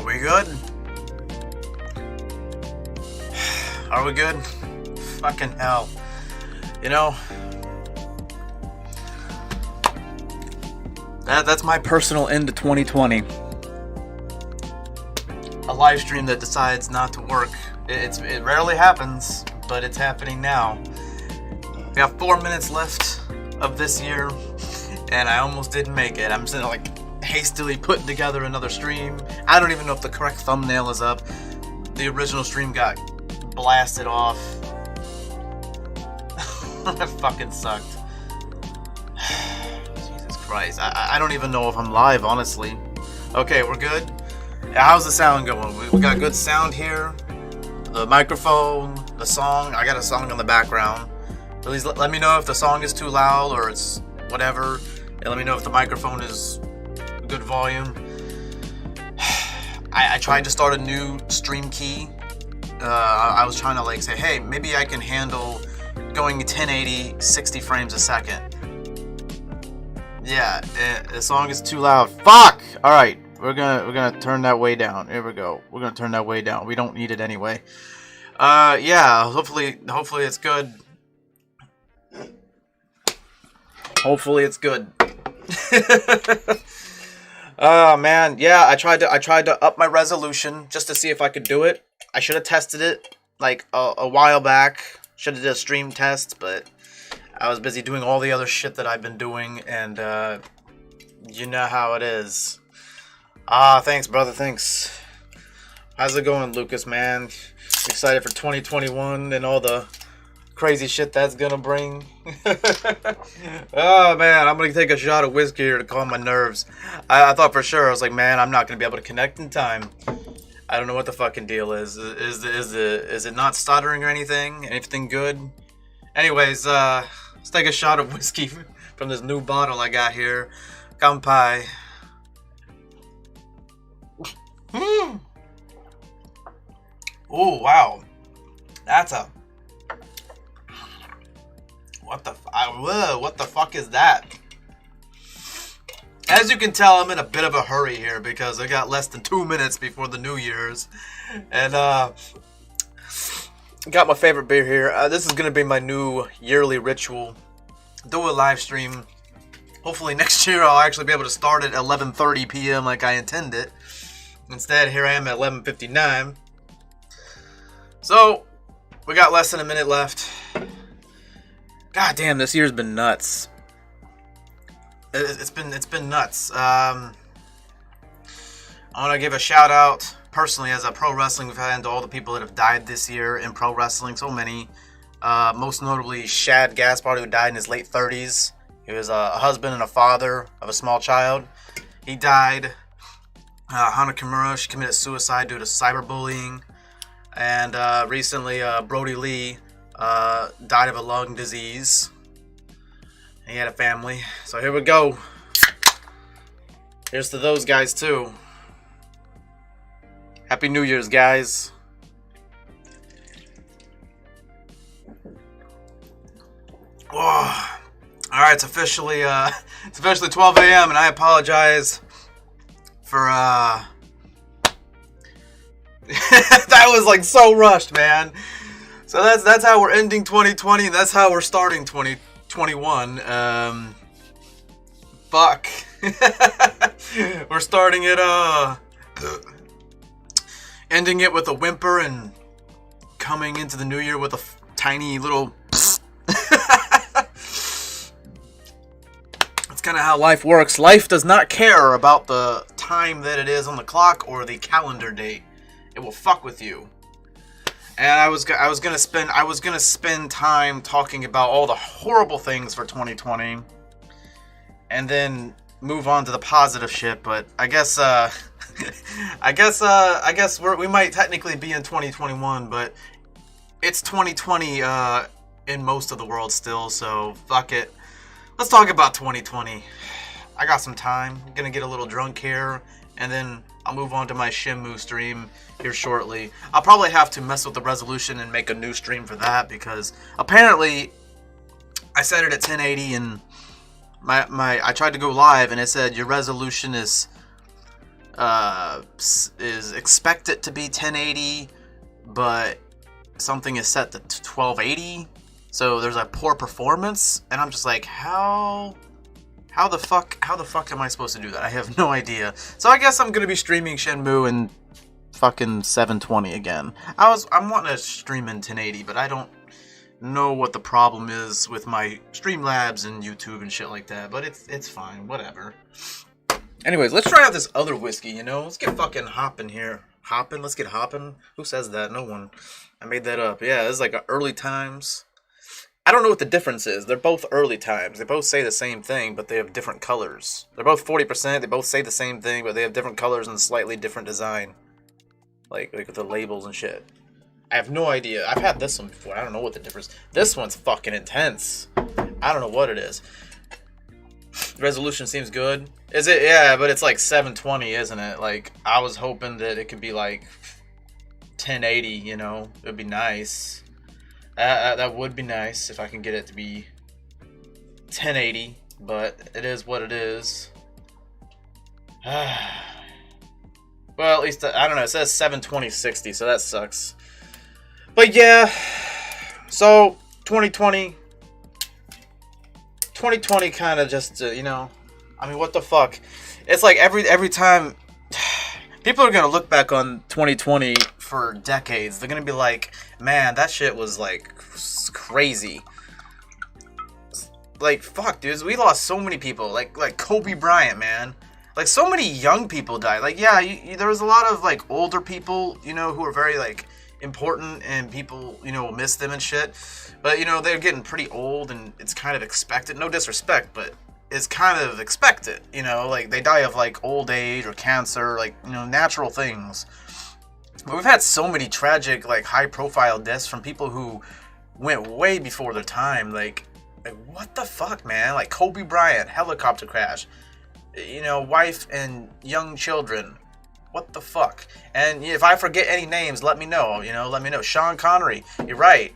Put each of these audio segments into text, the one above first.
we good? Are we good? Fucking hell. You know, that's my personal end to 2020. A live stream that decides not to work. It rarely happens, but it's happening now. We got 4 minutes left of this year, and I almost didn't make it. I'm sitting like hastily putting together another stream. I don't even know if the correct thumbnail is up. The original stream got blasted off. That fucking sucked. Jesus Christ. I don't even know if I'm live, honestly. Okay, we're good. How's the sound going? We got good sound here. The microphone, the song. I got a song in the background. Please let me know if the song is too loud or it's whatever. And let me know if the microphone is good volume. I tried to start a new stream key. I was trying to like say, hey, maybe I can handle going 1080 60 frames a second. Yeah, the song is too loud. Fuck! Alright, we're gonna turn that way down. Here we go. We're gonna turn that way down. We don't need it anyway. Yeah, hopefully it's good. Hopefully it's good. Oh man, yeah, I tried to up my resolution just to see if I could do it. I should have tested it like a while back. Should have did a stream test, but I was busy doing all the other shit that I've been doing, and you know how it is. Thanks, brother. Thanks. How's it going, Lucas, man? Excited for 2021 and all the crazy shit that's gonna bring. Oh man, I'm gonna take a shot of whiskey here to calm my nerves. I thought for sure, I was like, man, I'm not gonna be able to connect in time. I don't know what the fucking deal is. Is it not stuttering or anything? Anything good? Anyways, let's take a shot of whiskey from this new bottle I got here. Kanpai. Oh wow, that's a. What the fuck is that? As you can tell, I'm in a bit of a hurry here because I got less than 2 minutes before the New Year's. And, got my favorite beer here. This is going to be my new yearly ritual. Do a live stream. Hopefully next year I'll actually be able to start at 11:30 p.m. like I intended. Instead, here I am at 11:59. So, we got less than a minute left. God damn, this year's been nuts. It's been nuts. I want to give a shout out personally as a pro wrestling fan to all the people that have died this year in pro wrestling. So many. Most notably Shad Gaspard, who died in his late 30s. He was a husband and a father of a small child. He died. Hana Kimura, she committed suicide due to cyberbullying. And recently, Brody Lee died of a lung disease. He had a family. So here we go. Here's to those guys too. Happy New Year's, guys. Whoa. Alright, it's officially 12 a.m. and I apologize for that was like so rushed, man. So that's how we're ending 2020, and that's how we're starting 2021. Fuck. We're starting it, ending it with a whimper and coming into the new year with a tiny little. That's kind of how life works. Life does not care about the time that it is on the clock or the calendar date. It will fuck with you. And I was gonna spend time talking about all the horrible things for 2020, and then move on to the positive shit. But I guess we might technically be in 2021, but it's 2020 in most of the world still. So fuck it. Let's talk about 2020. I got some time. I'm gonna get a little drunk here, and then I'll move on to my Shenmue stream here shortly. I'll probably have to mess with the resolution and make a new stream for that, because apparently I set it at 1080 and I tried to go live and it said your resolution is is expected to be 1080, but something is set to 1280. So there's a poor performance, and I'm just like, how the fuck am I supposed to do that? I have no idea. So I guess I'm gonna be streaming Shenmue in fucking 720 again. I'm wanting to stream in 1080, but I don't know what the problem is with my Streamlabs and YouTube and shit like that. But it's fine, whatever. Anyways, let's try out this other whiskey. Let's get fucking hopping here. Let's get hopping. Who says that? No one. I made that up. Yeah, this is like early times. I don't know what the difference is. They're both early times. They both say the same thing, but they have different colors. They're both 40%. They both say the same thing, but they have different colors and slightly different design. Like with the labels and shit. I have no idea. I've had this one before. I don't know what the difference. This one's fucking intense. I don't know what it is. The resolution seems good. Is it? Yeah, but it's like 720, isn't it? Like, I was hoping that it could be like 1080, It'd be nice. That would be nice if I can get it to be 1080, but it is what it is. Well, at least, I don't know, it says 720/60, so that sucks. But yeah, so 2020 kind of just, I mean, what the fuck? It's like every time, people are going to look back on 2020 for decades. They're going to be like, man, that shit was like crazy. Like, fuck, dudes, we lost so many people. Like Kobe Bryant, man. Like, so many young people died. Like, yeah, there was a lot of, like, older people, who were very, like, important, and people, will miss them and shit. But, they're getting pretty old, and it's kind of expected. No disrespect, but it's kind of expected, Like, they die of, like, old age or cancer, like, natural things. But we've had so many tragic, like, high-profile deaths from people who went way before their time. Like, what the fuck, man? Like, Kobe Bryant, helicopter crash. Wife and young children. What the fuck? And if I forget any names, let me know. Let me know. Sean Connery. You're right.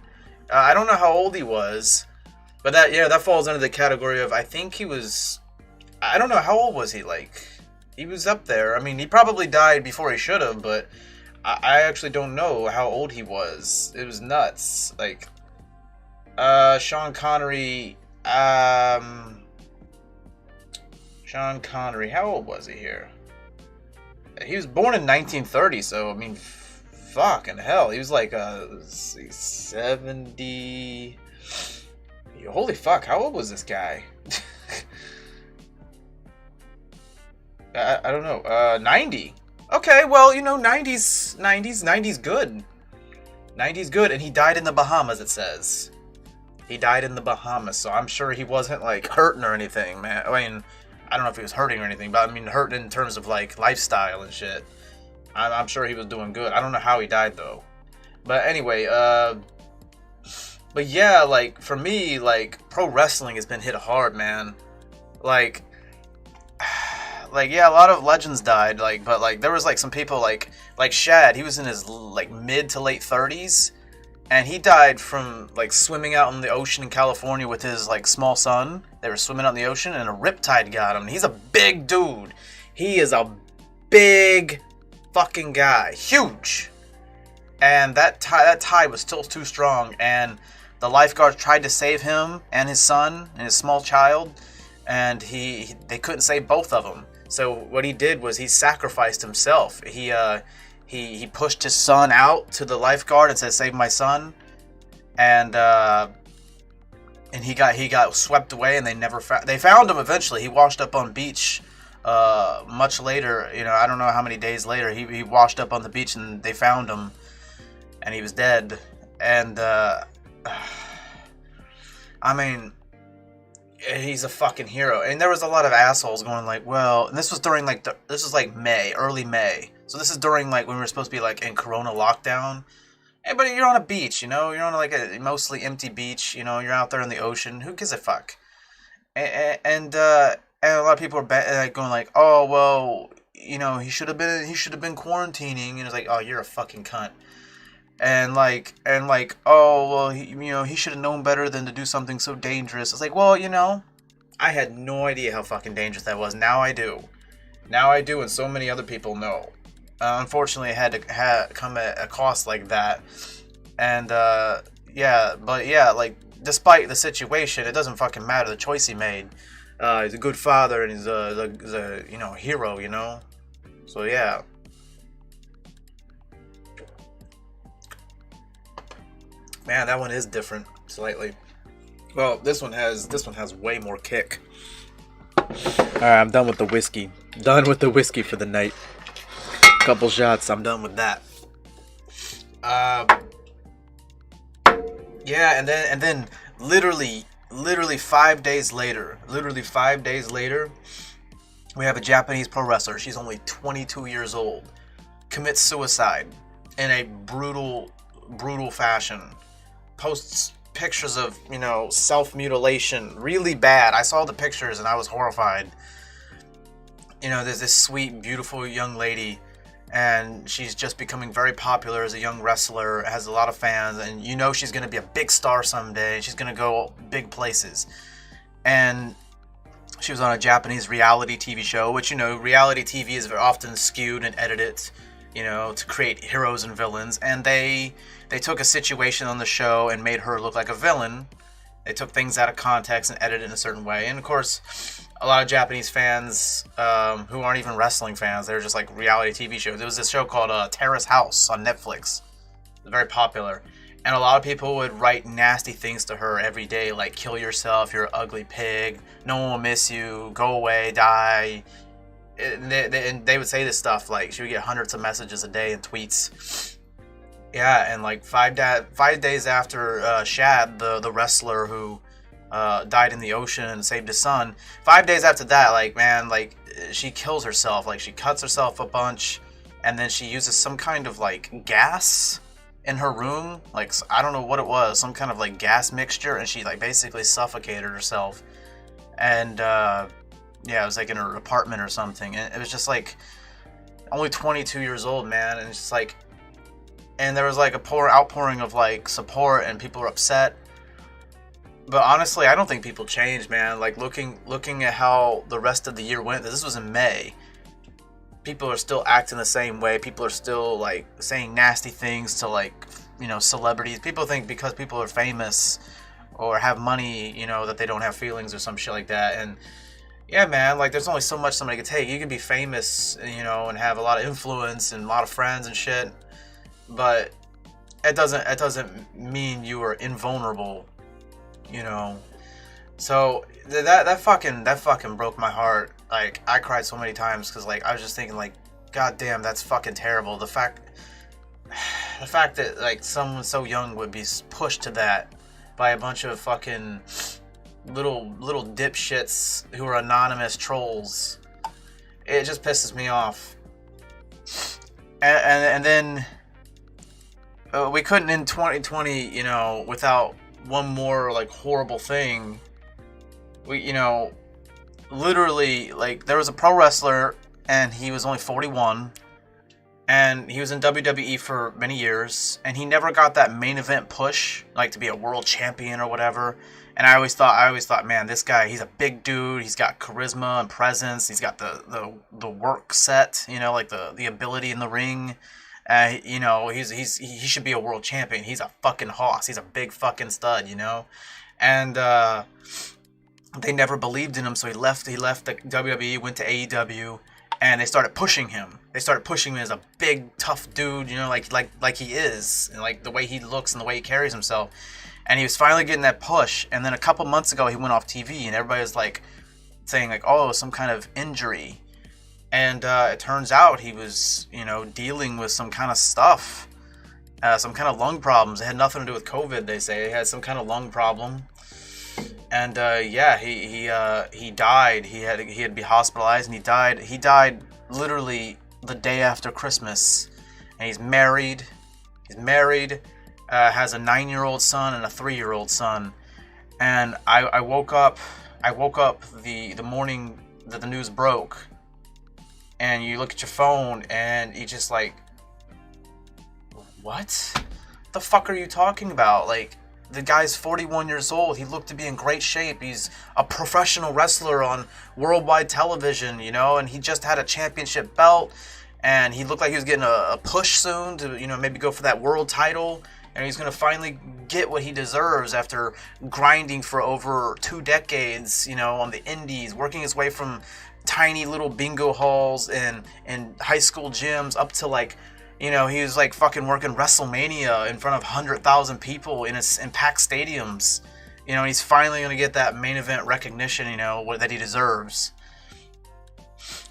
I don't know how old he was, but that falls under the category of, I think he was, I don't know, how old was he? Like, he was up there. I mean, he probably died before he should have, but I actually don't know how old he was. It was nuts. Like, Sean Connery, Sean Connery, how old was he here? He was born in 1930, so, I mean, fucking hell. He was like, let's see, 70... Holy fuck, how old was this guy? I don't know, 90. Okay, well, 90's good. 90's good, and he died in the Bahamas, it says. He died in the Bahamas, so I'm sure he wasn't, like, hurting or anything, man. I mean, I don't know if he was hurting or anything, but I mean hurting in terms of, like, lifestyle and shit. I'm sure he was doing good. I don't know how he died, though. But anyway, but yeah, like, for me, like, pro wrestling has been hit hard, man. Like, yeah, a lot of legends died, like, but, like, there was, like, some people, like Shad, he was in his, like, mid to late 30s, and he died from, like, swimming out in the ocean in California with his, like, small son. They were swimming out in the ocean, and a riptide got him. He's a big dude. He is a big fucking guy. Huge. And that tide was still too strong, and the lifeguards tried to save him and his son and his small child, and they couldn't save both of them. So what he did was he sacrificed himself. He pushed his son out to the lifeguard and said, "Save my son," and he got swept away, and they found him eventually. He washed up on beach much later. I don't know how many days later. He washed up on the beach, and they found him, and he was dead. And I mean, he's a fucking hero. And there was a lot of assholes going like, well, and this was during like this was like May, early May. So this is during like when we were supposed to be like in Corona lockdown. Hey, but you're on a beach, you're on like a mostly empty beach, you're out there in the ocean. Who gives a fuck? And a lot of people are going like, oh well, he should have been quarantining, and it's like, oh, you're a fucking cunt. And like, oh well, he should have known better than to do something so dangerous. It's like, well, I had no idea how fucking dangerous that was. Now I do. Now I do, and so many other people know. Unfortunately, it had to come at a cost like that. And, yeah, but yeah, like, despite the situation, it doesn't fucking matter the choice he made. He's a good father, and he's a you know, hero, you know? So, yeah. Man, that one is different, slightly. Well, this one has way more kick. Alright, I'm done with the whiskey. Done with the whiskey for the night. Couple shots, I'm done with that. Yeah, and then literally 5 days later, we have a Japanese pro wrestler. She's only 22 years old. Commits suicide in a brutal fashion. Posts pictures of, you know, self-mutilation. Really bad. I saw the pictures and I was horrified. You know, there's this sweet, beautiful young lady, and she's just becoming very popular as a young wrestler, has a lot of fans, and you know she's going to be a big star someday. She's going to go big places. And she was on a Japanese reality TV show, which, you know, reality TV is very often skewed and edited, you know, to create heroes and villains. And they took a situation on the show and made her look like a villain. They took things out of context and edited it in a certain way. And of course, a lot of Japanese fans who aren't even wrestling fans, they're just like reality TV shows. There was this show called Terrace House on Netflix. It was very popular. And a lot of people would write nasty things to her every day, like, kill yourself, you're an ugly pig, no one will miss you, go away, die. And they would say this stuff, like, she would get hundreds of messages a day and tweets. Yeah, and like 5 days after Shad, the wrestler who died in the ocean and saved his son, 5 days after that, like, man, like, she kills herself. Like, she cuts herself a bunch, and then she uses some kind of, like, gas in her room. Like, I don't know what it was, some kind of, like, gas mixture, and she, like, basically suffocated herself. And, yeah, it was, like, in her apartment or something. And it was just, like, only 22 years old, man, and it's just, like, and there was, like, a outpouring of, like, support, and people were upset. But honestly, I don't think people changed, man. Like, looking at how the rest of the year went, this was in May. People are still acting the same way. People are still, like, saying nasty things to, like, you know, celebrities. People think because people are famous or have money, you know, that they don't have feelings or some shit like that. And yeah, man, like, there's only so much somebody can take. You can be famous, you know, and have a lot of influence and a lot of friends and shit, but it doesn't mean you are invulnerable, you know. So that fucking broke my heart. Like, I cried so many times because, like, I was just thinking, like, god damn, that's fucking terrible. The fact that, like, someone so young would be pushed to that by a bunch of fucking little dipshits who are anonymous trolls, it just pisses me off. And then we couldn't end 2020, you know, without one more, like, horrible thing. We, you know, literally, like, there was a pro wrestler, and he was only 41, and he was in WWE for many years, and he never got that main event push, like, to be a world champion or whatever. And I always thought, man, this guy, he's a big dude, he's got charisma and presence, he's got the work set, you know, like the ability in the ring. You know, he should be a world champion. He's a fucking hoss. He's a big fucking stud, you know. And they never believed in him, so he left the WWE, went to AEW, and they started pushing him. They started pushing him as a big, tough dude, you know, like he is, and like the way he looks and the way he carries himself. And he was finally getting that push. And then a couple months ago, he went off TV, and everybody was like saying, like, oh, some kind of injury. And it turns out he was, you know, dealing with some kind of stuff, some kind of lung problems. It had nothing to do with COVID, they say. He had some kind of lung problem. And yeah, he died. He had to be hospitalized, and he died. He died literally the day after Christmas. And he's married. Has a 9-year-old son and a 3-year-old son. And I woke up the morning that the news broke. And you look at your phone, and you just, like, what? The fuck are you talking about? Like, the guy's 41 years old. He looked to be in great shape. He's a professional wrestler on worldwide television, you know, and he just had a championship belt, and he looked like he was getting a push soon to, you know, maybe go for that world title, and he's going to finally get what he deserves after grinding for over 2 decades, you know, on the indies, working his way from tiny little bingo halls and high school gyms up to, like, you know, he was like fucking working WrestleMania in front of 100,000 people in packed stadiums. You know, he's finally going to get that main event recognition, you know, that he deserves.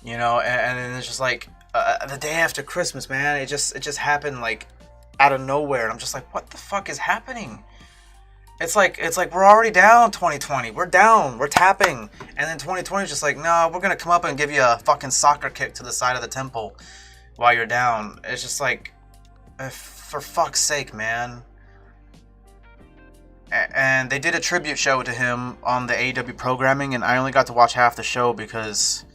You know, and it's just like the day after Christmas, man, it just happened like out of nowhere. And I'm just like, what the fuck is happening? It's like we're already down 2020. We're down. We're tapping. And then 2020 is just like, no, we're going to come up and give you a fucking soccer kick to the side of the temple while you're down. It's just like, for fuck's sake, man. And they did a tribute show to him on the AEW programming, and I only got to watch half the show because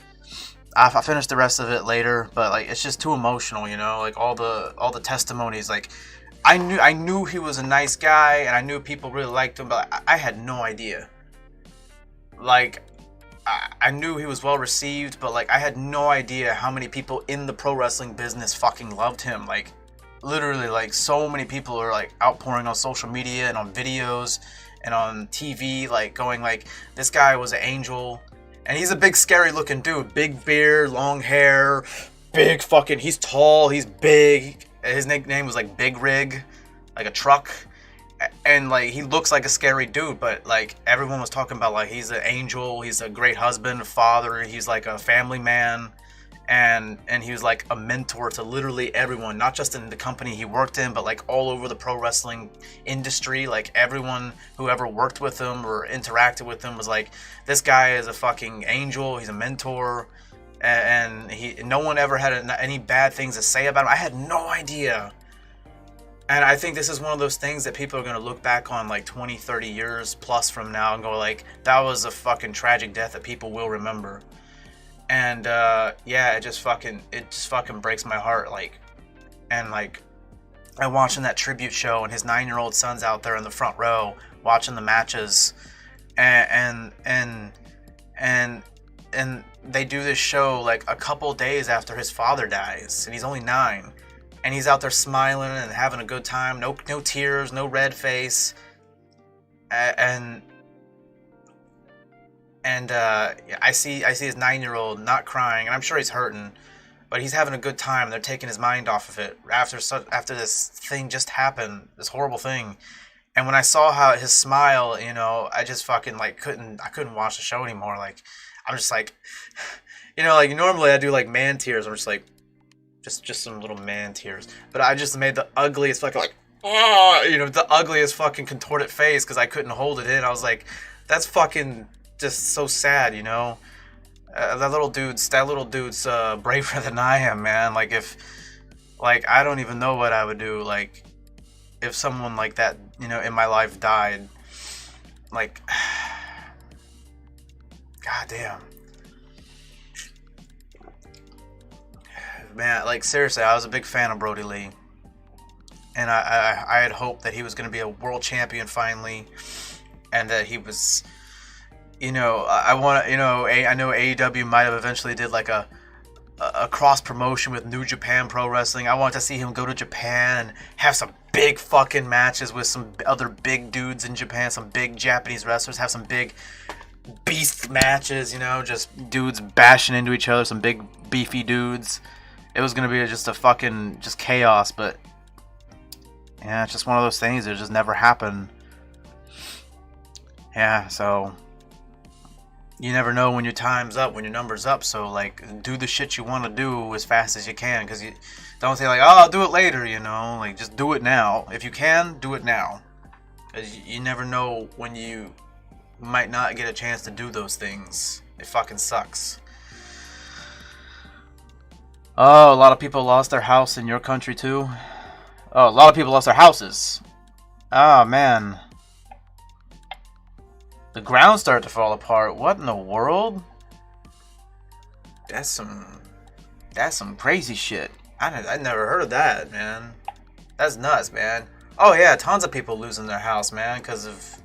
I finished the rest of it later. But like, it's just too emotional, you know. Like all the testimonies. Like, I knew he was a nice guy, and I knew people really liked him, but I had no idea. Like, I knew he was well received, but like I had no idea how many people in the pro wrestling business fucking loved him. Like, literally, like, so many people are like outpouring on social media and on videos and on TV, like going like, this guy was an angel. And he's a big scary looking dude, big beard, long hair, big fucking, he's tall, he's big. His nickname was like Big Rig, like a truck. And like, he looks like a scary dude, but like everyone was talking about like he's an angel, he's a great husband, a father, he's like a family man, and he was like a mentor to literally everyone, not just in the company he worked in, but like all over the pro wrestling industry. Like everyone who ever worked with him or interacted with him was like, this guy is a fucking angel, he's a mentor, and no one ever had any bad things to say about him. I had no idea. And I think this is one of those things that people are going to look back on like 20, 30 years plus from now and go like, that was a fucking tragic death that people will remember. And yeah, it just fucking breaks my heart. Like, and like, I'm watching that tribute show, and his 9-year-old son's out there in the front row watching the matches, and they do this show like a couple days after his father dies, and he's only 9. And he's out there smiling and having a good time. No tears, no red face. And I see his 9-year-old not crying, and I'm sure he's hurting, but he's having a good time. They're taking his mind off of it after this thing just happened, this horrible thing. And when I saw how his smile, you know, I just fucking like couldn't watch the show anymore. Like, I'm just like, you know, like normally I do like man tears. I'm just like, just some little man tears. But I just made the ugliest fucking like, oh, you know, the ugliest fucking contorted face because I couldn't hold it in. I was like, that's fucking just so sad, you know. That little dude's braver than I am, man. Like, if, like, I don't even know what I would do. Like, if someone like that, you know, in my life died. Like, goddamn. Man, like, seriously, I was a big fan of Brody Lee, and I had hoped that he was going to be a world champion finally, and that he was, you know, I know AEW might have eventually did like a cross promotion with New Japan Pro Wrestling. I wanted to see him go to Japan and have some big fucking matches with some other big dudes in Japan, some big Japanese wrestlers, have some big beast matches, you know, just dudes bashing into each other, some big beefy dudes. It was going to be just a fucking, just chaos, but yeah, it's just one of those things that just never happened. Yeah, so you never know when your time's up, when your number's up, so like, do the shit you want to do as fast as you can, because you don't say like, oh, I'll do it later, you know, like, just do it now. If you can, do it now, because you never know when you might not get a chance to do those things. It fucking sucks. Oh, a lot of people lost their house in your country too? Oh, a lot of people lost their houses. Oh, man. The ground started to fall apart. What in the world? That's some crazy shit. I never heard of that, man. That's nuts, man. Oh yeah, tons of people losing their house, man, because of,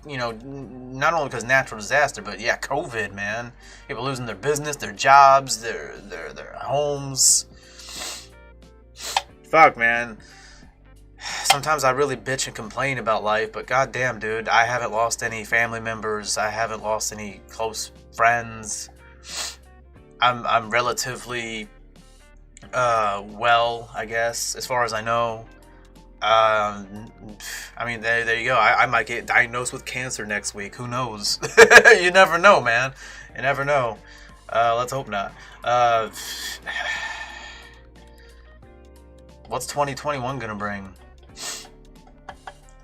not only because natural disaster, but yeah, COVID, man. People losing their business, their jobs, their homes. Fuck, man. Sometimes I really bitch and complain about life, but goddamn, dude, I haven't lost any family members. I haven't lost any close friends. I'm relatively well, I guess, as far as I know. I mean, there you go. I might get diagnosed with cancer next week. Who knows? You never know, man. You never know. Let's hope not. What's 2021 gonna bring?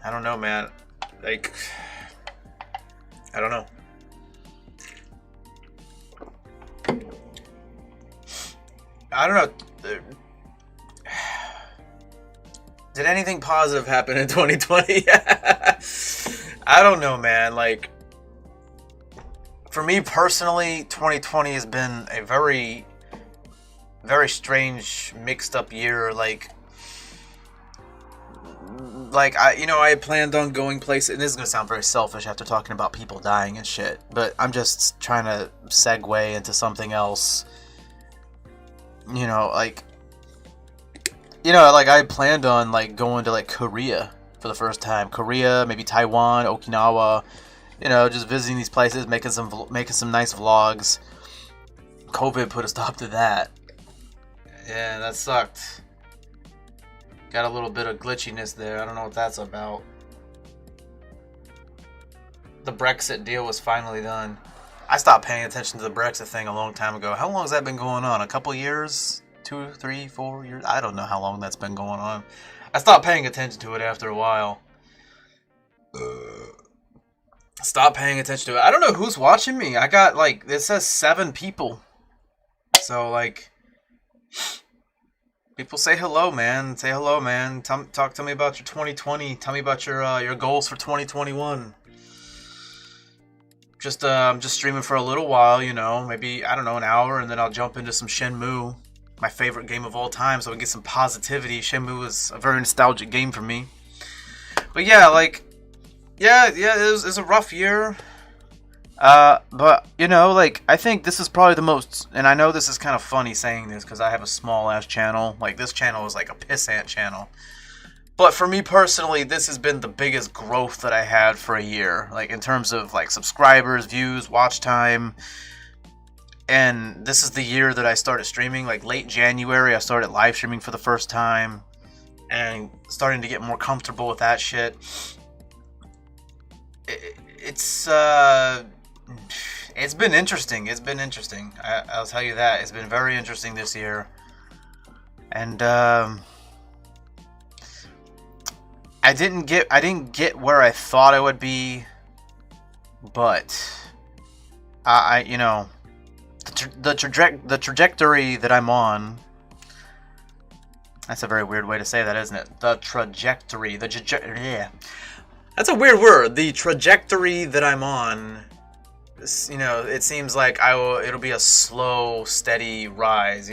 I don't know, man. Like, I don't know. I don't know. Did anything positive happen in 2020? I don't know, man. Like, for me personally, 2020 has been a very, very strange, mixed up year. Like I had planned on going places, and this is gonna sound very selfish after talking about people dying and shit, but I'm just trying to segue into something else. Like I planned on like going to like Korea for the first time. Korea, maybe Taiwan, Okinawa. Just visiting these places, making some nice vlogs. COVID put a stop to that. Yeah, that sucked. Got a little bit of glitchiness there. I don't know what that's about. The Brexit deal was finally done. I stopped paying attention to the Brexit thing a long time ago. How long has that been going on? A couple years? 2, 3, 4 years? I don't know how long that's been going on. I stopped paying attention to it after a while. Stop paying attention to it. I don't know who's watching me. I got like, it says 7 people. So like, people say hello, man. Say hello, man. Talk to me about your 2020. Tell me about your goals for 2021. I'm just streaming for a little while, maybe, I don't know, an hour, and then I'll jump into some Shenmue, my favorite game of all time, so I get some positivity. Shenmue is a very nostalgic game for me. But yeah, like, it was a rough year. But, I think this is probably the most, and I know this is kind of funny saying this because I have a small-ass channel. Like, this channel is like a pissant channel. But for me personally, this has been the biggest growth that I had for a year. Like, in terms of, like, subscribers, views, watch time. And this is the year that I started streaming. Like, late January, I started live streaming for the first time. And starting to get more comfortable with that shit. It's been interesting. It's been interesting. I'll tell you that. It's been very interesting this year. And, I didn't get where I thought I would be, but the trajectory that I'm on. That's a very weird way to say that, isn't it? The trajectory, yeah. That's a weird word. The trajectory that I'm on. It seems like it'll be a slow, steady rise.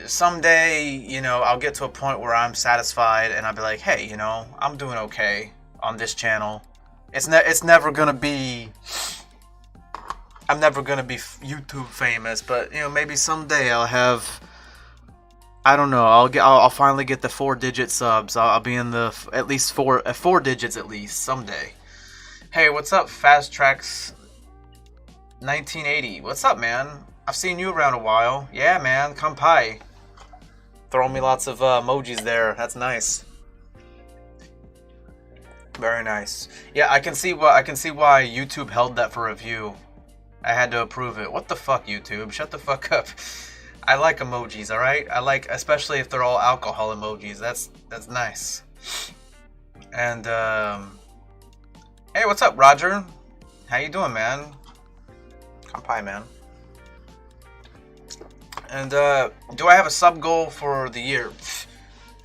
Someday, I'll get to a point where I'm satisfied and I'll be like, hey, I'm doing okay on this channel. It's never gonna be, I'm never gonna be YouTube famous, but maybe someday I'll have, I don't know, I'll finally get the 4-digit subs. I'll be in the at least 4 digits at least someday. Hey, what's up, Fast Tracks 1980? What's up, man? I've seen you around a while. Yeah, man, kampai. Throwing me lots of emojis there. That's nice. Very nice. Yeah, I can see why YouTube held that for review. I had to approve it. What the fuck, YouTube? Shut the fuck up. I like emojis, all right? I like, especially if they're all alcohol emojis. That's nice. And hey, what's up, Roger? How you doing, man? Kampai, man. And do I have a sub goal for the year?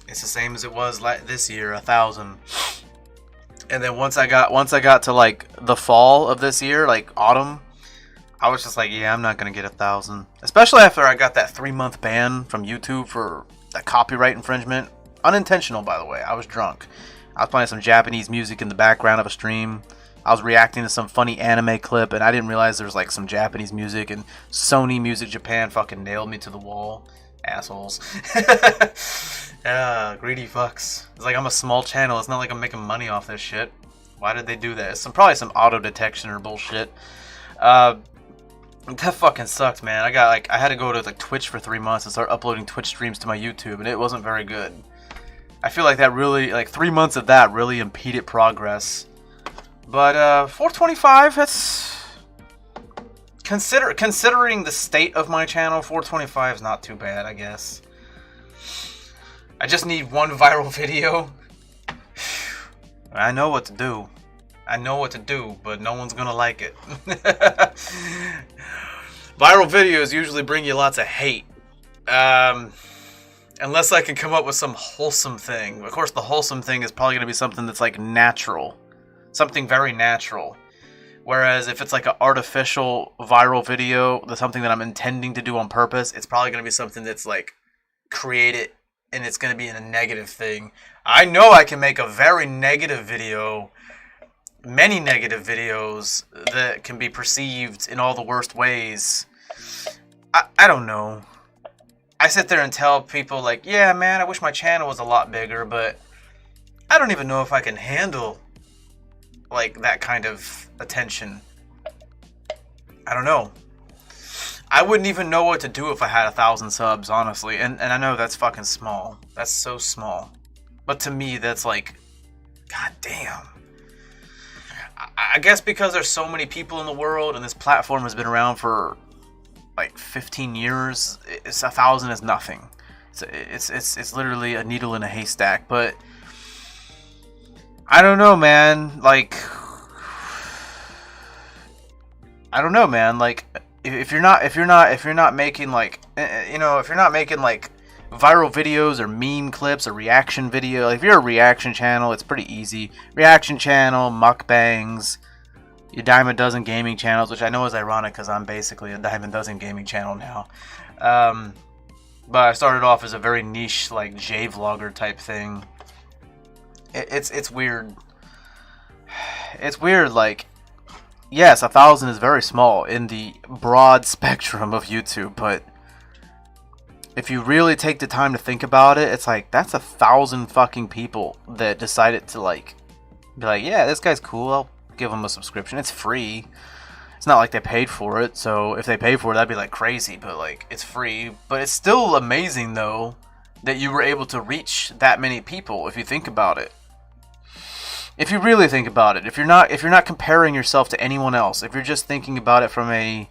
It's the same as it was this year, 1,000. And then once I got to like the fall of this year, like autumn, I was just like, yeah, I'm not gonna get 1,000. Especially after I got that 3-month ban from YouTube for that copyright infringement. Unintentional, by the way. I was drunk. I was playing some Japanese music in the background of a stream. I was reacting to some funny anime clip, and I didn't realize there was like some Japanese music, and Sony Music Japan fucking nailed me to the wall. Assholes. Greedy fucks. It's like I'm a small channel. It's not like I'm making money off this shit. Why did they do that? It's probably some auto detection or bullshit. That fucking sucks, man. I had to go to like Twitch for 3 months and start uploading Twitch streams to my YouTube, and it wasn't very good. I feel like that really, like 3 months of that really impeded progress. But 425, that's considering the state of my channel, 425 is not too bad, I guess. I just need one viral video. I know what to do. I know what to do, but no one's gonna like it. Viral videos usually bring you lots of hate. Unless I can come up with some wholesome thing. Of course, the wholesome thing is probably gonna be something that's like natural. Something very natural. Whereas if it's like an artificial viral video, that's something that I'm intending to do on purpose, it's probably gonna be something that's like created and it's gonna be in a negative thing. I know I can make a very negative video, many negative videos that can be perceived in all the worst ways. I don't know. I sit there and tell people like, yeah, man, I wish my channel was a lot bigger, but I don't even know if I can handle like that kind of attention. I don't know. I wouldn't even know what to do if I had 1,000 subs, honestly. And I know that's fucking small. That's so small. But to me, that's like, god damn. I guess because there's so many people in the world and this platform has been around for like 15 years, 1,000 is nothing. It's literally a needle in a haystack. But I don't know, man. Like, I don't know, man. Like, if you're not making like, you know, if you're not making like viral videos or meme clips or reaction video, like if you're a reaction channel, it's pretty easy. Reaction channel, mukbangs, your dime a dozen gaming channels, which I know is ironic because I'm basically a dime a dozen gaming channel now. But I started off as a very niche like J-vlogger type thing. It's weird. It's weird, like, yes, 1,000 is very small in the broad spectrum of YouTube, but if you really take the time to think about it, it's like, that's 1,000 fucking people that decided to, like, be like, yeah, this guy's cool, I'll give him a subscription. It's free. It's not like they paid for it, so if they paid for it, that'd be, like, crazy, but, like, it's free. But it's still amazing, though, that you were able to reach that many people, if you think about it. If you really think about it, if you're not comparing yourself to anyone else, if you're just thinking about it from a,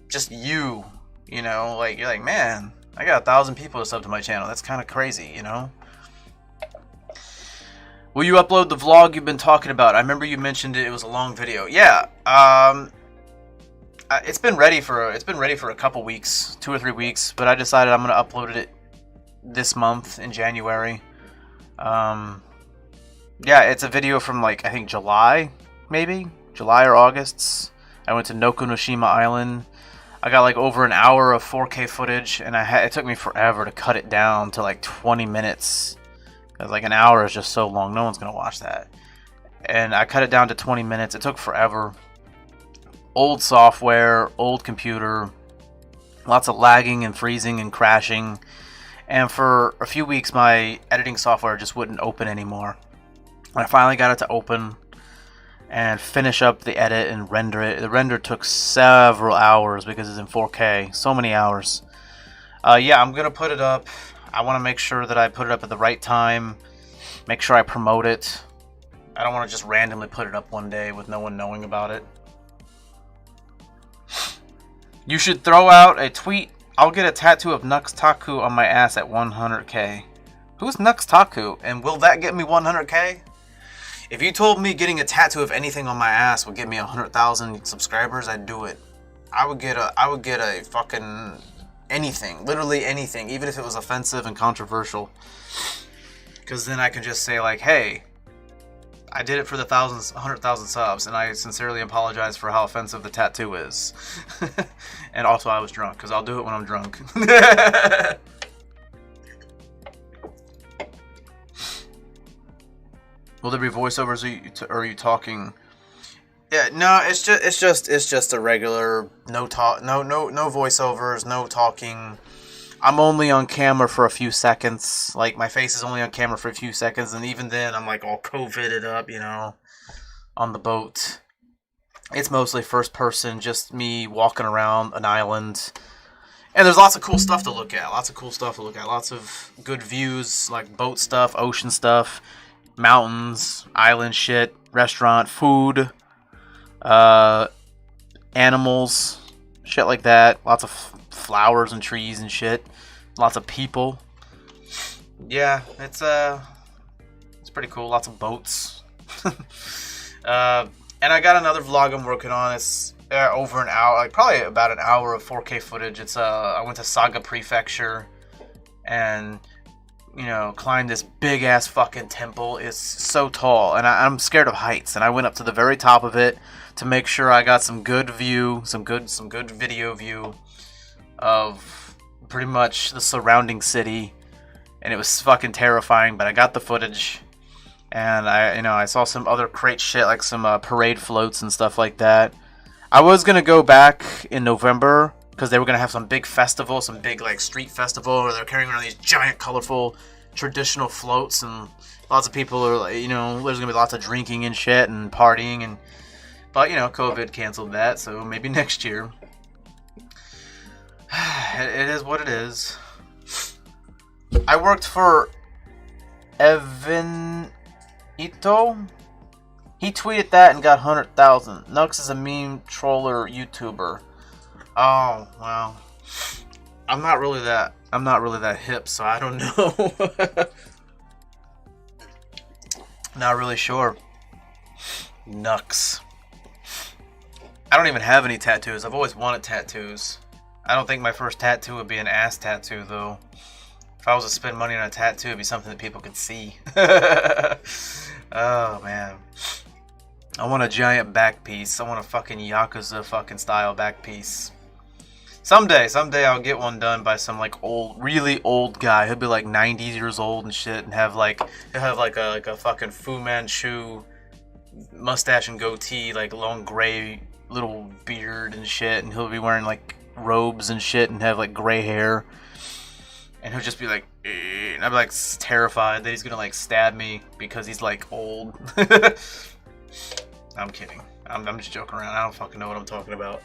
just you know, like, you're like, man, I got 1,000 people to sub to my channel. That's kind of crazy, you know? Will you upload the vlog you've been talking about? I remember you mentioned it was a long video. Yeah, it's been ready for a couple weeks, 2 or 3 weeks, but I decided I'm gonna upload it this month in January. Yeah, it's a video from, like, I think July, maybe? July or August. I went to Nokonoshima Island. I got, like, over an hour of 4K footage, and it took me forever to cut it down to, like, 20 minutes. Because, like, an hour is just so long. No one's going to watch that. And I cut it down to 20 minutes. It took forever. Old software, old computer. Lots of lagging and freezing and crashing. And for a few weeks, my editing software just wouldn't open anymore. I finally got it to open and finish up the edit and render it. The render took several hours because it's in 4K. So many hours. Yeah, I'm going to put it up. I want to make sure that I put it up at the right time. Make sure I promote it. I don't want to just randomly put it up one day with no one knowing about it. You should throw out a tweet. I'll get a tattoo of Nux Taku on my ass at 100K. Who's Nux Taku? And will that get me 100K? If you told me getting a tattoo of anything on my ass would get me 100,000 subscribers, I'd do it. I would get a fucking anything, literally anything, even if it was offensive and controversial. Because then I can just say like, hey, I did it for the 100,000 subs, and I sincerely apologize for how offensive the tattoo is. And also I was drunk, because I'll do it when I'm drunk. Will there be voiceovers, or are you talking? Yeah, no, it's just a regular no voiceovers, no talking. I'm only on camera for a few seconds. Like, my face is only on camera for a few seconds, and even then, I'm like all COVIDed up, you know, on the boat. It's mostly first person, just me walking around an island. And there's lots of cool stuff to look at. Lots of good views, like boat stuff, ocean stuff, mountains, island shit, restaurant, food, animals, shit like that. Lots of flowers and trees and shit. Lots of people. Yeah, it's pretty cool. Lots of boats. And I got another vlog I'm working on. It's over an hour, like probably about an hour of 4K footage. It's I went to Saga Prefecture and, you know, climbed this big ass fucking temple. It's so tall, and I'm scared of heights. And I went up to the very top of it to make sure I got some good view, some good video view of pretty much the surrounding city. And it was fucking terrifying, but I got the footage. And I saw some other crate shit, like some parade floats and stuff like that. I was gonna go back in November because they were gonna have some big festival, some big like street festival, where they're carrying around these giant, colorful, traditional floats, and lots of people are like, you know, there's gonna be lots of drinking and shit and partying, but you know, COVID canceled that, so maybe next year. It is what it is. I worked for Evan Ito. He tweeted that and got 100,000. Nux is a meme troller YouTuber. Oh, well. I'm not really that hip, so I don't know. Not really sure. Nux. I don't even have any tattoos. I've always wanted tattoos. I don't think my first tattoo would be an ass tattoo, though. If I was to spend money on a tattoo, it'd be something that people could see. Oh, man. I want a giant back piece. I want a fucking Yakuza fucking style back piece. Someday I'll get one done by some like old, really old guy. He'll be like 90 years old and shit, and he'll have like a fucking Fu Manchu mustache and goatee, like long gray little beard and shit, and he'll be wearing like robes and shit and have like gray hair. And he'll just be like, eh, and I'll be like terrified that he's gonna like stab me because he's like old. I'm kidding. I'm just joking around. I don't fucking know what I'm talking about.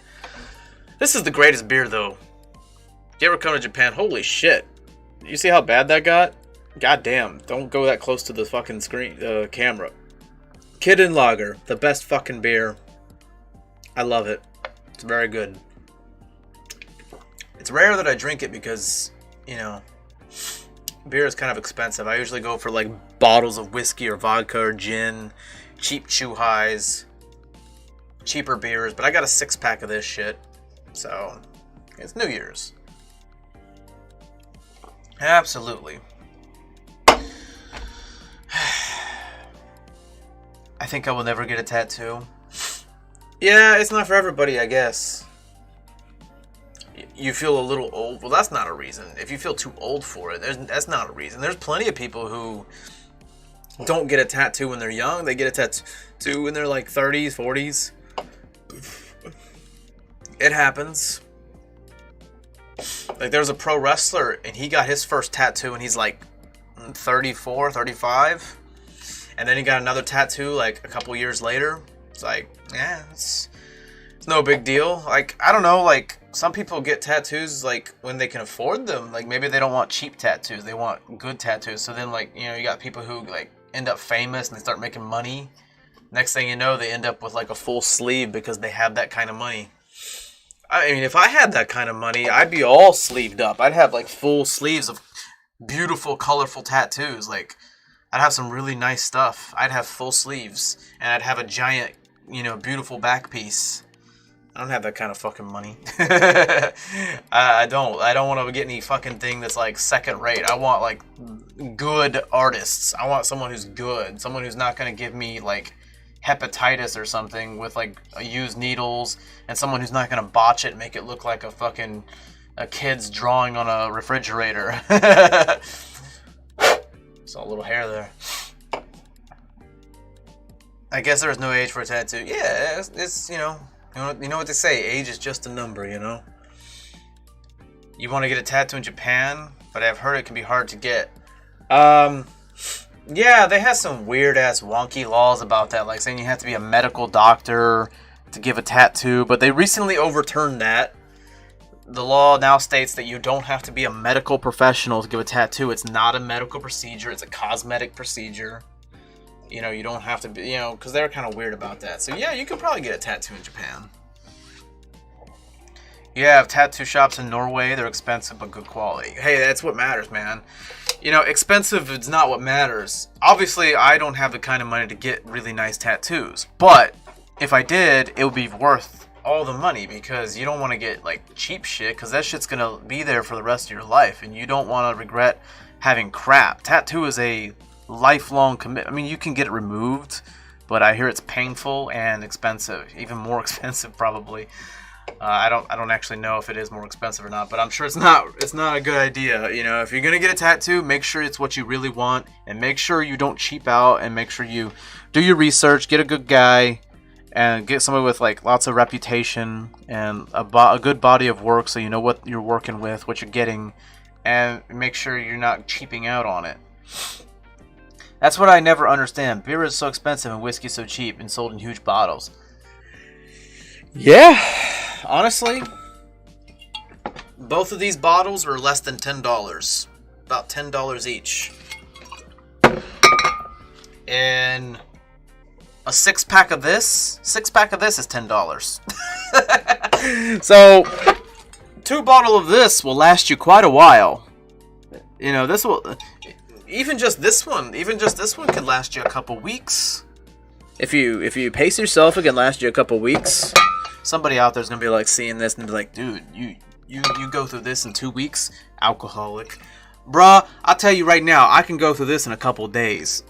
This is the greatest beer, though. You ever come to Japan? Holy shit. You see how bad that got? God damn. Don't go that close to the fucking screen, camera. Kirin Lager. The best fucking beer. I love it. It's very good. It's rare that I drink it because, you know, beer is kind of expensive. I usually go for like bottles of whiskey or vodka or gin, cheap chew highs, cheaper beers, but I got a 6-pack of this shit. So, it's New Year's. Absolutely. I think I will never get a tattoo. Yeah, it's not for everybody, I guess. You feel a little old. Well, that's not a reason. If you feel too old for it, that's not a reason. There's plenty of people who don't get a tattoo when they're young. They get a tattoo when they're like 30s, 40s. It happens. Like, there's a pro wrestler, and he got his first tattoo when he's like 34, 35. And then he got another tattoo like a couple years later. It's like, yeah, it's no big deal. Like, I don't know, like, some people get tattoos like when they can afford them. Like, maybe they don't want cheap tattoos, they want good tattoos. So then, like, you know, you got people who like end up famous and they start making money. Next thing you know, they end up with like a full sleeve because they have that kind of money. I mean, if I had that kind of money, I'd be all sleeved up. I'd have like full sleeves of beautiful, colorful tattoos. Like, I'd have some really nice stuff. I'd have full sleeves, and I'd have a giant, you know, beautiful back piece. I don't have that kind of fucking money. I don't want to get any fucking thing that's like second rate. I want like good artists. I want someone who's good. Someone who's not going to give me like hepatitis or something with like used needles, and someone who's not going to botch it and make it look like a kid's drawing on a refrigerator. Saw a little hair there. I guess there's no age for a tattoo. Yeah, it's you know what they say. Age is just a number. You know. You want to get a tattoo in Japan, but I've heard it can be hard to get. Yeah, they have some weird ass wonky laws about that, like saying you have to be a medical doctor to give a tattoo, but they recently overturned that. The law now states that you don't have to be a medical professional to give a tattoo. It's not a medical procedure, it's a cosmetic procedure. You know, you don't have to be, because they're kind of weird about that. So yeah, you could probably get a tattoo in Japan. You have tattoo shops in Norway. They're expensive but good quality. Hey, that's what matters, man. Expensive is not what matters. Obviously, I don't have the kind of money to get really nice tattoos. But if I did, it would be worth all the money, because you don't want to get like cheap shit, because that shit's going to be there for the rest of your life, and you don't want to regret having crap. Tattoo is a lifelong commitment. I mean, you can get it removed, but I hear it's painful and expensive. Even more expensive, probably. I don't actually know if it is more expensive or not, but I'm sure it's not a good idea. If you're gonna get a tattoo, make sure it's what you really want, and make sure you don't cheap out, and make sure you do your research, get a good guy, and get somebody with like lots of reputation and a good body of work, so you know what you're working with, what you're getting, and make sure you're not cheaping out on it. That's what I never understand. Beer is so expensive and whiskey so cheap and sold in huge bottles. Yeah, honestly, both of these bottles are less than $10. About $10 each. And a six-pack of this is $10. So, 2 bottles of this will last you quite a while. This will... Even just this one can last you a couple weeks. If you pace yourself, it can last you a couple weeks. Somebody out there's gonna be like seeing this and be like, dude, you go through this in 2 weeks? Alcoholic. Bruh, I'll tell you right now, I can go through this in a couple days.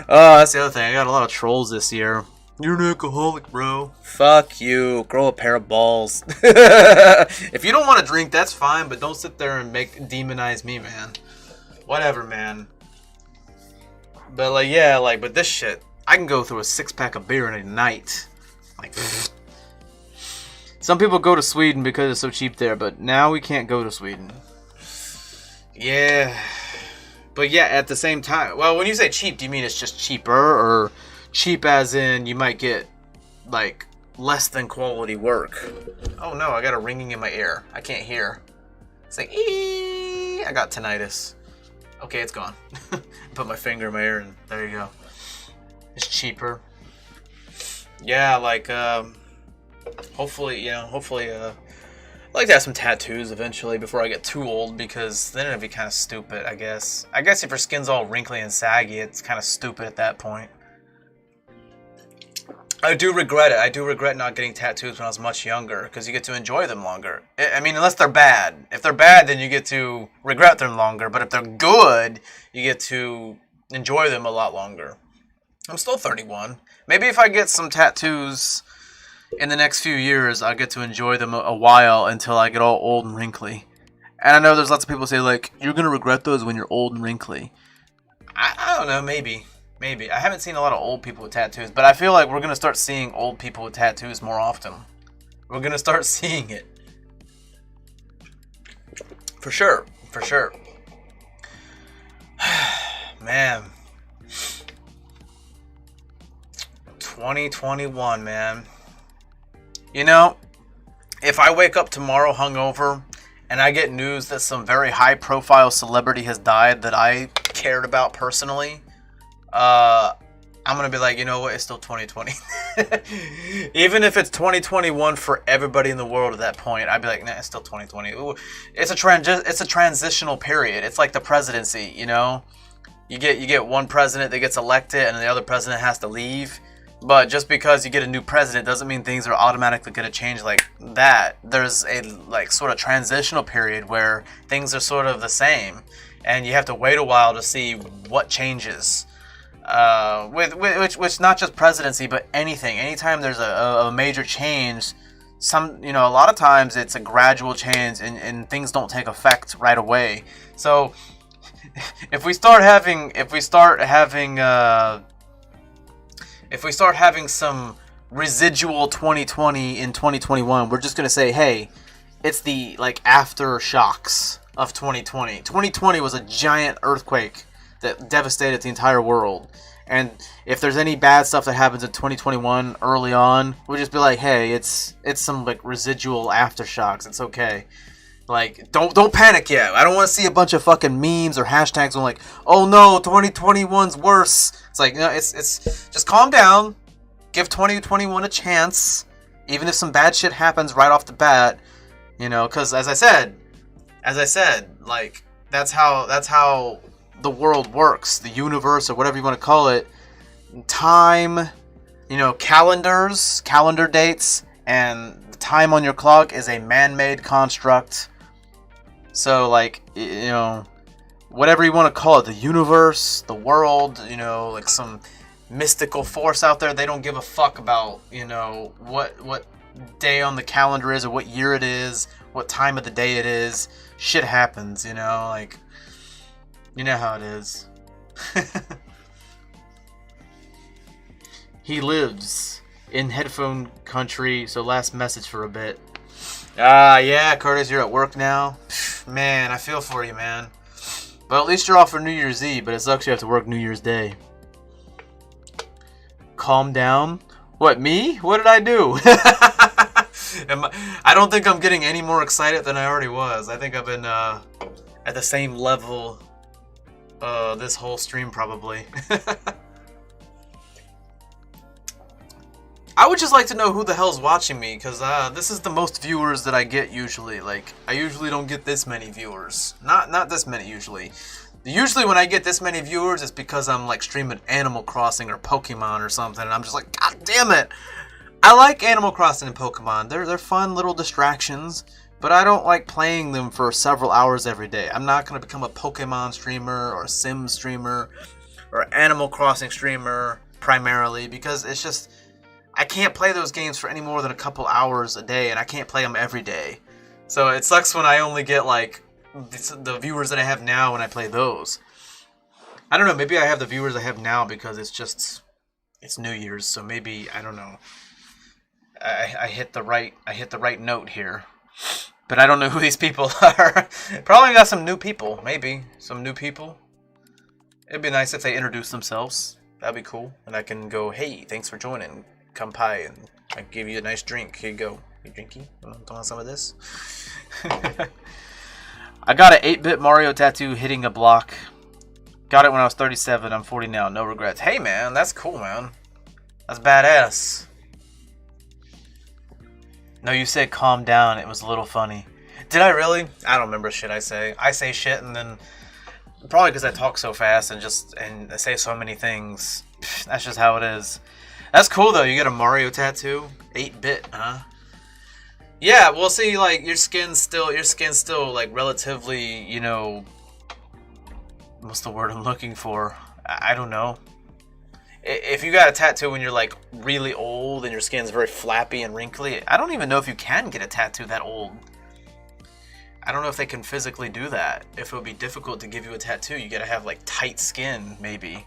Oh, that's the other thing. I got a lot of trolls this year. You're an alcoholic, bro. Fuck you. Grow a pair of balls. If you don't want to drink, that's fine, but don't sit there and demonize me, man. Whatever, man. But but this shit, I can go through a 6-pack of beer in a night. Like, some people go to Sweden because it's so cheap there, but now we can't go to Sweden. Yeah. But yeah, at the same time, well, when you say cheap, do you mean it's just cheaper, or cheap as in you might get like less than quality work? Oh no, I got a ringing in my ear. I can't hear. It's like, ee! I got tinnitus. Okay, it's gone. Put my finger in my ear and there you go. It's cheaper. Yeah, like hopefully I'd like to have some tattoos eventually before I get too old, because then it'd be kind of stupid, I guess. I guess if your skin's all wrinkly and saggy, it's kind of stupid at that point. I do regret it. I do regret not getting tattoos when I was much younger, because you get to enjoy them longer. I mean, unless they're bad. If they're bad, then you get to regret them longer. But if they're good, you get to enjoy them a lot longer. I'm still 31. Maybe if I get some tattoos in the next few years, I'll get to enjoy them a while until I get all old and wrinkly. And I know there's lots of people who say, like, you're going to regret those when you're old and wrinkly. I don't know, maybe. Maybe. I haven't seen a lot of old people with tattoos, but I feel like we're going to start seeing old people with tattoos more often. We're going to start seeing it. For sure. For sure. Man. 2021, man. If I wake up tomorrow hungover and I get news that some very high-profile celebrity has died that I cared about personally, I'm going to be like, you know what, it's still 2020. Even if it's 2021 for everybody in the world at that point, I'd be like, nah, it's still 2020. Ooh, it's a transitional period. It's like the presidency, You get one president that gets elected and the other president has to leave. But just because you get a new president doesn't mean things are automatically going to change like that. There's a sort of transitional period where things are sort of the same, and you have to wait a while to see what changes. Which not just presidency, but anything. Anytime there's a major change, a lot of times it's a gradual change, and things don't take effect right away. So if we start having if we start having some residual 2020 in 2021, we're just gonna say, hey, it's the like aftershocks of 2020. 2020 was a giant earthquake that devastated the entire world. And if there's any bad stuff that happens in 2021 early on, we'll just be like, hey, it's some like residual aftershocks. It's okay. Like, don't panic yet. I don't want to see a bunch of fucking memes or hashtags going like, oh no, 2021's worse. It's like, no, it's just calm down. Give 2021 a chance, even if some bad shit happens right off the bat. You know, because as I said, like that's how the world works, the universe, or whatever you want to call it. Time, you know, calendar dates, and the time on your clock is a man-made construct. So, like, you know, whatever you want to call it, the universe, the world, you know, like some mystical force out there, they don't give a fuck about, you know, what day on the calendar is or what year it is, what time of the day it is. Shit happens, you know, like, you know how it is. He lives in headphone country, so last message for a bit. Yeah, Curtis, you're at work now? Man, I feel for you, man. But at least you're off for New Year's Eve, but it sucks you have to work New Year's Day. Calm down? What, me? What did I do? I don't think I'm getting any more excited than I already was. I think I've been at the same level this whole stream, probably. I would just like to know who the hell's watching me, because this is the most viewers that I get usually. Like, I usually don't get this many viewers. Not this many, usually. Usually when I get this many viewers, it's because I'm, like, streaming Animal Crossing or Pokemon or something, and I'm just like, God damn it! I like Animal Crossing and Pokemon. They're fun little distractions, but I don't like playing them for several hours every day. I'm not going to become a Pokemon streamer or a Sim streamer or Animal Crossing streamer primarily, because it's just... I can't play those games for any more than a couple hours a day, and I can't play them every day. So it sucks when I only get, like, the viewers that I have now when I play those. I don't know, maybe I have the viewers I have now because it's New Year's, so maybe, I don't know. I hit the right note here. But I don't know who these people are. Probably got some new people, maybe. Some new people. It'd be nice if they introduce themselves. That'd be cool. And I can go, hey, thanks for joining. Come pie, and I give you a nice drink. Here you go. You drinky? Want some of this? I got an 8-bit Mario tattoo hitting a block. Got it when I was 37. I'm 40 now. No regrets. Hey, man. That's cool, man. That's badass. No, you said calm down. It was a little funny. Did I really? I don't remember shit I say. I say shit, and then... Probably because I talk so fast and I say so many things. That's just how it is. That's cool, though. You get a Mario tattoo. 8-bit, huh? Yeah, well, see, like, your skin's still, like, relatively, you know... What's the word I'm looking for? I don't know. If you got a tattoo when you're, like, really old and your skin's very flappy and wrinkly, I don't even know if you can get a tattoo that old. I don't know if they can physically do that. If it would be difficult to give you a tattoo, you gotta have, like, tight skin, maybe.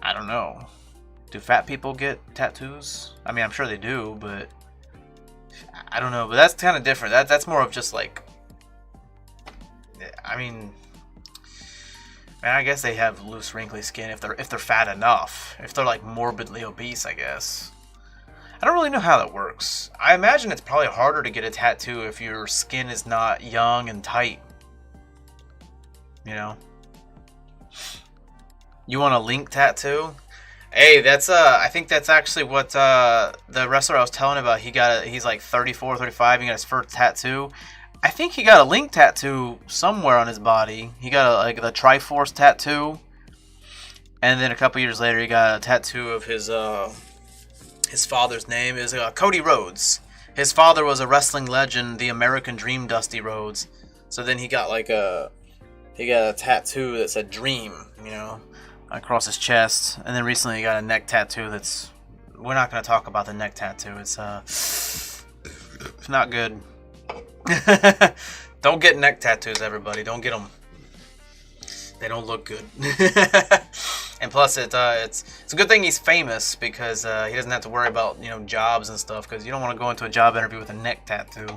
I don't know. Do fat people get tattoos? I mean, I'm sure they do, but I don't know. But that's kind of different. That's more of just like, I mean, man, I guess they have loose, wrinkly skin if they're fat enough. If they're like morbidly obese, I guess. I don't really know how that works. I imagine it's probably harder to get a tattoo if your skin is not young and tight. You know? You want a Link tattoo? Hey, that's I think that's actually what the wrestler I was telling about. He's like 34, 35. He got his first tattoo. I think he got a Link tattoo somewhere on his body. He got like the Triforce tattoo, and then a couple years later, he got a tattoo of his father's name is Cody Rhodes. His father was a wrestling legend, the American Dream, Dusty Rhodes. So then he got a tattoo that said Dream, you know, across his chest. And then recently he got a neck tattoo that's... We're not going to talk about the neck tattoo. It's not good. Don't get neck tattoos, everybody. Don't get them. They don't look good. And plus, it's a good thing he's famous because he doesn't have to worry about jobs and stuff, because you don't want to go into a job interview with a neck tattoo.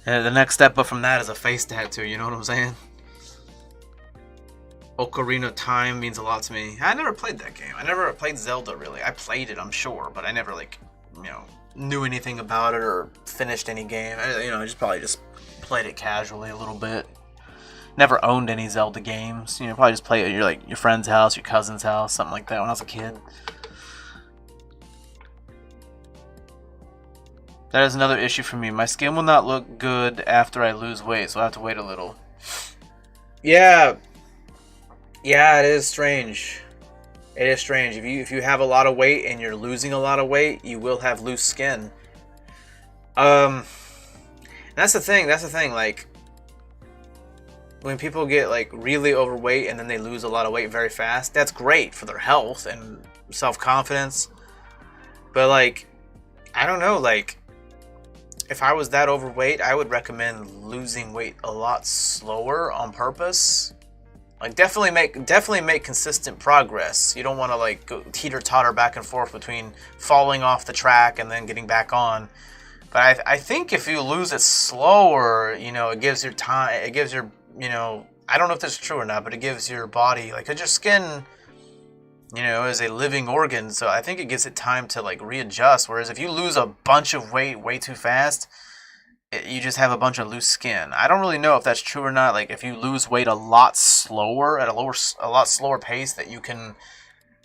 And the next step up from that is a face tattoo. You know what I'm saying? Ocarina of Time means a lot to me. I never played that game. I never played Zelda really. I played it, I'm sure, but I never knew anything about it or finished any game. I just probably played it casually a little bit. Never owned any Zelda games. Probably just play it at your friend's house, your cousin's house, something like that when I was a kid. That is another issue for me. My skin will not look good after I lose weight, so I have to wait a little. Yeah, it is strange. It is strange. If you have a lot of weight and you're losing a lot of weight, you will have loose skin. That's the thing. Like, when people get really overweight and then they lose a lot of weight very fast, that's great for their health and self-confidence. But I don't know, if I was that overweight, I would recommend losing weight a lot slower on purpose. Definitely make consistent progress. You don't want to go teeter-totter back and forth between falling off the track and then getting back on. But I think if you lose it slower, it gives your time. It gives your I don't know if that's true or not, but it gives your body because your skin, is a living organ. So I think it gives it time to readjust. Whereas if you lose a bunch of weight way too fast, you just have a bunch of loose skin. I don't really know if that's true or not. If you lose weight a lot slower at a lot slower pace, that you can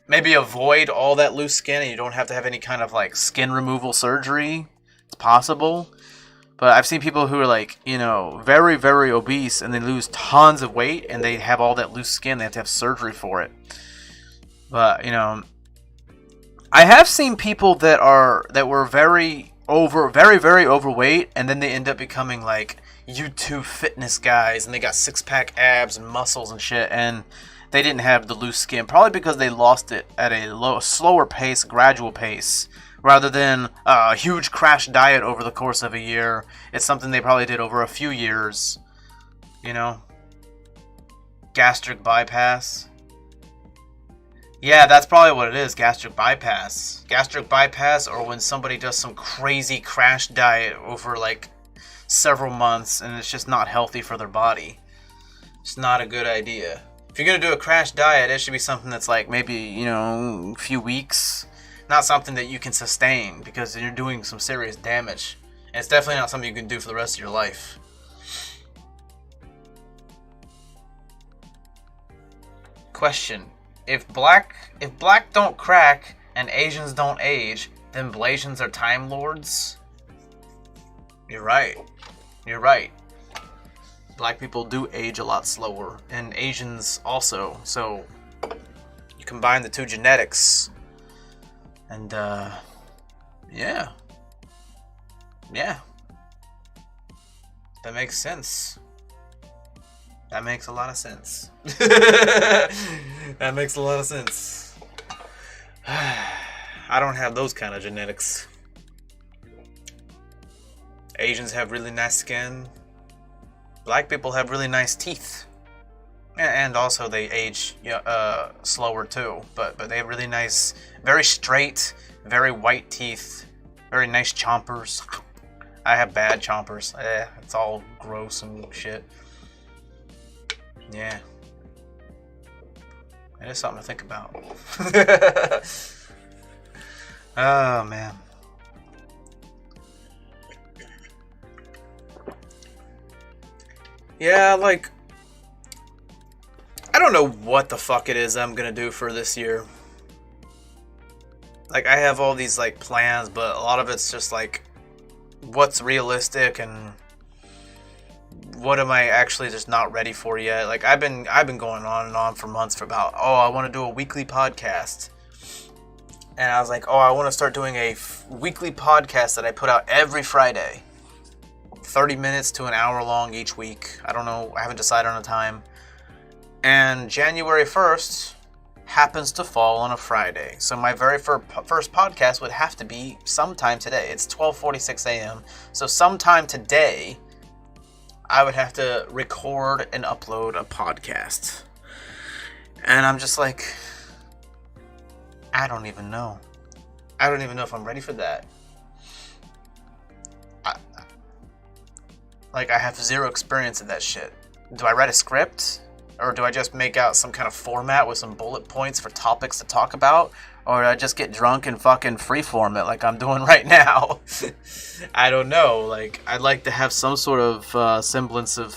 maybe avoid all that loose skin and you don't have to have any kind of skin removal surgery. It's possible. But I've seen people who are very, very obese and they lose tons of weight and they have all that loose skin. They have to have surgery for it. But, I have seen people that were very, very overweight, and then they end up becoming YouTube fitness guys, and they got six-pack abs and muscles and shit, and they didn't have the loose skin, probably because they lost it at a slower pace, gradual pace, rather than a huge crash diet over the course of a year. It's something they probably did over a few years, gastric bypass. Yeah, that's probably what it is, gastric bypass. Gastric bypass, or when somebody does some crazy crash diet over several months and it's just not healthy for their body. It's not a good idea. If you're going to do a crash diet, it should be something that's maybe, a few weeks. Not something that you can sustain, because you're doing some serious damage. And it's definitely not something you can do for the rest of your life. Question. If black don't crack and Asians don't age, then Blasians are Time Lords? You're right. Black people do age a lot slower, and Asians also. So you combine the two genetics, and yeah, that makes sense. That makes a lot of sense. That makes a lot of sense. I don't have those kind of genetics. Asians have really nice skin. Black people have really nice teeth. And also they age slower too. But they have really nice, very straight, very white teeth. Very nice chompers. I have bad chompers. It's all gross and shit. Yeah. It is something to think about. Oh, man. Yeah, I don't know what the fuck it is I'm gonna do for this year. I have all these, plans, but a lot of it's just, what's realistic and what am I actually just not ready for yet. I've been going on and on for months for about, I want to do a weekly podcast. And I was like, I want to start doing a weekly podcast that I put out every Friday. 30 minutes to an hour long each week. I don't know. I haven't decided on a time. And January 1st happens to fall on a Friday. So my very first podcast would have to be sometime today. It's 12:46 a.m. So sometime today, I would have to record and upload a podcast. And I'm just like, I don't even know. I don't even know if I'm ready for that. I have zero experience in that shit. Do I write a script? Or do I just make out some kind of format with some bullet points for topics to talk about? Or do I just get drunk and fucking freeform it like I'm doing right now? I don't know. Like, I'd like to have some sort of semblance of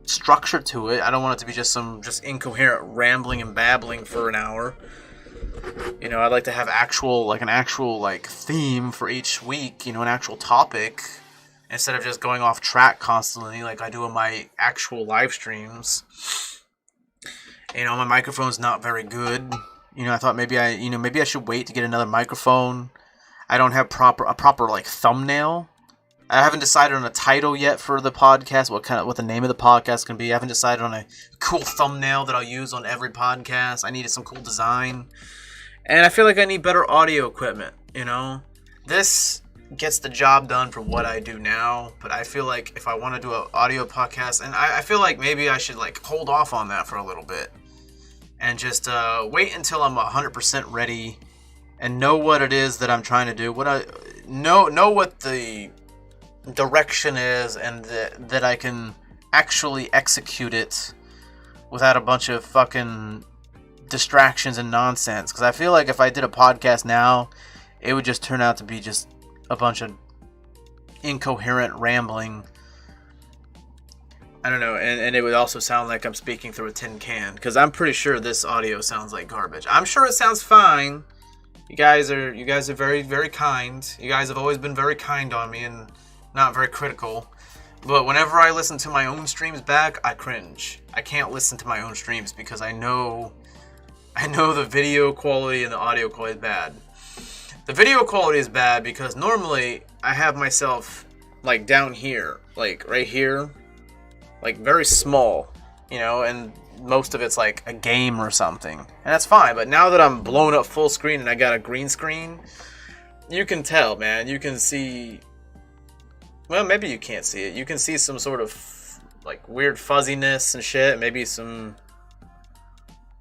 structure to it. I don't want it to be just some incoherent rambling and babbling for an hour. You know, I'd like to have an actual theme for each week, you know, an actual topic, instead of just going off track constantly like I do in my actual live streams. You know, my microphone's not very good. You know, I thought maybe I should wait to get another microphone. I don't have a proper thumbnail. I haven't decided on a title yet for the podcast, what the name of the podcast can be. I haven't decided on a cool thumbnail that I'll use on every podcast. I needed some cool design. And I feel like I need better audio equipment, you know? This gets the job done for what I do now, but I feel like if I want to do an audio podcast, and I feel like maybe I should hold off on that for a little bit and just wait until I'm 100% ready and know what it is that I'm trying to do, know what the direction is, and that I can actually execute it without a bunch of fucking distractions and nonsense. Because I feel like if I did a podcast now, it would just turn out to be just a bunch of incoherent rambling. I don't know, and it would also sound like I'm speaking through a tin can, because I'm pretty sure this audio sounds like garbage. I'm sure it sounds fine. You guys are very, very kind. You guys have always been very kind on me and not very critical. But whenever I listen to my own streams back, I cringe. I can't listen to my own streams because I know the video quality and the audio quality is bad. The video quality is bad because normally I have myself down here, right here, very small, you know, and most of it's a game or something, and that's fine. But now that I'm blown up full screen and I got a green screen, you can tell, man. You can see, well, maybe you can't see it. You can see some sort of weird fuzziness and shit. Maybe some,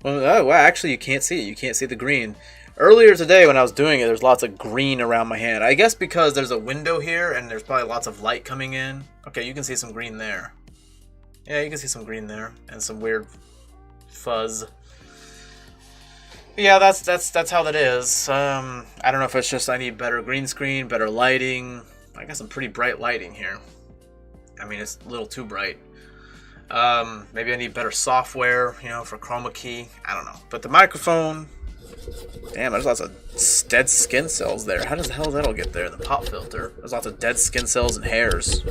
well, actually you can't see it. You can't see the green. Earlier today when I was doing it, there's lots of green around my hand. I guess because there's a window here and there's probably lots of light coming in. Okay, you can see some green there. Yeah, you can see some green there and some weird fuzz. But yeah, that's how that is. I don't know if it's just I need better green screen, better lighting. I got some pretty bright lighting here. I mean, it's a little too bright. Maybe I need better software, you know, for chroma key. I don't know. But the microphone, damn, there's lots of dead skin cells there. How the hell does that all get there? The pop filter. There's lots of dead skin cells and hairs.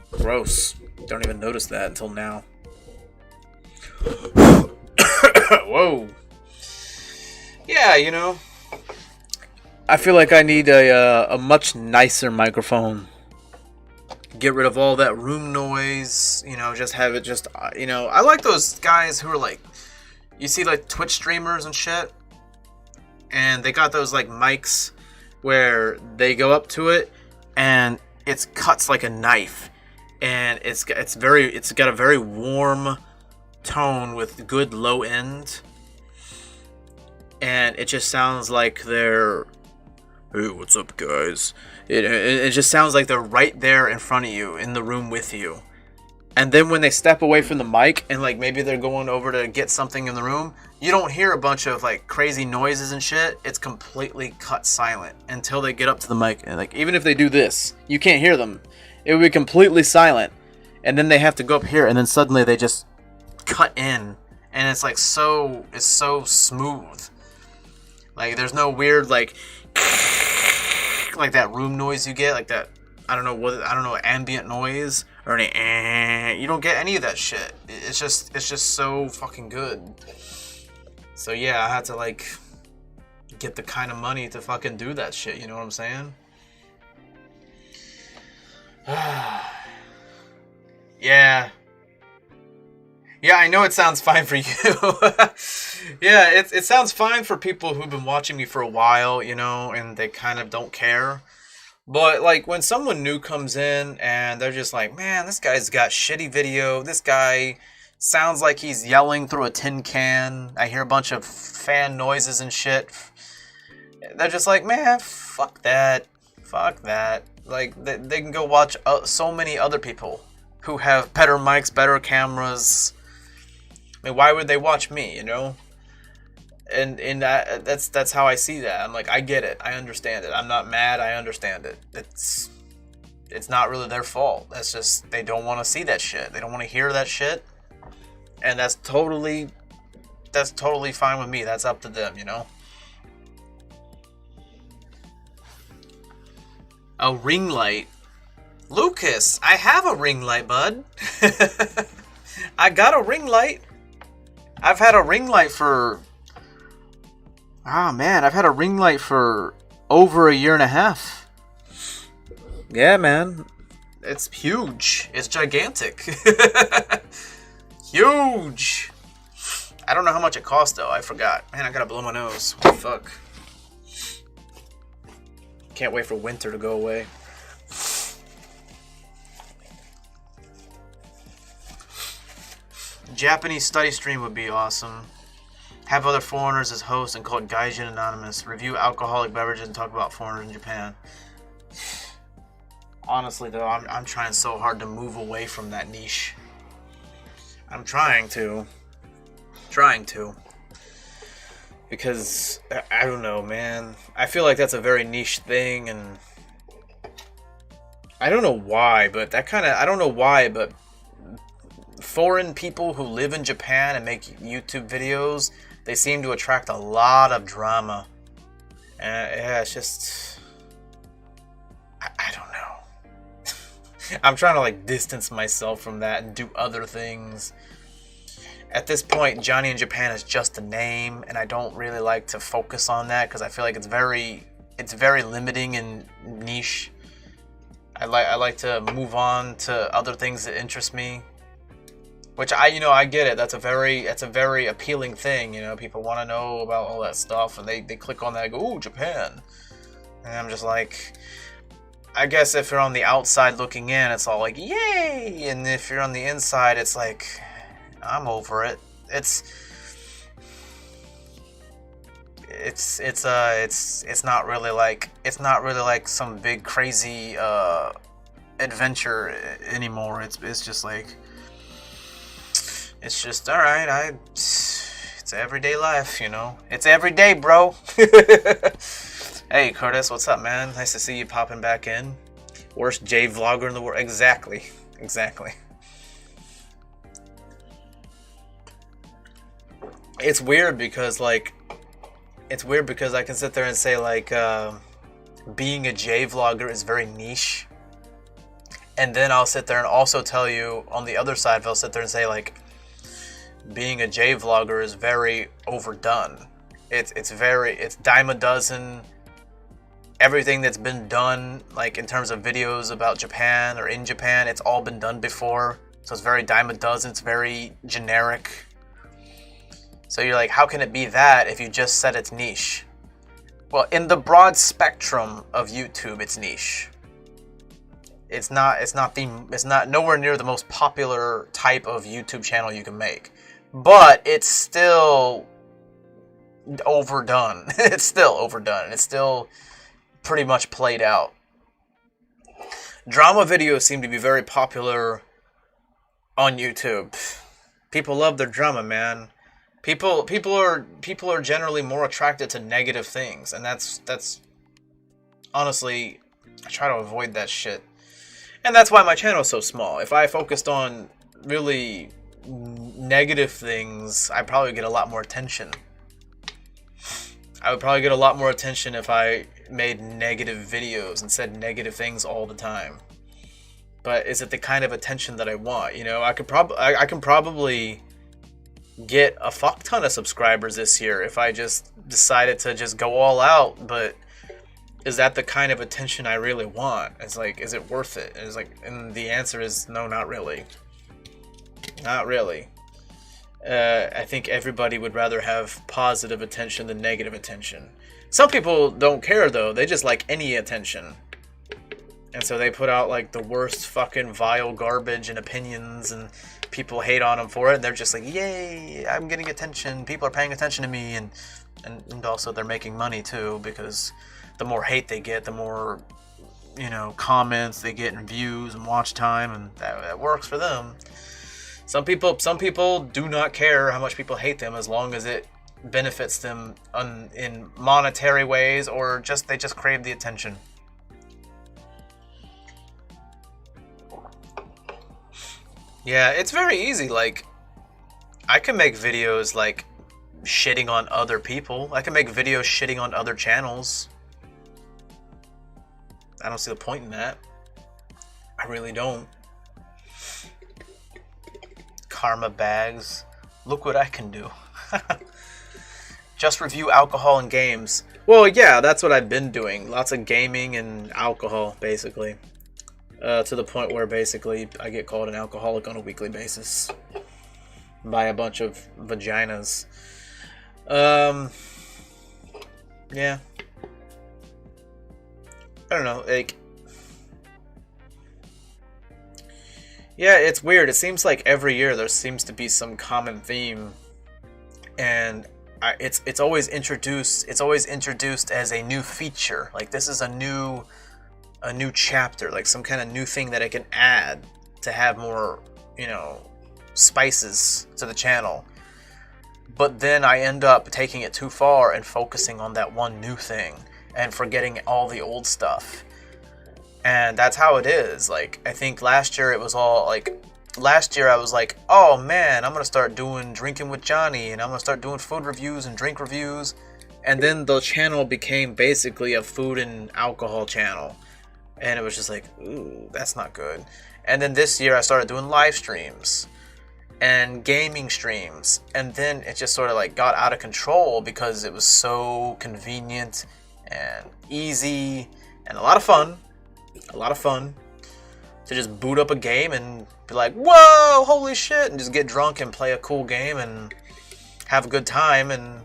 Gross. Don't even notice that until now. Whoa. Yeah, you know, I feel like I need a much nicer microphone. Get rid of all that room noise, you know, just have it just, you know, I like those guys who are you see Twitch streamers and shit, and they got those mics where they go up to it and it cuts like a knife, and it's got a very warm tone with good low end, and it just sounds like they're, hey, what's up, guys? It just sounds like they're right there in front of you, in the room with you. And then when they step away from the mic and maybe they're going over to get something in the room, you don't hear a bunch of crazy noises and shit. It's completely cut silent until they get up to the mic. And even if they do this, you can't hear them. It would be completely silent. And then they have to go up here, and then suddenly they just cut in, and it's so smooth. There's no weird that room noise you get, that I don't know ambient noise or any. You don't get any of that shit. It's just so fucking good. So yeah, I had to get the kind of money to fucking do that shit. You know what I'm saying? Yeah. Yeah, I know it sounds fine for you. Yeah, it sounds fine for people who've been watching me for a while, you know, and they kind of don't care. But when someone new comes in and they're just man, this guy's got shitty video. This guy Sounds like he's yelling through a tin can. I hear a bunch of fan noises and shit. They're just like, man, fuck that. Fuck that. Like, they can go watch so many other people who have better mics, better cameras. I mean, why would they watch me, you know? And that's how I see that. I'm like, I get it. I understand it. I'm not mad. I understand it. It's not really their fault. That's just, they don't want to see that shit. They don't want to hear that shit. And that's totally fine with me. That's up to them, you know? A ring light. Lucas, I have a ring light, bud. I got a ring light. I've had a ring light for... Ah, man, I've had a ring light for over 1.5 years. Yeah, man. It's huge. It's gigantic. Huge. I don't know how much it cost, though. I forgot. Man, I gotta blow my nose. What the fuck? Can't wait for winter to go away. Japanese study stream would be awesome. Have other foreigners as hosts and call it Gaijin Anonymous. Review alcoholic beverages and talk about foreigners in Japan. Honestly, though, I'm trying so hard to move away from that niche. I'm trying to. Because, I don't know, man. I feel like that's a very niche thing, and... I don't know why, but that kind of... I don't know why, but... Foreign people who live in Japan and make YouTube videos, they seem to attract a lot of drama. And, yeah, it's just... I don't know. I'm trying to, like, distance myself from that and do other things. At this point, Johnny in Japan is just a name, and I don't really like to focus on that because I feel like it's very limiting and niche. I like to move on to other things that interest me, which I get it. That's a very appealing thing. You know, people want to know about all that stuff, and they click on that and go, ooh, Japan, and I'm just like, I guess if you're on the outside looking in, it's all like, yay, and if you're on the inside, it's like, I'm over it. It's not really like some big crazy adventure anymore. It's just like, it's just all right. It's everyday life, you know. It's every day, bro. Hey, Curtis, what's up, man? Nice to see you popping back in. Worst J vlogger in the world. Exactly. It's weird because I can sit there and say, like, being a J vlogger is very niche. And then I'll sit there and also tell you, on the other side, I'll sit there and say, like, being a J vlogger is very overdone. It's dime a dozen. Everything that's been done, like, in terms of videos about Japan or in Japan, it's all been done before. So it's very dime a dozen. It's very generic. So you're like, how can it be that if you just said it's niche? Well, in the broad spectrum of YouTube, it's niche. It's not nowhere near the most popular type of YouTube channel you can make. But it's still overdone. It's still overdone. It's still pretty much played out. Drama videos seem to be very popular on YouTube. People love their drama, man. People are generally more attracted to negative things, and that's honestly, I try to avoid that shit. And that's why my channel is so small. If I focused on really negative things, I'd probably get a lot more attention. I would probably get a lot more attention if I made negative videos and said negative things all the time. But is it the kind of attention that I want? You know, I can probably get a fuck ton of subscribers this year if I just decided to just go all out, but is that the kind of attention I really want? It's like, is it worth it? And it's like, and the answer is no, not really. Not really. I think everybody would rather have positive attention than negative attention. Some people don't care, though. They just like any attention. And so they put out like the worst fucking vile garbage and opinions, and people hate on them for it. And they're just like, yay, I'm getting attention. People are paying attention to me. And also they're making money too, because the more hate they get, the more, you know, comments they get and views and watch time, and that works for them. Some people do not care how much people hate them, as long as it benefits them in monetary ways, or they just crave the attention. Yeah, it's very easy. Like, I can make videos like shitting on other people. I can make videos shitting on other channels. I don't see the point in that. I really don't. Karma bags. Look what I can do. Just review alcohol and games. Well, yeah, that's what I've been doing. Lots of gaming and alcohol, basically. To the point where basically I get called an alcoholic on a weekly basis by a bunch of vaginas. Yeah. I don't know, like... Yeah, it's weird. It seems like every year there seems to be some common theme, and it's always introduced. It's always introduced as a new feature. Like, this is a new chapter, like some kind of new thing that I can add to have more, you know, spices to the channel. But then I end up taking it too far and focusing on that one new thing and forgetting all the old stuff. And that's how it is. Like, I think last year it was all like, last year I was like, oh man, I'm gonna start doing Drinking with Johnny, and I'm gonna start doing food reviews and drink reviews. And then the channel became basically a food and alcohol channel. And it was just like, ooh, that's not good. And then this year I started doing live streams and gaming streams. And then it just sort of like got out of control because it was so convenient and easy and a lot of fun. A lot of fun to just boot up a game and be like, whoa, holy shit, and just get drunk and play a cool game and have a good time. And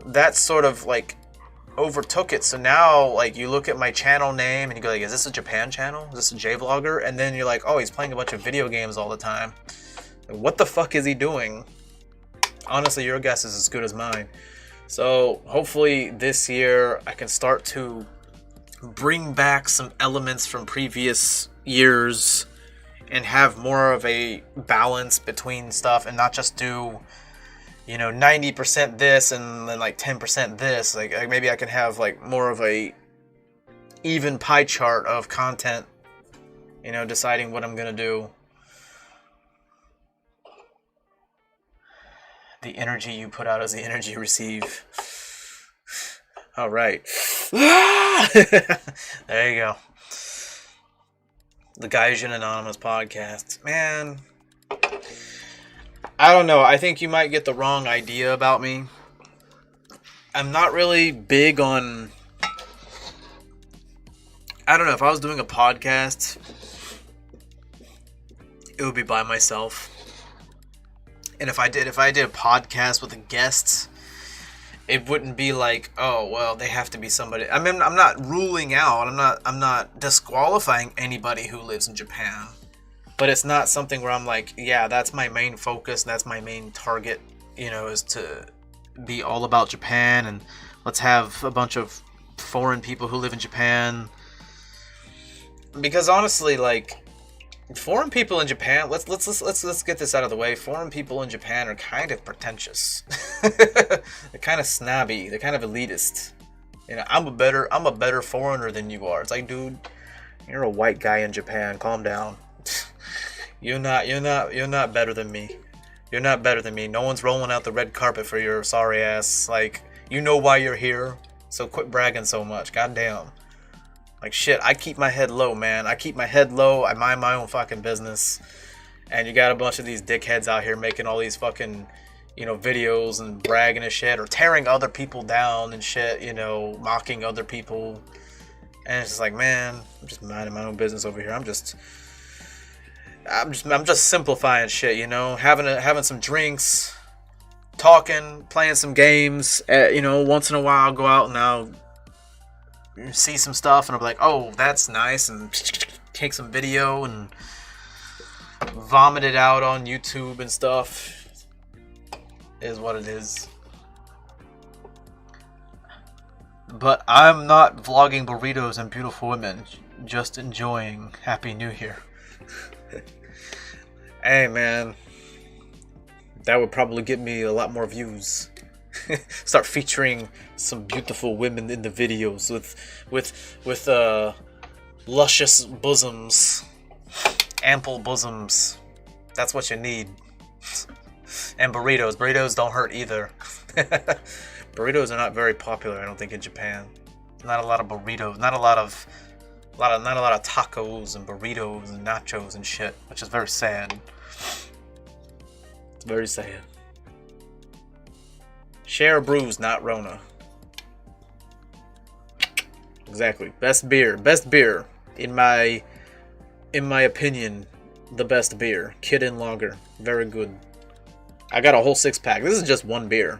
that sort of like overtook it. So now, like, you look at my channel name and you go like, is this a Japan channel? Is this a J-Vlogger? And then you're like, oh, he's playing a bunch of video games all the time. What the fuck is he doing? Honestly, your guess is as good as mine. So hopefully this year I can start to bring back some elements from previous years and have more of a balance between stuff, and not just do, you know, 90% this and then like 10% this. Like maybe I can have like more of a even pie chart of content, you know, deciding what I'm gonna do. The energy you put out is the energy you receive. All right. There you go. The Gaijin Anonymous podcast. Man, I don't know. I think you might get the wrong idea about me. I'm not really big on... I don't know. If I was doing a podcast, it would be by myself. And if I did a podcast with a guest, it wouldn't be like, oh, well, they have to be somebody. I mean, I'm not ruling out. I'm not disqualifying anybody who lives in Japan. But it's not something where I'm like, yeah, that's my main focus. That's my main target, you know, is to be all about Japan. And let's have a bunch of foreign people who live in Japan. Because honestly, like, foreign people in Japan, let's get this out of the way. Foreign people in Japan are kind of pretentious. They're kind of snobby. They're kind of elitist. You know, I'm a better foreigner than you are. It's like, dude, you're a white guy in Japan. Calm down. You're not better than me. You're not better than me. No one's rolling out the red carpet for your sorry ass. Like, you know why you're here, so quit bragging so much. Goddamn. Like, shit, I keep my head low, man. I keep my head low. I mind my own fucking business. And you got a bunch of these dickheads out here making all these fucking, you know, videos and bragging and shit, or tearing other people down and shit, you know, mocking other people. And it's just like, man, I'm just minding my own business over here. I'm just simplifying shit, you know, having some drinks, talking, playing some games, you know, once in a while I'll go out and I'll, see some stuff and I'll be like, oh, that's nice, and take some video and vomit it out on YouTube and stuff. Is what it is. But I'm not vlogging burritos and beautiful women, just enjoying Happy New Year. Hey man, that would probably get me a lot more views. Start featuring some beautiful women in the videos with luscious bosoms, ample bosoms. That's what you need. And burritos. Burritos don't hurt either. Burritos are not very popular, I don't think, in Japan. Not a lot of burritos. Not a lot of tacos and burritos and nachos and shit, which is very sad. It's very sad. Share brews, not Rona. Exactly. Best beer. Best beer. In my opinion, the best beer. Kirin Lager. Very good. I got a whole 6-pack. This is just one beer.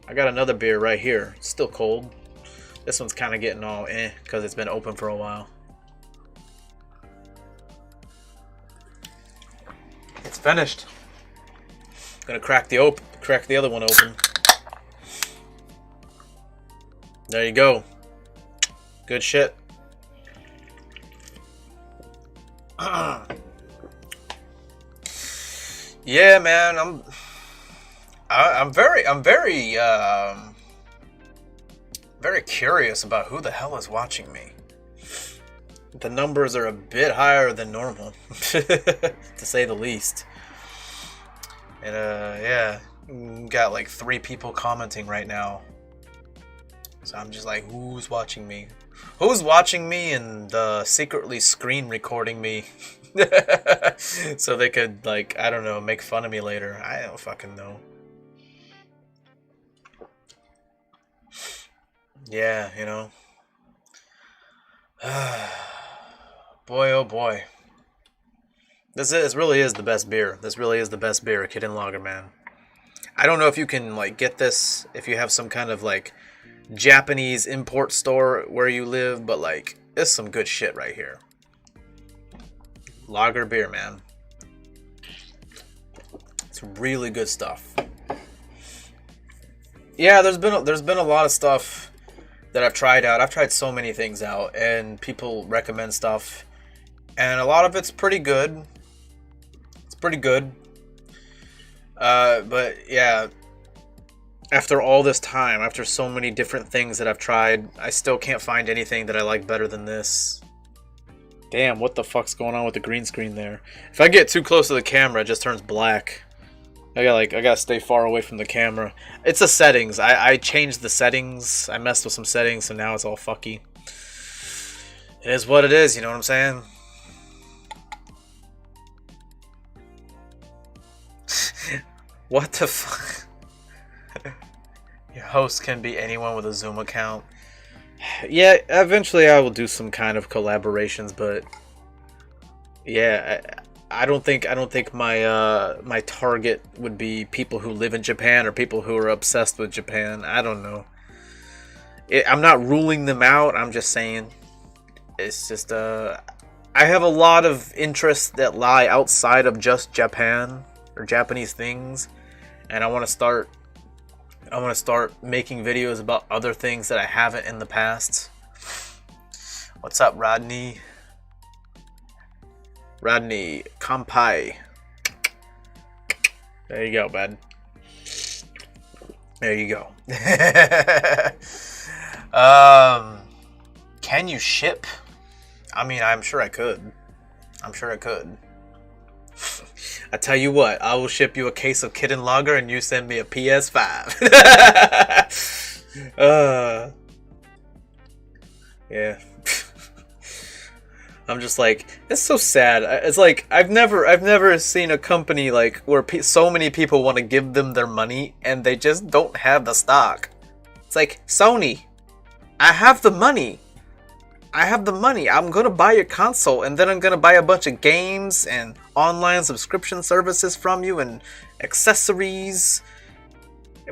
I got another beer right here. It's still cold. This one's kind of getting all because it's been open for a while. It's finished. Gonna crack the other one open. There you go. Good shit. Yeah, man, I'm very curious about who the hell is watching me. The numbers are a bit higher than normal, to say the least. And yeah, got like 3 people commenting right now. So I'm just like, who's watching me? Who's watching me and secretly screen recording me? So they could, like, I don't know, make fun of me later. I don't fucking know. Yeah, you know. Boy, oh boy. This really is the best beer. This really is the best beer, Kirin Lager, man. I don't know if you can, like, get this if you have some kind of, like, Japanese import store where you live, but, like, it's some good shit right here. Lager beer, man. It's really good stuff. Yeah, there's been a lot of stuff that I've tried out. I've tried so many things out, and people recommend stuff, and a lot of it's pretty good. It's pretty good. But yeah, after all this time, after so many different things that I've tried, I still can't find anything that I like better than this. Damn, what the fuck's going on with the green screen there? If I get too close to the camera, it just turns black. I gotta stay far away from the camera. It's the settings. I changed the settings. I messed with some settings, so now it's all fucky. It is what it is, you know what I'm saying? What the fuck? Your host can be anyone with a Zoom account. Yeah, eventually I will do some kind of collaborations, but yeah, I don't think my my target would be people who live in Japan or people who are obsessed with Japan. I don't know. I'm not ruling them out. I'm just saying it's just I have a lot of interests that lie outside of just Japan or Japanese things, and I want to start making videos about other things that I haven't in the past. What's up, Rodney? Rodney, kampai. There you go, bud. There you go. Can you ship? I mean, I'm sure I could. I'm sure I could. I tell you what, I will ship you a case of Kirin Lager and you send me a PS5. Yeah. I'm just like, it's so sad. It's like I've never seen a company like where so many people want to give them their money and they just don't have the stock. It's like, Sony, I have the money. I'm gonna buy your console, and then I'm gonna buy a bunch of games and online subscription services from you and accessories.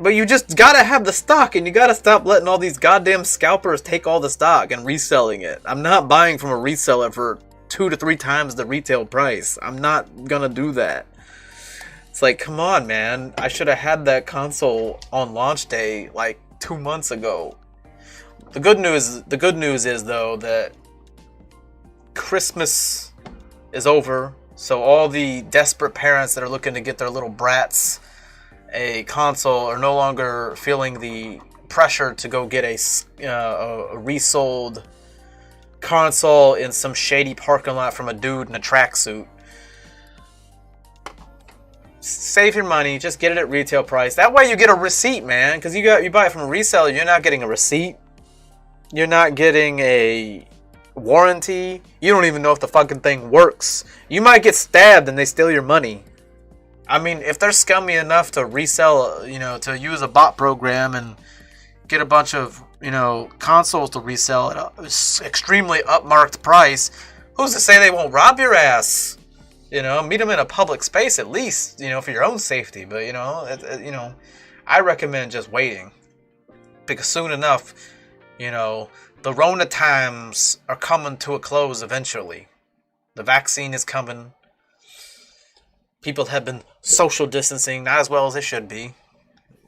But you just gotta have the stock, and you gotta stop letting all these goddamn scalpers take all the stock and reselling it. I'm not buying from a reseller for 2 to 3 times the retail price. I'm not gonna do that. It's like, come on, man. I should have had that console on launch day like 2 months ago. The good news is though that Christmas is over, so all the desperate parents that are looking to get their little brats a console are no longer feeling the pressure to go get a resold console in some shady parking lot from a dude in a tracksuit. Save your money, just get it at retail price. That way you get a receipt, man, because you buy it from a reseller, you're not getting a receipt. You're not getting a warranty. You don't even know if the fucking thing works. You might get stabbed and they steal your money. I mean, if they're scummy enough to resell, to use a bot program and get a bunch of, consoles to resell at an extremely upmarked price, who's to say they won't rob your ass? Meet them in a public space at least, for your own safety. But, I recommend just waiting. Because soon enough, the Rona times are coming to a close eventually. The vaccine is coming. People have been social distancing, not as well as they should be.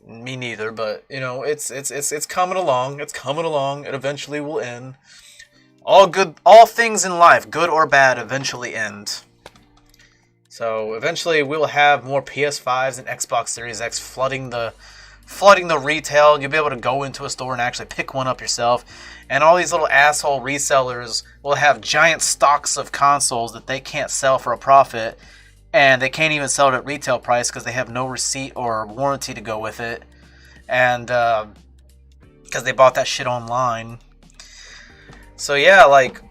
Me neither, but it's coming along. It's coming along. It eventually will end. All things in life, good or bad, eventually end. So eventually we'll have more PS5s and Xbox Series X flooding the retail. You'll be able to go into a store and actually pick one up yourself. And all these little asshole resellers will have giant stocks of consoles that they can't sell for a profit. And they can't even sell it at retail price because they have no receipt or warranty to go with it. And because they bought that shit online. So yeah,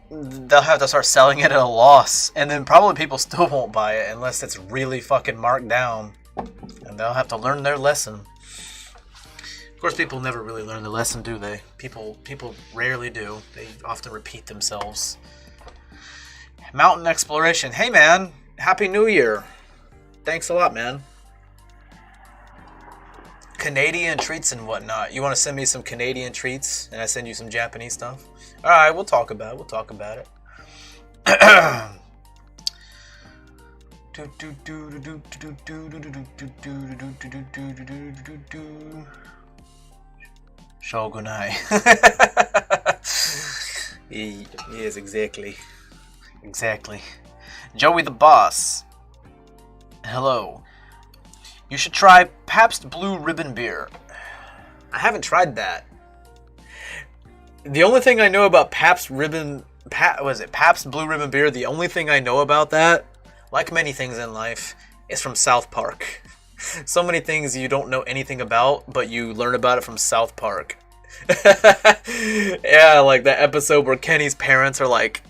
they'll have to start selling it at a loss. And then probably people still won't buy it unless it's really fucking marked down. And they'll have to learn their lesson. Of course, people never really learn the lesson, do they? People rarely do. They often repeat themselves. Mountain exploration. Hey, man. Happy New Year. Thanks a lot, man. Canadian treats and whatnot. You want to send me some Canadian treats and I send you some Japanese stuff? All right, we'll talk about it. Shogunai. Yes, exactly. Joey the Boss. Hello. You should try Pabst Blue Ribbon beer. I haven't tried that. The only thing I know about Pabst Blue Ribbon beer, the only thing I know about that, like many things in life, is from South Park. So many things you don't know anything about, but you learn about it from South Park. Yeah, like that episode where Kenny's parents are like,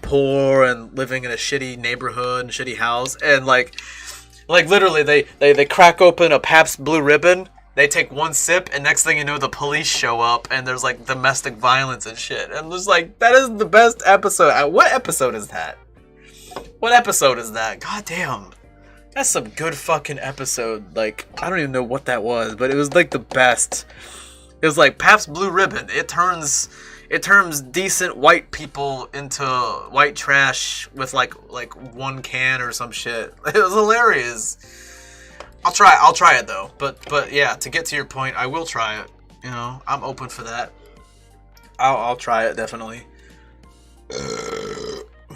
poor and living in a shitty neighborhood and shitty house, and like literally they crack open a Pabst Blue Ribbon, they take one sip, and next thing you know, the police show up and there's like domestic violence and shit. And there's like, that is the best episode. What episode is that? God damn. That's some good fucking episode. Like, I don't even know what that was, but it was like the best. It was like Pabst Blue Ribbon. It turns decent white people into white trash with like one can or some shit. It was hilarious. I'll try it though. But yeah, to get to your point, I will try it. I'm open for that. I'll try it definitely.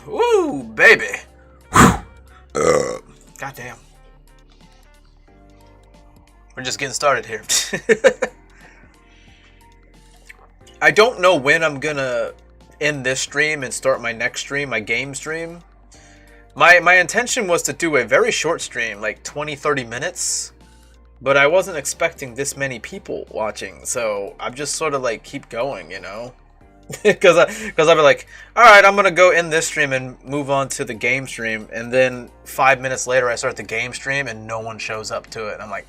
Woo, baby. Goddamn. We're just getting started here. I don't know when I'm gonna end this stream and start my next stream, my game stream. My intention was to do a very short stream, like 20-30 minutes. But I wasn't expecting this many people watching, so I'm just sort of like keep going, Because I'd be like, alright, I'm gonna go end this stream and move on to the game stream, and then 5 minutes later I start the game stream and no one shows up to it. And I'm like,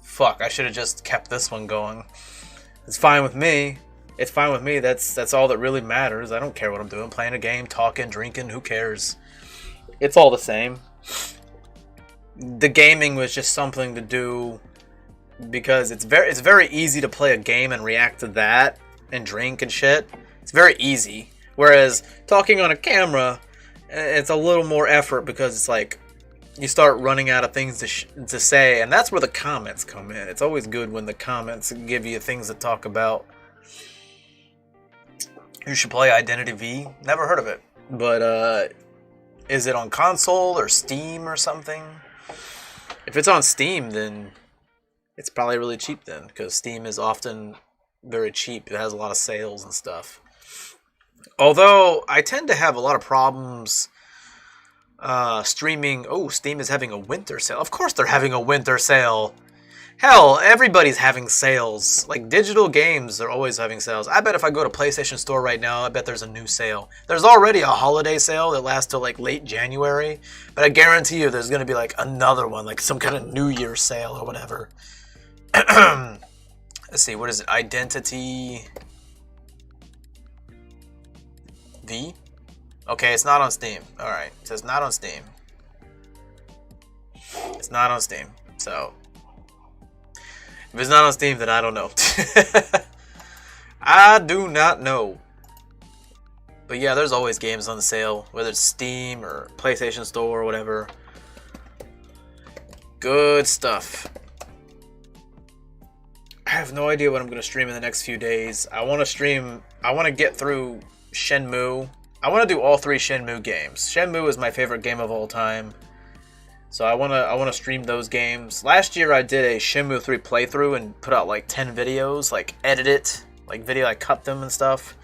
fuck, I should have just kept this one going. It's fine with me. That's all that really matters. I don't care what I'm doing. Playing a game, talking, drinking, who cares? It's all the same. The gaming was just something to do because it's very easy to play a game and react to that and drink and shit. It's very easy. Whereas talking on a camera, it's a little more effort because it's like you start running out of things to say, and that's where the comments come in. It's always good when the comments give you things to talk about. You should play Identity V. Never heard of it, but is it on console or Steam or something? If it's on Steam, then it's probably really cheap then, because Steam is often very cheap. It has a lot of sales and stuff. Although I tend to have a lot of problems streaming. Oh, Steam is having a winter sale. Of course they're having a winter sale. Hell, everybody's having sales. Like, digital games, they're always having sales. I bet if I go to PlayStation Store right now, I bet there's a new sale. There's already a holiday sale that lasts till like late January, but I guarantee you there's going to be like another one, like some kind of New Year sale or whatever. Let's see, what is it? Identity V? Okay, it's not on Steam. Alright, it says not on Steam. It's not on Steam, so if it's not on Steam, then I don't know. I do not know. But yeah, there's always games on sale, whether it's Steam or PlayStation Store or whatever. Good stuff. I have no idea what I'm going to stream in the next few days. I want to get through Shenmue. I want to do all 3 Shenmue games. Shenmue is my favorite game of all time. So I want to stream those games. Last year I did a Shenmue 3 playthrough and put out like 10 videos, like edit it, like I cut them and stuff.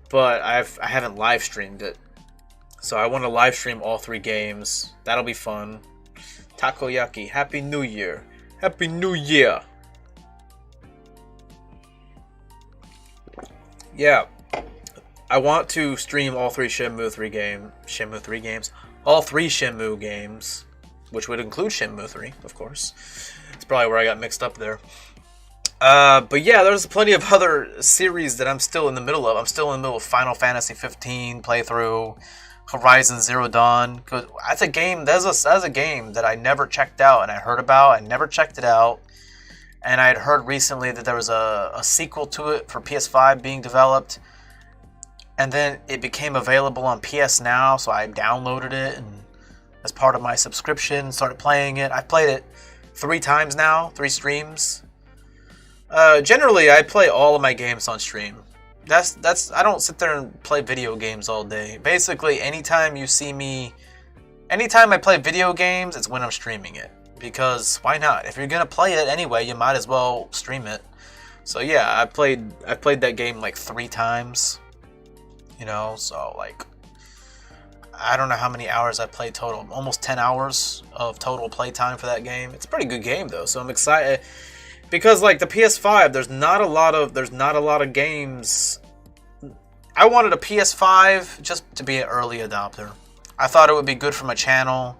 But I haven't live streamed it. So I want to live stream all 3 games. That'll be fun. Takoyaki, Happy New Year. Happy New Year. Yeah. I want to stream all 3 Shenmue 3 games. All 3 Shenmue games. Which would include Shenmue 3, of course. It's probably where I got mixed up there. But yeah, there's plenty of other series that I'm still in the middle of. I'm still in the middle of Final Fantasy 15 playthrough, Horizon Zero Dawn. Cause that's a game. That's a game that I never checked out, and I heard about. I never checked it out, and I had heard recently that there was a sequel to it for PS5 being developed, and then it became available on PS Now, so I downloaded it and as part of my subscription, started playing it. I've played it 3 times now, 3 streams. Generally, I play all of my games on stream. I don't sit there and play video games all day. Basically, anytime I play video games, it's when I'm streaming it. Because why not? If you're gonna play it anyway, you might as well stream it. So yeah, I've played that game like 3 times. You know, so like, I don't know how many hours I played total. Almost 10 hours of total playtime for that game. It's a pretty good game though, so I'm excited because like the PS5, there's not a lot of games. I wanted a PS5 just to be an early adopter. I thought it would be good for my channel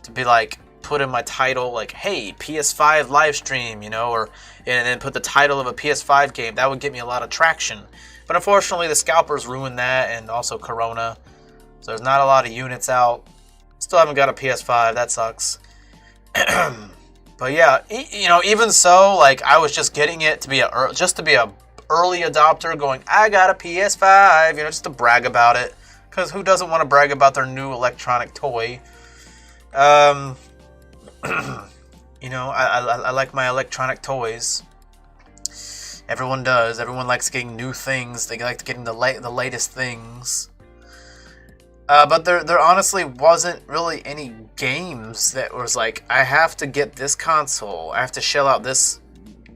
to be like put in my title like, hey, PS5 live stream, you know, and then put the title of a PS5 game. That would get me a lot of traction. But unfortunately, the scalpers ruined that, and also Corona. So there's not a lot of units out. Still haven't got a PS5. That sucks. But yeah, you know, even so, like I was just getting it to be a early adopter, going, I got a PS5, you know, just to brag about it. Because who doesn't want to brag about their new electronic toy? You know, I like my electronic toys. Everyone does. Everyone likes getting new things. They like getting the latest things. But there honestly wasn't really any games that was like, I have to get this console. I have to shell out this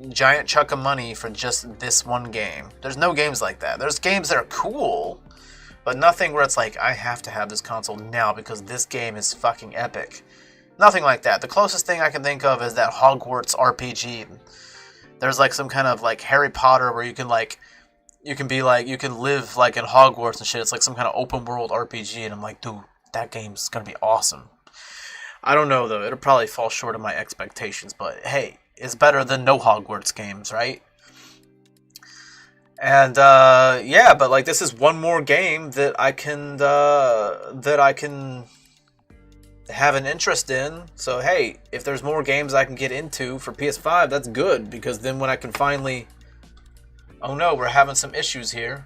giant chunk of money for just this one game. There's no games like that. There's games that are cool, but nothing where it's like, I have to have this console now because this game is fucking epic. Nothing like that. The closest thing I can think of is that Hogwarts RPG. There's like some kind of like Harry Potter where you can live like in Hogwarts and shit. It's like some kind of open world RPG, and I'm like, dude, that game's gonna be awesome. I don't know though, it'll probably fall short of my expectations, but hey, it's better than no Hogwarts games, right? And yeah, but like this is one more game that I can have an interest in. So hey, if there's more games I can get into for PS5, that's good, because then when I can finally... Oh no, we're having some issues here.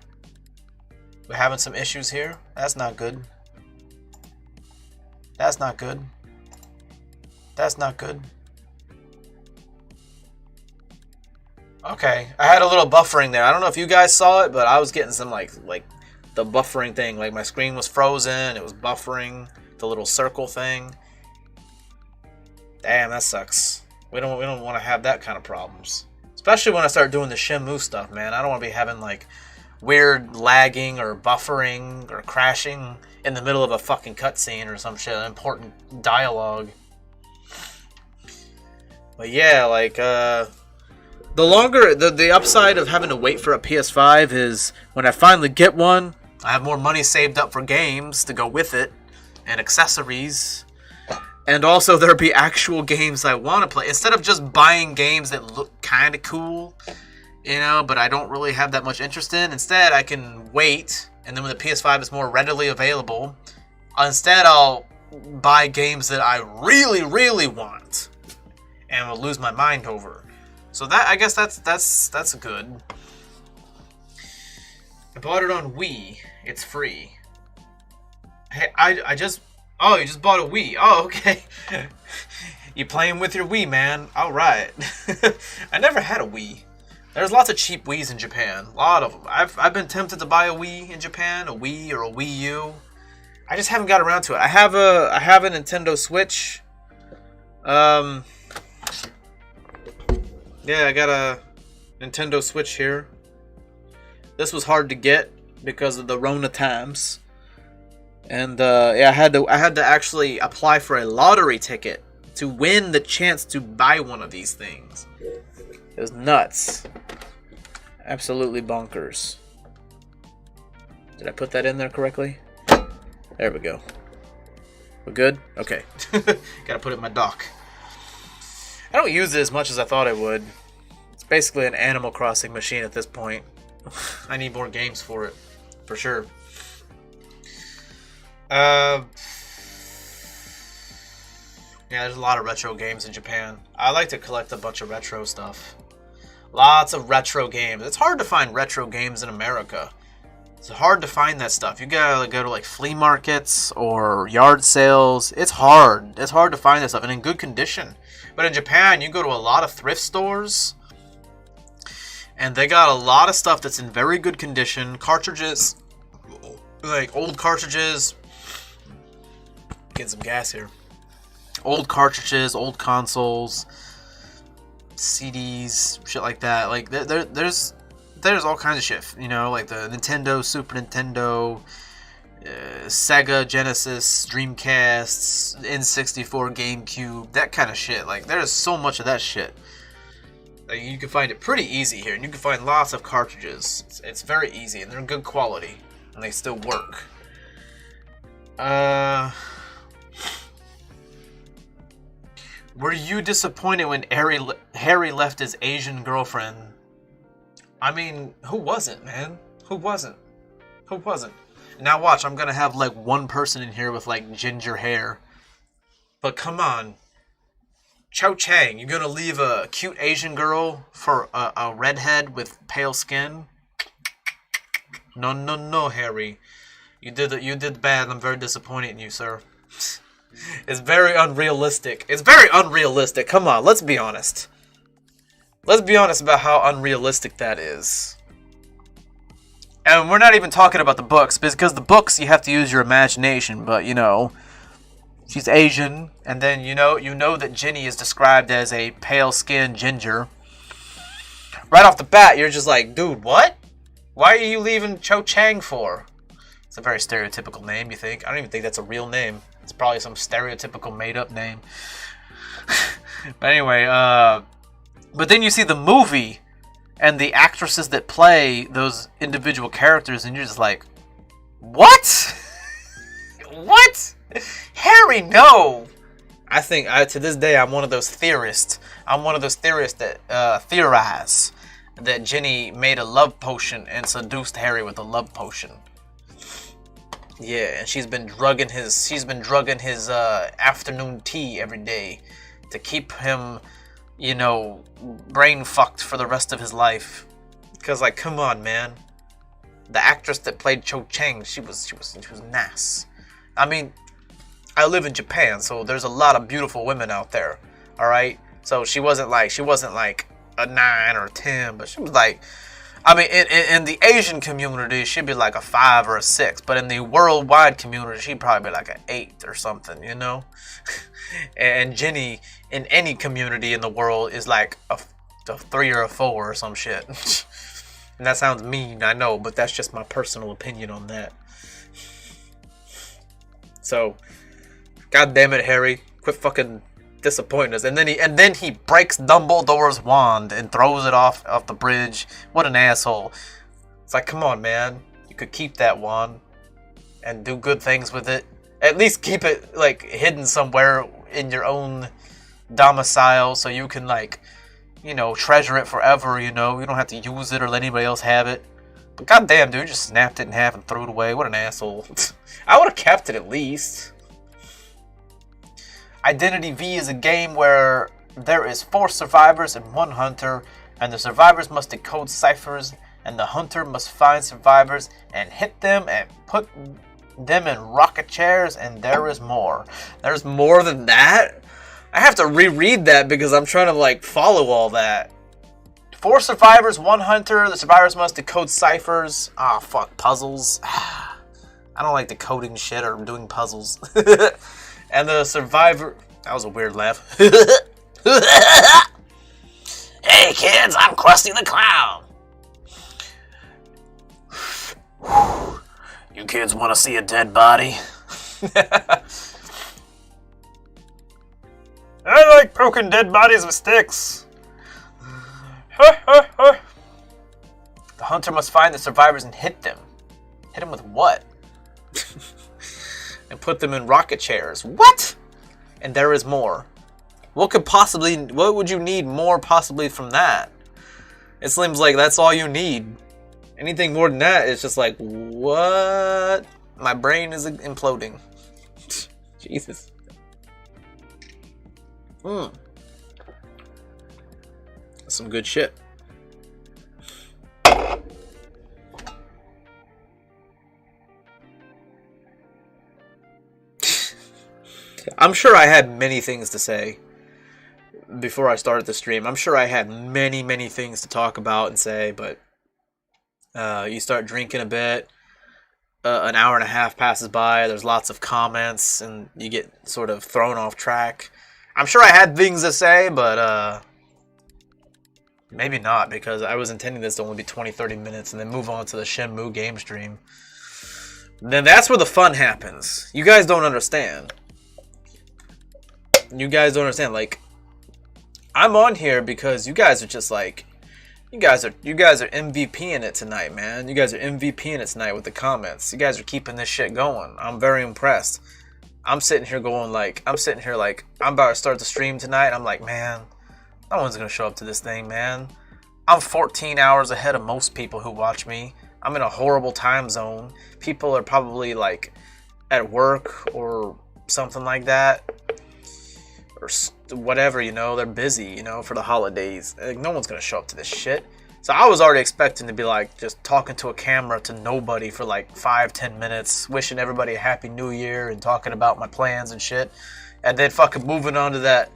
We're having some issues here. That's not good. That's not good. That's not good. Okay, I had a little buffering there. I don't know if you guys saw it, but I was getting some like the buffering thing. Like my screen was frozen, it was buffering, the little circle thing. Damn, that sucks. We don't want to have that kind of problems. Especially when I start doing the Shenmue stuff, man. I don't want to be having like weird lagging or buffering or crashing in the middle of a fucking cutscene or some shit, important dialogue. But yeah, like the upside of having to wait for a PS5 is when I finally get one, I have more money saved up for games to go with it and accessories. And also there'll be actual games I want to play instead of just buying games that look kind of cool, you know, but I don't really have that much interest in. Instead, I can wait, and then when the PS5 is more readily available, instead I'll buy games that I really, really want and will lose my mind over. So that, I guess that's good. I bought it on Wii. It's free. Hey, I just... Oh, you just bought a Wii. Oh, okay. You playing with your Wii, man. All right. I never had a Wii. There's lots of cheap Wiis in Japan. A lot of them. I've been tempted to buy a Wii in Japan, a Wii or a Wii U. I just haven't got around to it. I have a Nintendo Switch. Yeah, I got a Nintendo Switch here. This was hard to get because of the Rona times. And yeah, I had to actually apply for a lottery ticket to win the chance to buy one of these things. It was nuts. Absolutely bonkers. Did I put that in there correctly? There we go. We're good? Okay. Gotta put it in my dock. I don't use it as much as I thought I would. It's basically an Animal Crossing machine at this point. I need more games for it. For sure. Yeah, there's a lot of retro games in Japan. I like to collect a bunch of retro stuff. Lots of retro games. It's hard to find retro games in America. It's hard to find that stuff. You gotta go to like flea markets or yard sales. It's hard. It's hard to find that stuff and in good condition. But in Japan, you go to a lot of thrift stores and they got a lot of stuff that's in very good condition. Cartridges, like old cartridges. Get some gas here. Old cartridges, old consoles, CDs, shit like that. Like there's all kinds of shit, you know, like the Nintendo, Super Nintendo, Sega, Genesis, Dreamcast, N64, GameCube, that kind of shit. Like there's so much of that shit. Like, you can find it pretty easy here, and you can find lots of cartridges. It's very easy, and they're good quality, and they still work. Were you disappointed when Harry left his Asian girlfriend? I mean, who wasn't, man? Who wasn't? Who wasn't? Now watch, I'm gonna have like one person in here with like ginger hair. But come on. Cho Chang, you're gonna leave a cute Asian girl for a redhead with pale skin? No, no, no, Harry. You did bad. I'm very disappointed in you, sir. It's very unrealistic. It's very unrealistic. Come on, let's be honest. Let's be honest about how unrealistic that is. And we're not even talking about the books, because the books you have to use your imagination, but you know, she's Asian, and then you know that Ginny is described as a pale-skinned ginger. Right off the bat, you're just like, dude, what? Why are you leaving Cho Chang for? It's a very stereotypical name, you think? I don't even think that's a real name. It's probably some stereotypical made-up name. But anyway, but then you see the movie and the actresses that play those individual characters, and you're just like, what? What? Harry, no! I think, to this day, I'm one of those theorists. I'm one of those theorists that theorize that Ginny made a love potion and seduced Harry with a love potion. Yeah, and she's been drugging his afternoon tea every day to keep him, you know, brain fucked for the rest of his life. Cause like, come on, man. The actress that played Cho Chang, she was nice. I mean, I live in Japan, so there's a lot of beautiful women out there. All right, so she wasn't like a 9 or a 10, but she was like, I mean, in the Asian community, she'd be like a 5 or a 6, but in the worldwide community, she'd probably be like an 8 or something, you know. And Jenny, in any community in the world, is like a 3 or a 4 or some shit. And that sounds mean, I know, but that's just my personal opinion on that. So, God damn it, Harry, quit fucking disappointing us. And then he breaks Dumbledore's wand and throws it off the bridge. What an asshole. It's like, come on, man. You could keep that wand and do good things with it. At least keep it like hidden somewhere in your own domicile so you can, like, you know, treasure it forever, you know. You don't have to use it or let anybody else have it. But goddamn, dude, just snapped it in half and threw it away. What an asshole. I would have kept it at least. Identity V is a game where there is 4 survivors and 1 hunter, and the survivors must decode ciphers, and the hunter must find survivors and hit them and put them in rocket chairs, and there is more. There's more than that? I have to reread that because I'm trying to, like, follow all that. 4 survivors, 1 hunter. The survivors must decode ciphers. Ah, fuck, puzzles. I don't like decoding shit or doing puzzles. And the survivor... That was a weird laugh. Hey, kids, I'm Krusty the Clown. You kids want to see a dead body? I like poking dead bodies with sticks. The hunter must find the survivors and hit them. Hit them with what? And put them in rocket chairs. What? And there is more. What would you need more possibly from that? It seems like that's all you need. Anything more than that is just like, what? My brain is imploding. Jesus. That's some good shit. I'm sure I had many things to say before I started the stream. I'm sure I had many, many things to talk about and say, but you start drinking a bit, an hour and a half passes by, there's lots of comments, and you get sort of thrown off track. I'm sure I had things to say, but maybe not, because I was intending this to only be 20-30 minutes and then move on to the Shenmue game stream. Then that's where the fun happens. You guys don't understand. You guys don't understand. Like, I'm on here because you guys are just like, you guys are MVPing it tonight, man. You guys are MVPing it tonight with the comments. You guys are keeping this shit going. I'm very impressed. I'm sitting here like, I'm about to start the stream tonight. I'm like, man, no one's gonna show up to this thing, man. I'm 14 hours ahead of most people who watch me. I'm in a horrible time zone. People are probably like at work or something like that. Or whatever, you know, they're busy, you know, for the holidays. Like, no one's gonna show up to this shit. So I was already expecting to be like just talking to a camera to nobody for like 5-10 minutes, wishing everybody a happy new year and talking about my plans and shit, and then fucking moving on to that.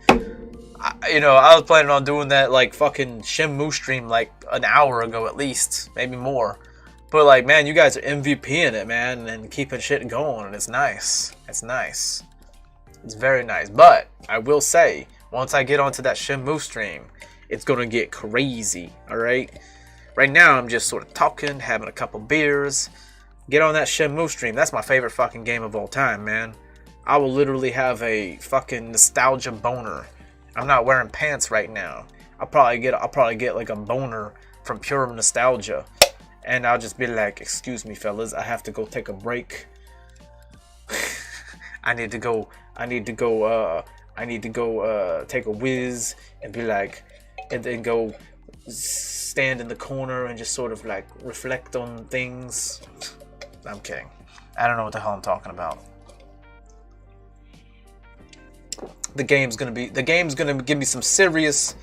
You know, I was planning on doing that like fucking Shenmue stream like an hour ago at least, maybe more. But like, man, you guys are MVPing it, man, and keeping shit going, and it's nice. It's nice. It's very nice. But I will say, once I get onto that Shenmue stream, it's gonna get crazy, alright? Right now, I'm just sort of talking, having a couple beers. Get on that Shenmue stream. That's my favorite fucking game of all time, man. I will literally have a fucking nostalgia boner. I'm not wearing pants right now. I'll probably get like a boner from pure nostalgia. And I'll just be like, excuse me, fellas, I have to go take a break. I need to go take a whiz and be like, and then go stand in the corner and just sort of like reflect on things. I'm kidding. I don't know what the hell I'm talking about. The game's gonna give me some serious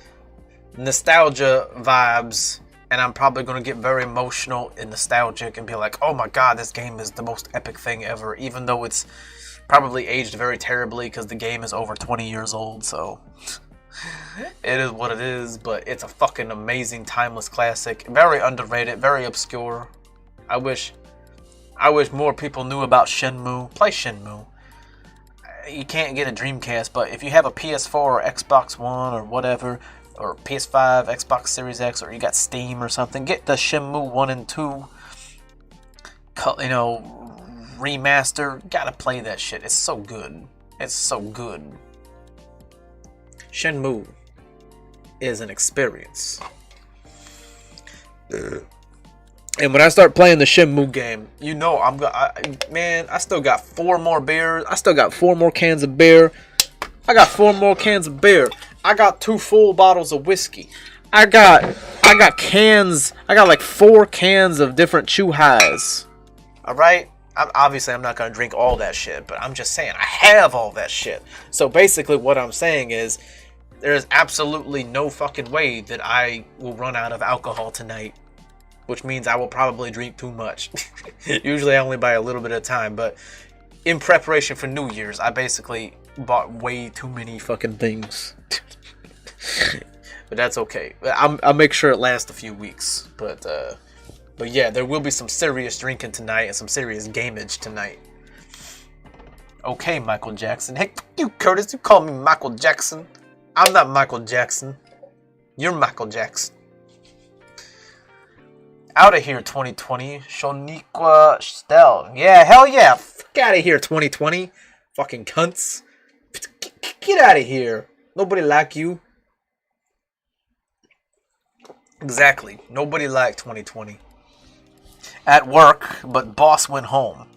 nostalgia vibes, and I'm probably gonna get very emotional and nostalgic and be like, oh my god, this game is the most epic thing ever, even though it's probably aged very terribly because the game is over 20 years old, so it is what it is. But it's a fucking amazing, timeless classic. Very underrated, very obscure. I wish more people knew about Shenmue. Play Shenmue. You can't get a Dreamcast, but if you have a PS4 or Xbox One or whatever, or PS5, Xbox Series X, or you got Steam or something, get the Shenmue 1 and 2, remaster. Gotta play that shit. It's so good. It's so good. Shenmue is an experience. And when I start playing the Shenmue game, you know I still got 4 more beers. I still got 4 more cans of beer. I got 4 more cans of beer. I got 2 full bottles of whiskey. I got cans. I got like 4 cans of different chew highs. All right. Obviously, I'm not gonna drink all that shit, but I'm just saying I have all that shit. So basically, what I'm saying is, there's absolutely no fucking way that I will run out of alcohol tonight. Which means I will probably drink too much. Usually I only buy a little bit at a time, but in preparation for New Year's, I basically bought way too many fucking things. But that's okay. I'll make sure it lasts a few weeks. But yeah, there will be some serious drinking tonight and some serious gameage tonight. Okay, Michael Jackson. Hey, you Curtis, you call me Michael Jackson. I'm not Michael Jackson. You're Michael Jackson. Out of here, 2020. Shoniqua Stell. Yeah, hell yeah. Fuck out of here, 2020. Fucking cunts. Get out of here. Nobody like you. Exactly. Nobody liked 2020. At work, but boss went home.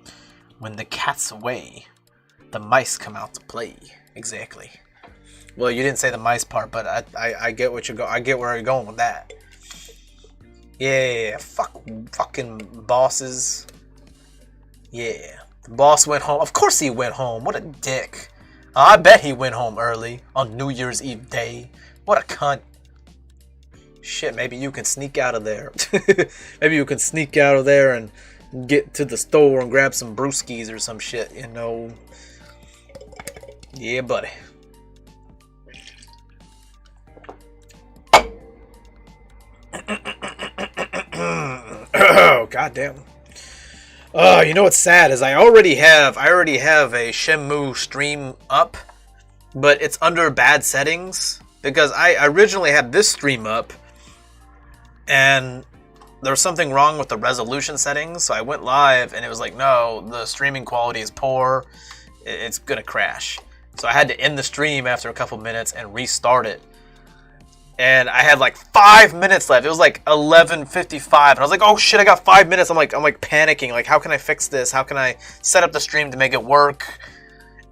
When the cat's away, the mice come out to play. Exactly. Well, you didn't say the mice part, but I get I get where you're going with that. Yeah, fucking bosses. Yeah, the boss went home. Of course he went home. What a dick. I bet he went home early on New Year's Eve day. What a cunt. Shit, maybe you can sneak out of there. Maybe you can sneak out of there and get to the store and grab some brewskis or some shit, you know. Yeah, buddy. Oh, goddamn. You know what's sad is I already have a Shenmue stream up, but it's under bad settings because I originally had this stream up and there was something wrong with the resolution settings, so I went live and it was like, no, the streaming quality is poor, it's gonna crash. So I had to end the stream after a couple minutes and restart it. And I had like 5 minutes left. It was like 11:55, and I was like, "Oh shit, I got 5 minutes." I'm like panicking. Like, how can I fix this? How can I set up the stream to make it work?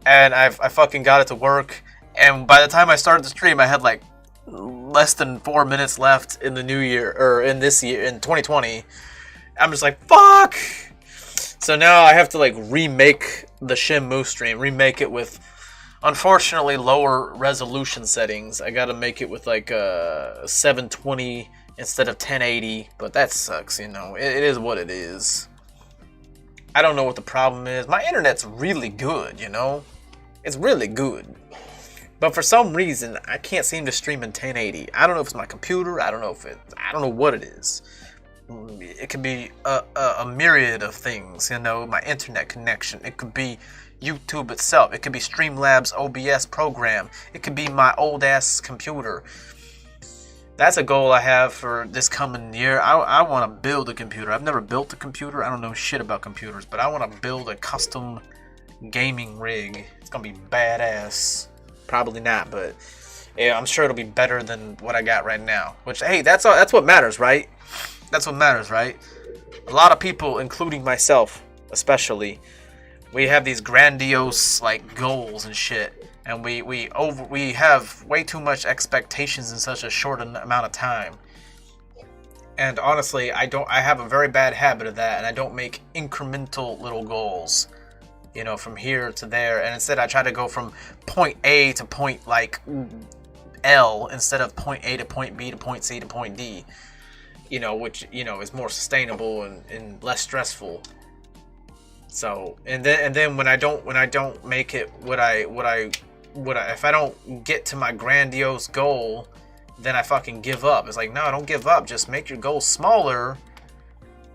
And I fucking got it to work. And by the time I started the stream, I had like less than 4 minutes left in the new year, or in this year, in 2020. I'm just like, fuck. So now I have to like remake the Shenmue stream, remake it with, unfortunately, lower resolution settings. I gotta make it with like 720 instead of 1080, but that sucks, you know. It is what it is. I don't know what the problem is. My internet's really good, you know. It's really good. But for some reason, I can't seem to stream in 1080. I don't know if it's my computer. I don't know what it is. It could be a myriad of things, you know. My internet connection. It could be YouTube itself. It could be Streamlabs OBS program. It could be my old ass computer. That's a goal I have for this coming year. I want to build a computer. I've never built a computer. I don't know shit about computers, but I want to build a custom gaming rig. It's gonna be badass. Probably not, but yeah, I'm sure it'll be better than what I got right now. Which, hey, that's what matters, right? That's what matters, right? A lot of people, including myself, especially, we have these grandiose like goals and shit, and we have way too much expectations in such a short amount of time. And honestly, I have a very bad habit of that, and I don't make incremental little goals, you know, from here to there. And instead I try to go from point A to point like L instead of point A to point B to point C to point D, you know, which, you know, is more sustainable and less stressful. So, and then when I don't make it if I don't get to my grandiose goal, then I fucking give up. It's like, no, don't give up. Just make your goal smaller.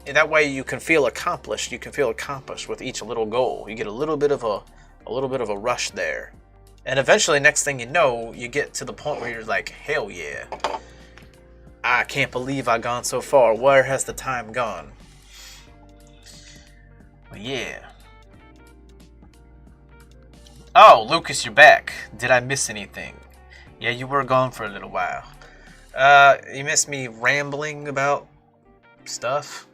And that way you can feel accomplished. You can feel accomplished with each little goal. You get a little bit of a rush there. And eventually, next thing you know, you get to the point where you're like, hell yeah. I can't believe I've gone so far. Where has the time gone? But yeah. Oh, Lucas, you're back. Did I miss anything? Yeah, you were gone for a little while. You missed me rambling about stuff.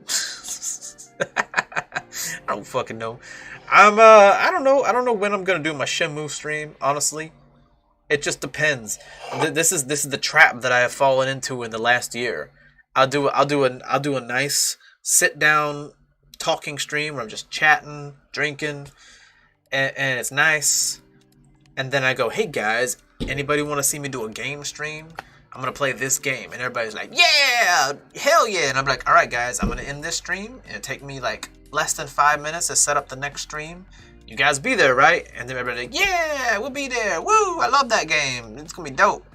I don't fucking know. I don't know when I'm gonna do my Shenmue stream, honestly. It just depends. This is the trap that I have fallen into in the last year. I'll do a nice sit down talking stream where I'm just chatting, drinking, and it's nice. And then I go, hey guys, anybody want to see me do a game stream? I'm gonna play this game, and everybody's like, yeah, hell yeah. And I'm like, all right guys, I'm gonna end this stream, and it take me like less than 5 minutes to set up the next stream. You guys be there, right? And then everybody's like, yeah, we'll be there. Woo, I love that game. It's gonna be dope.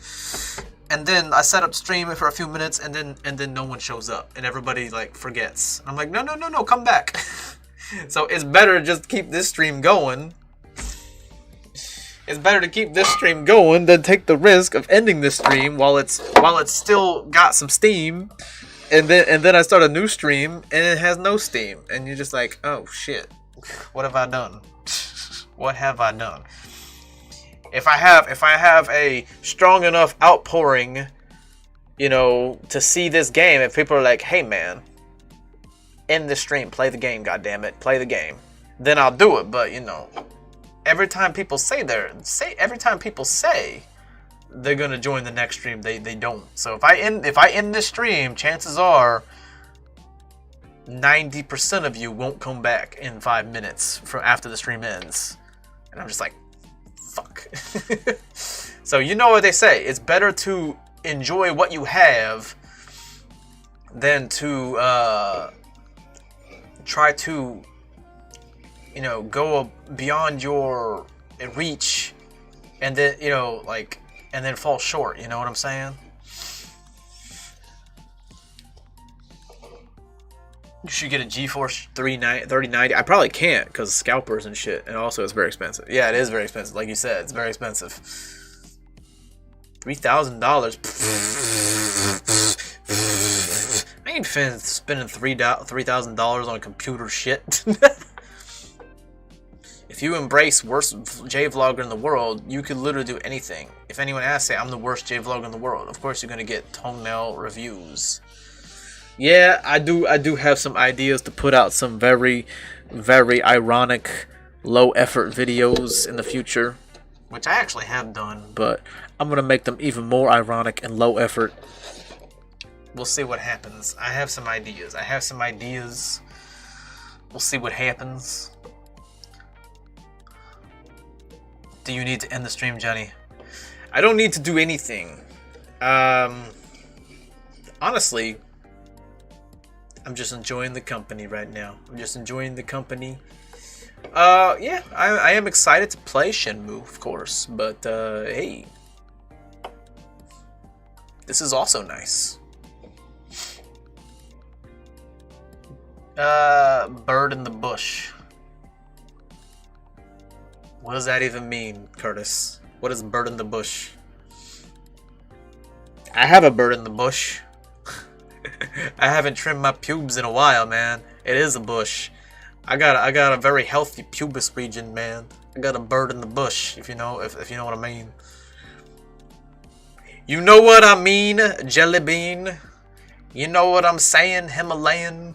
And then I set up stream for a few minutes, and then no one shows up, and everybody like forgets. I'm like, no, come back. So it's better to just keep this stream going. It's better to keep this stream going than take the risk of ending this stream while it's still got some steam, and then I start a new stream and it has no steam, and you're just like, oh shit, what have I done? What have I done? If I have a strong enough outpouring, you know, to see this game, if people are like, hey man, end this stream, play the game, goddammit, play the game, then I'll do it. But you know, every time people say they're gonna join the next stream, they don't. So if I end this stream, chances are 90% of you won't come back in 5 minutes from after the stream ends. And I'm just like, fuck. So you know what they say, it's better to enjoy what you have than to try to, you know, go beyond your reach and then, you know, like, and then fall short, you know what I'm saying? You should get a GeForce 3090. I probably can't because scalpers and shit, and also it's very expensive. Yeah, it is very expensive. Like you said, it's very expensive. $3,000. I ain't spending $3,000 on computer shit. If you embrace worst J-vlogger in the world, you could literally do anything. If anyone asks, say I'm the worst J-vlogger in the world. Of course, you're gonna get thumbnail reviews. Yeah, I do have some ideas to put out some very, very ironic, low-effort videos in the future, which I actually have done, but I'm gonna make them even more ironic and low-effort. We'll see what happens. I have some ideas. We'll see what happens. Do you need to end the stream, Johnny? I don't need to do anything. Honestly, I'm just enjoying the company right now. Yeah, I am excited to play Shenmue, of course, but hey, this is also nice. Bird in the bush. What does that even mean, Curtis? What is bird in the bush? I have a bird in the bush. I haven't trimmed my pubes in a while, man. It is a bush. I got a very healthy pubis region, man. I got a bird in the bush, if you know what I mean. You know what I mean, Jelly Bean? You know what I'm saying, Himalayan?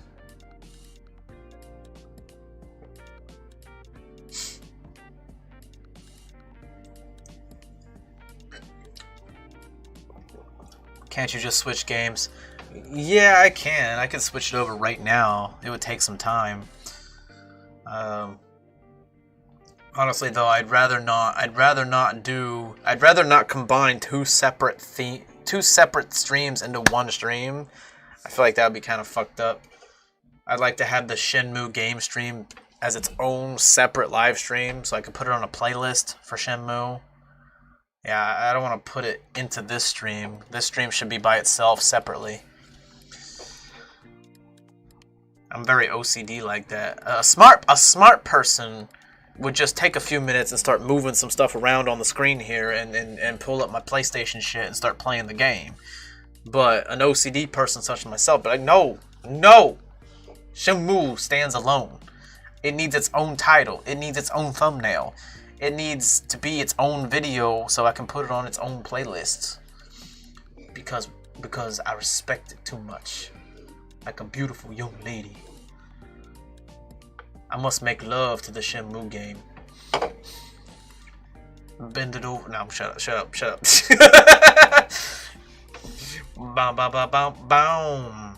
Can't you just switch games? Yeah, I can. I can switch it over right now. It would take some time. Honestly, though, I'd rather not combine two separate streams into one stream. I feel like that would be kind of fucked up. I'd like to have the Shenmue game stream as its own separate live stream, so I could put it on a playlist for Shenmue. Yeah, I don't want to put it into this stream. This stream should be by itself separately. I'm very OCD like that. A smart person would just take a few minutes and start moving some stuff around on the screen here and pull up my PlayStation shit and start playing the game. But an OCD person such as myself, but no. Shenmue stands alone. It needs its own title. It needs its own thumbnail. It needs to be its own video so I can put it on its own playlist. Because I respect it too much. Like a beautiful young lady. I must make love to the Shenmue game. Bend it over. No, shut up. Bow, bow, bow, bow, bow.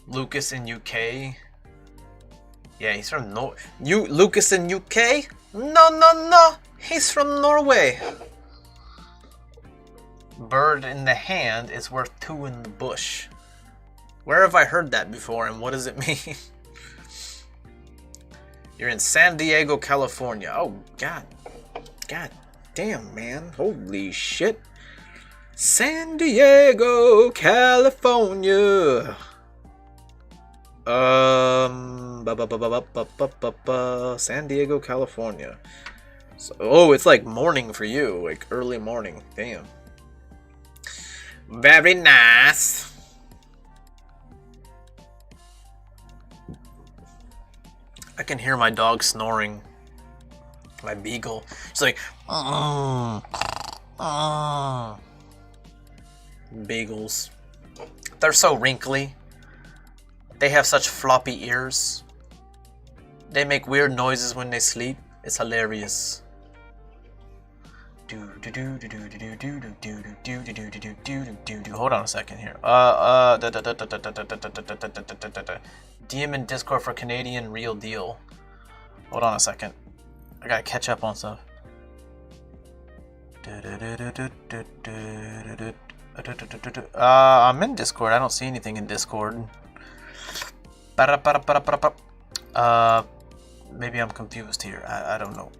Lucas in UK. Yeah, he's from Lucas in UK? No. He's from Norway. Bird in the hand is worth two in the bush. Where have I heard that before, and what does it mean? You're in San Diego, California. Oh, God damn, man. Holy shit. San Diego, California. San Diego, California. So, it's like morning for you, like early morning. Damn. Very nice. I can hear my dog snoring. My beagle. She's like, Beagles. They're so wrinkly. They have such floppy ears. They make weird noises when they sleep. It's hilarious. Hold on a second here. DM in Discord for Canadian Real Deal. Hold on a second. I gotta catch up on stuff. I'm in Discord. I don't see anything in Discord. Maybe I'm confused here. I don't know.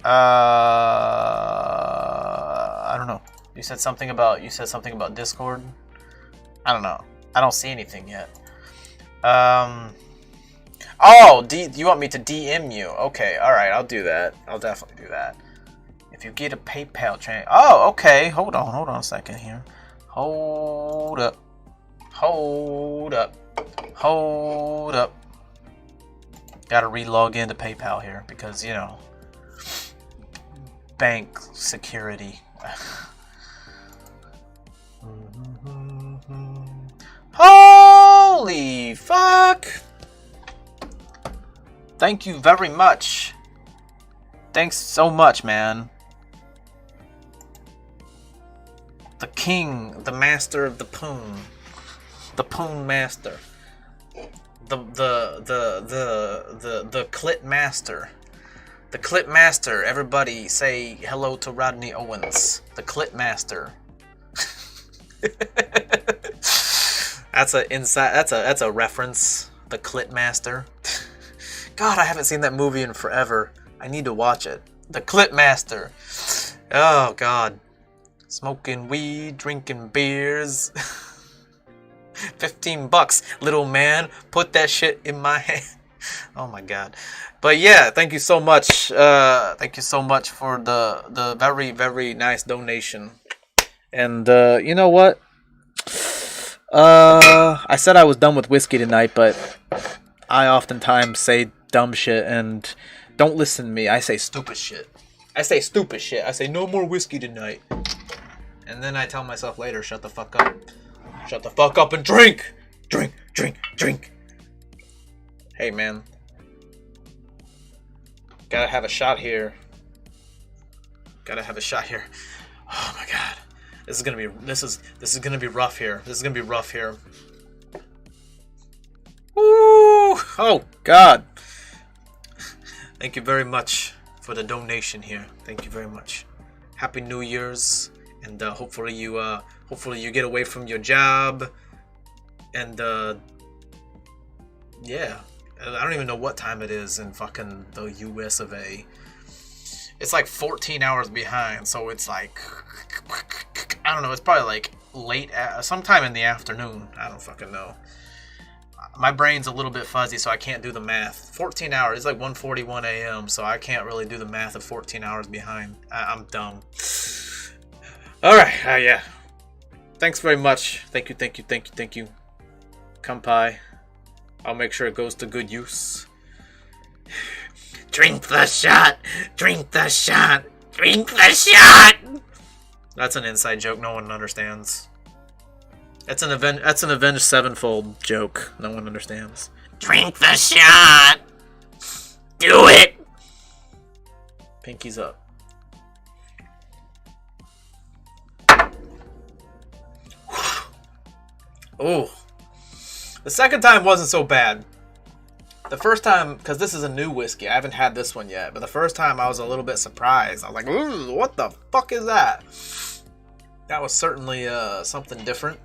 I don't know. You said something about Discord. I don't know. I don't see anything yet. Oh, do you want me to DM you? Okay, all right. I'll do that. I'll definitely do that. If you get a PayPal chain. Oh, okay. Hold on a second here. Hold up. Gotta re-log into PayPal here because, bank security. Holy fuck! Thank you very much. Thanks so much, man. The king, the master of the poon. The poon master. The clit master. The Clit Master. Everybody say hello to Rodney Owens. The Clit Master. That's a reference. The Clit Master. God, I haven't seen that movie in forever. I need to watch it. The Clit Master. Oh God. Smoking weed, drinking beers. $15, little man. Put that shit in my hand. Oh my God. But yeah, thank you so much. Thank you so much for the very, very nice donation. And you know what? I said I was done with whiskey tonight, but I oftentimes say dumb shit and don't listen to me. I say stupid shit. I say no more whiskey tonight. And then I tell myself later, shut the fuck up. Shut the fuck up and drink. Drink. Hey, man. Gotta have a shot here. Oh my God. This is gonna be rough here. This is gonna be rough here. Woo! Oh God! Thank you very much for the donation here. Thank you very much. Happy New Year's, and hopefully you get away from your job, and yeah. I don't even know what time it is in fucking the US of A. It's like 14 hours behind, so it's like, I don't know, it's probably like late, sometime in the afternoon. I don't fucking know. My brain's a little bit fuzzy, so I can't do the math. 14 hours, it's like 1:41 a.m., so I can't really do the math of 14 hours behind. I'm dumb. Alright, yeah. Thanks very much. Thank you. Kampai. I'll make sure it goes to good use. Drink the shot! Drink the shot! Drink the shot! That's an inside joke no one understands. That's an Avenged Sevenfold joke no one understands. Drink the shot! Do it! Pinky's up. Oh. The second time wasn't so bad. The first time, because this is a new whiskey, I haven't had this one yet, but the first time I was a little bit surprised. I was like, ooh, what the fuck is that? That was certainly something different.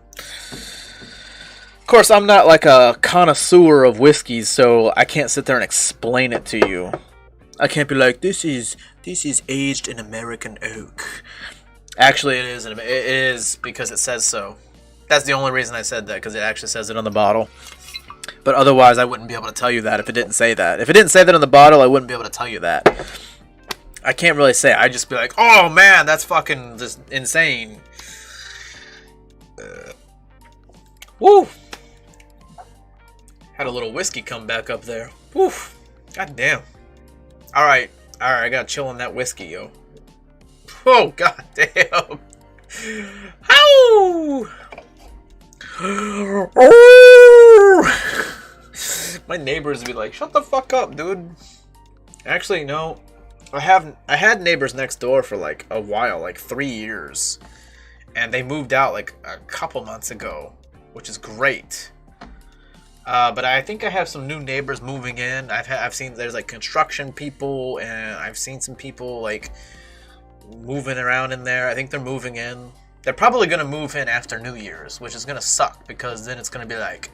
Of course, I'm not like a connoisseur of whiskeys, so I can't sit there and explain it to you. I can't be like, this is aged in American oak. Actually, it is because it says so. That's the only reason I said that, because it actually says it on the bottle. But otherwise, I wouldn't be able to tell you that if it didn't say that. If it didn't say that on the bottle, I wouldn't be able to tell you that. I can't really say. I'd just be like, oh man, that's fucking just insane. Woo! Had a little whiskey come back up there. Woo! God damn. Alright, I gotta chill on that whiskey, yo. Oh, god damn. Ow! My neighbors would be like, shut the fuck up, dude. Actually, no. I had neighbors next door for like a while, like 3 years. And they moved out like a couple months ago, which is great. But I think I have some new neighbors moving in. I've seen there's like construction people, and I've seen some people like moving around in there. I think they're moving in. They're probably going to move in after New Year's, which is going to suck, because then it's going to be like,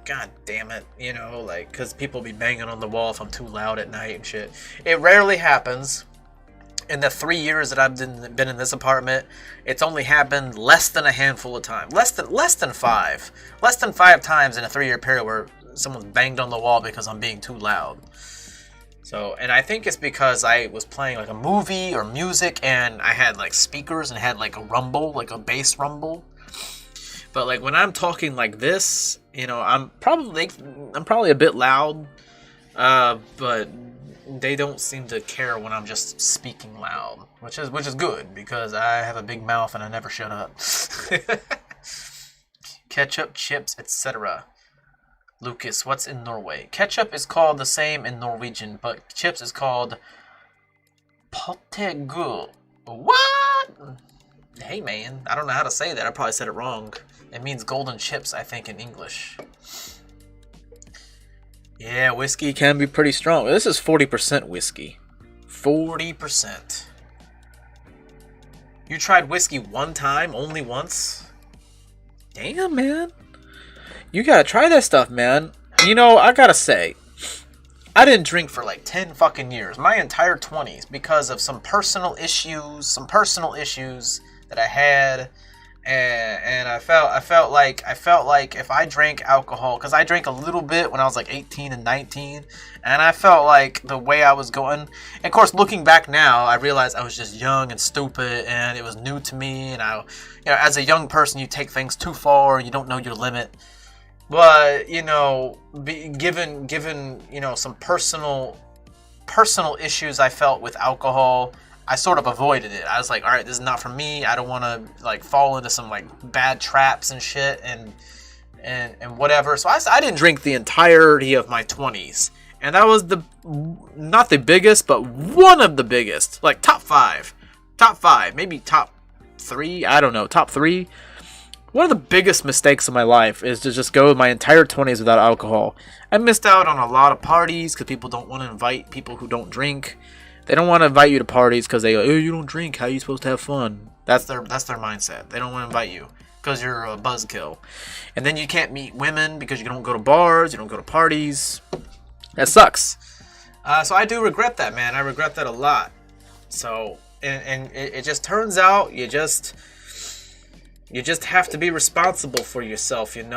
god damn it, you know, like, because people be banging on the wall if I'm too loud at night and shit. It rarely happens. In the 3 years that I've been in this apartment, it's only happened less than a handful of times. Less than five. Less than 5 times in a 3-year period where someone's banged on the wall because I'm being too loud. So, and I think it's because I was playing like a movie or music, and I had like speakers and had like a rumble, like a bass rumble. But like when I'm talking like this, you know, I'm probably a bit loud, but they don't seem to care when I'm just speaking loud, which is good, because I have a big mouth and I never shut up. Ketchup, chips, etc. Lucas, what's in Norway? Ketchup is called the same in Norwegian, but chips is called pottegu. What? Hey man, I don't know how to say that. I probably said it wrong. It means golden chips, I think, in English. Yeah, whiskey can be pretty strong. This is 40% whiskey. 40%. You tried whiskey one time, only once? Damn, man. You gotta try that stuff, man. You know, I gotta say, I didn't drink for like 10 fucking years. My entire 20s, because of some personal issues that I had. And I felt like if I drank alcohol, because I drank a little bit when I was like 18 and 19, and I felt like the way I was going, and of course looking back now, I realized I was just young and stupid, and it was new to me, and as a young person, you take things too far, you don't know your limit. But given some personal issues I felt with alcohol, I sort of avoided it. I was like, all right, this is not for me. I don't want to like fall into some like bad traps and shit and whatever. So I didn't drink the entirety of my 20s. And that was not the biggest, but one of the biggest, like top five, maybe top 3, I don't know, top 3. One of the biggest mistakes of my life is to just go my entire 20s without alcohol. I missed out on a lot of parties because people don't want to invite people who don't drink. They don't want to invite you to parties because they go, oh, you don't drink, how are you supposed to have fun? That's their mindset. They don't want to invite you because you're a buzzkill. And then you can't meet women because you don't go to bars, you don't go to parties. That sucks. So I do regret that, man. I regret that a lot. So, and it just turns out you just have to be responsible for yourself, and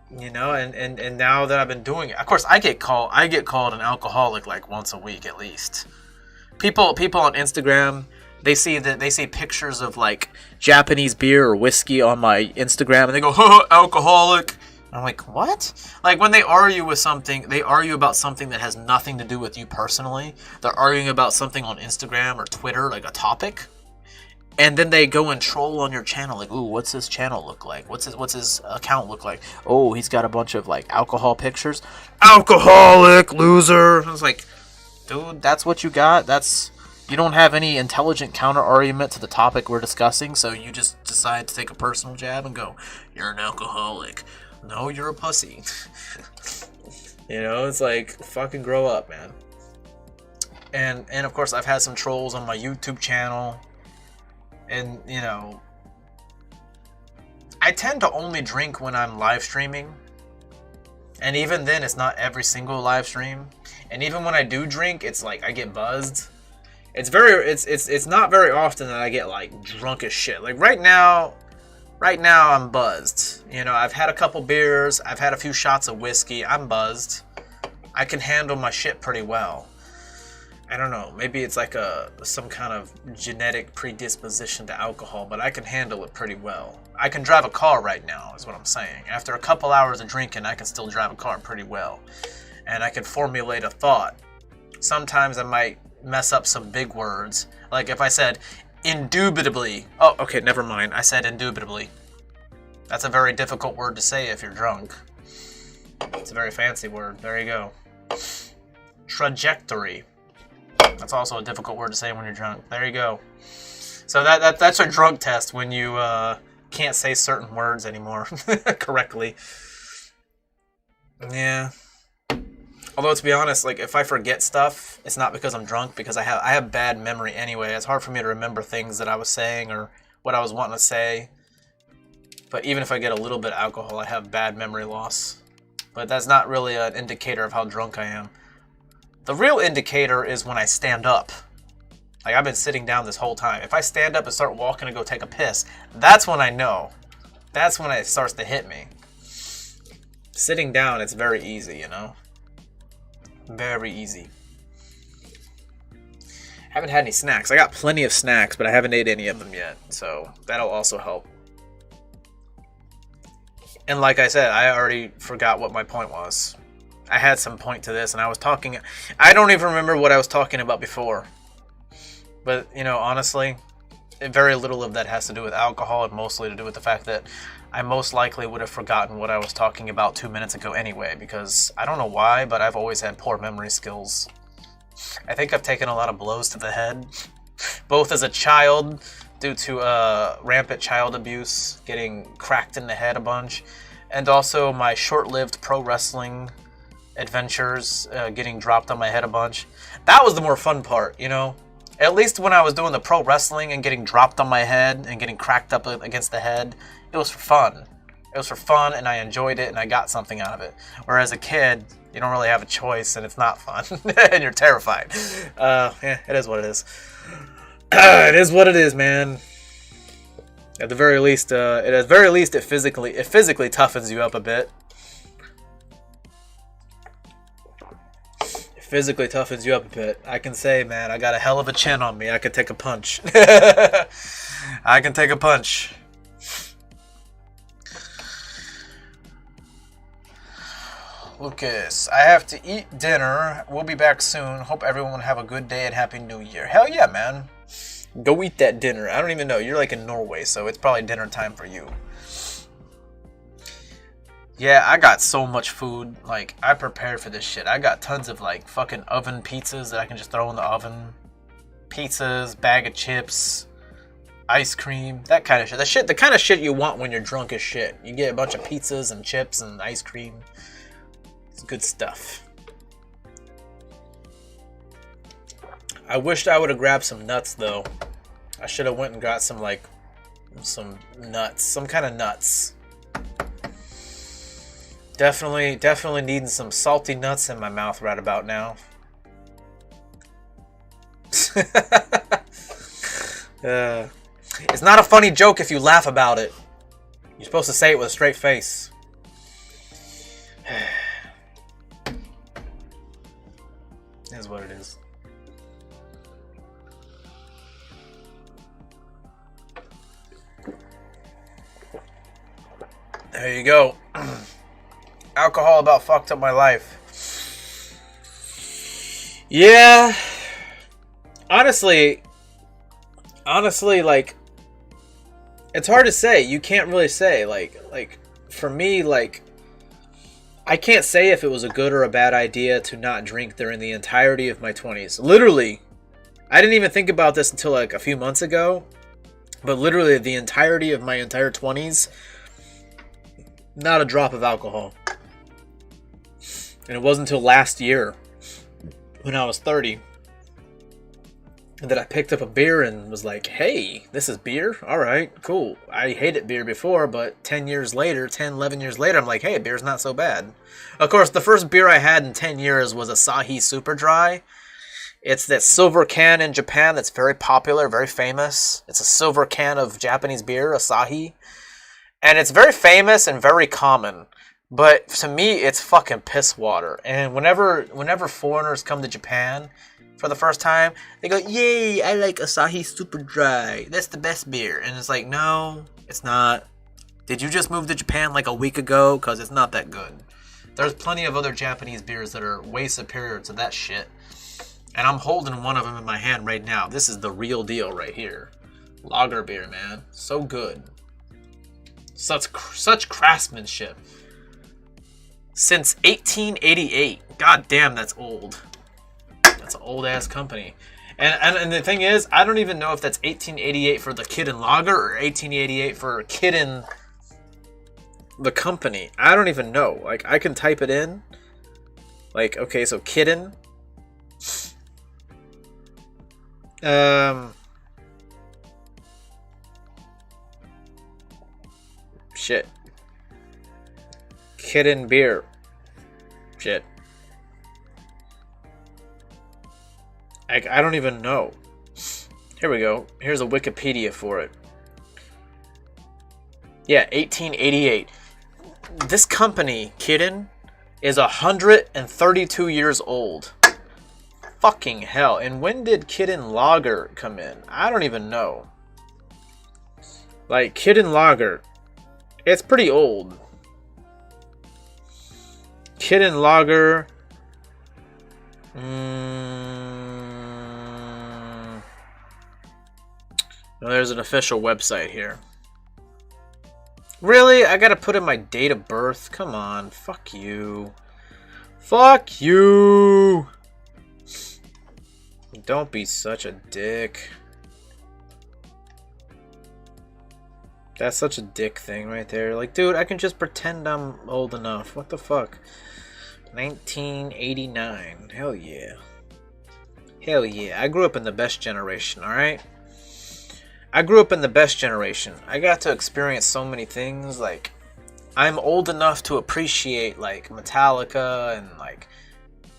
and now that I've been doing it, of course I get called an alcoholic like once a week at least. People on Instagram, they see pictures of like Japanese beer or whiskey on my Instagram and they go, oh, alcoholic. I'm like, what? Like when they argue about something that has nothing to do with you personally. They're arguing about something on Instagram or Twitter, like a topic. And then they go and troll on your channel, like, ooh, what's his channel look like? What's his account look like? Oh, he's got a bunch of like alcohol pictures. Alcoholic loser. I was like, dude, that's what you got? You don't have any intelligent counter argument to the topic we're discussing, so you just decide to take a personal jab and go, you're an alcoholic. No, you're a pussy. It's like, fucking grow up, man. And of course, I've had some trolls on my YouTube channel. And, I tend to only drink when I'm live streaming. And even then, it's not every single live stream. And even when I do drink, it's like I get buzzed. It's not very often that I get like drunk as shit. Like right now I'm buzzed. I've had a couple beers, I've had a few shots of whiskey, I'm buzzed. I can handle my shit pretty well. I don't know, maybe it's like some kind of genetic predisposition to alcohol, but I can handle it pretty well. I can drive a car right now, is what I'm saying. After a couple hours of drinking, I can still drive a car pretty well. And I can formulate a thought. Sometimes I might mess up some big words. Like if I said, indubitably. Oh, okay, never mind. I said indubitably. That's a very difficult word to say if you're drunk. It's a very fancy word. There you go. Trajectory. That's also a difficult word to say when you're drunk. There you go. So that's a drunk test when you can't say certain words anymore correctly. Yeah. Although to be honest, like if I forget stuff, it's not because I'm drunk, because I have bad memory anyway. It's hard for me to remember things that I was saying or what I was wanting to say. But even if I get a little bit of alcohol, I have bad memory loss. But that's not really an indicator of how drunk I am. The real indicator is when I stand up. Like I've been sitting down this whole time. If I stand up and start walking and go take a piss, that's when I know. That's when it starts to hit me. Sitting down, it's very easy, Very easy. Haven't had any snacks. I got plenty of snacks, but I haven't ate any of them yet. So that'll also help. And like I said, I already forgot what my point was. I had some point to this, and I don't even remember what I was talking about before. But, honestly, very little of that has to do with alcohol, and mostly to do with the fact that I most likely would have forgotten what I was talking about 2 minutes ago anyway, because I don't know why, but I've always had poor memory skills. I think I've taken a lot of blows to the head, both as a child, due to rampant child abuse, getting cracked in the head a bunch, and also my short-lived pro wrestling adventures, getting dropped on my head a bunch. That was the more fun part, At least when I was doing the pro wrestling and getting dropped on my head and getting cracked up against the head, it was for fun. It was for fun, and I enjoyed it, and I got something out of it. Whereas a kid, you don't really have a choice, and it's not fun, and you're terrified. Yeah, it is what it is. It is what it is, man. At the very least, it physically toughens you up a bit. Physically toughens you up a bit. I can say, man, I got a hell of a chin on me. I can take a punch. I can take a punch. Lucas, I have to eat dinner. We'll be back soon. Hope everyone have a good day and Happy New Year. Hell yeah, man. Go eat that dinner. I don't even know. You're like in Norway, so it's probably dinner time for you. Yeah, I got so much food. Like, I prepared for this shit. I got tons of, like, fucking oven pizzas that I can just throw in the oven. Pizzas, bag of chips, ice cream, that kind of shit. The kind of shit you want when you're drunk as shit. You get a bunch of pizzas and chips and ice cream. It's good stuff. I wished I would have grabbed some nuts though. I should have went and got some some nuts, some kind of nuts. Definitely needing some salty nuts in my mouth right about now. It's not a funny joke if you laugh about it. You're supposed to say it with a straight face. Is what it is. There you go. Alcohol about fucked up my life. Yeah. Honestly, like, it's hard to say. You can't really say. Like for me, like, I can't say if it was a good or a bad idea to not drink during the entirety of my 20s. Literally, I didn't even think about this until like a few months ago. But literally, the entirety of my entire 20s, not a drop of alcohol. And it wasn't until last year, when I was 30, that I picked up a beer and was like, hey, this is beer? Alright, cool. I hated beer before, but 11 years later, I'm like, hey, beer's not so bad. Of course, the first beer I had in 10 years was Asahi Super Dry. It's that silver can in Japan that's very popular, very famous. It's a silver can of Japanese beer, Asahi. And it's very famous and very common. But to me, it's fucking piss water. And whenever foreigners come to Japan for the first time, they go, yay, I like Asahi Super Dry. That's the best beer. And it's like, no, it's not. Did you just move to Japan like a week ago? Because it's not that good. There's plenty of other Japanese beers that are way superior to that shit. And I'm holding one of them in my hand right now. This is the real deal right here. Lager beer, man. So good. Such craftsmanship. Since 1888. God damn, that's old. That's an old-ass company. And the thing is, I don't even know if that's 1888 for the Kirin Lager or 1888 for Kirin, the company. I don't even know. Like, I can type it in. Like, okay, so Kirin. Shit. Kirin beer. Shit. I don't even know. Here we go. Here's a Wikipedia for it. Yeah, 1888. This company, Kirin, is 132 years old. Fucking hell. And when did Kirin Lager come in? I don't even know. Like, Kirin Lager, it's pretty old. Kirin Lager. Oh, there's an official website here. Really? I gotta put in my date of birth? Come on. Fuck you. Fuck you! Don't be such a dick. That's such a dick thing right there. Like, dude, I can just pretend I'm old enough. What the fuck? 1989. Hell yeah. Hell yeah. I grew up in the best generation, alright? I grew up in the best generation. I got to experience so many things. Like, I'm old enough to appreciate, like, Metallica and, like,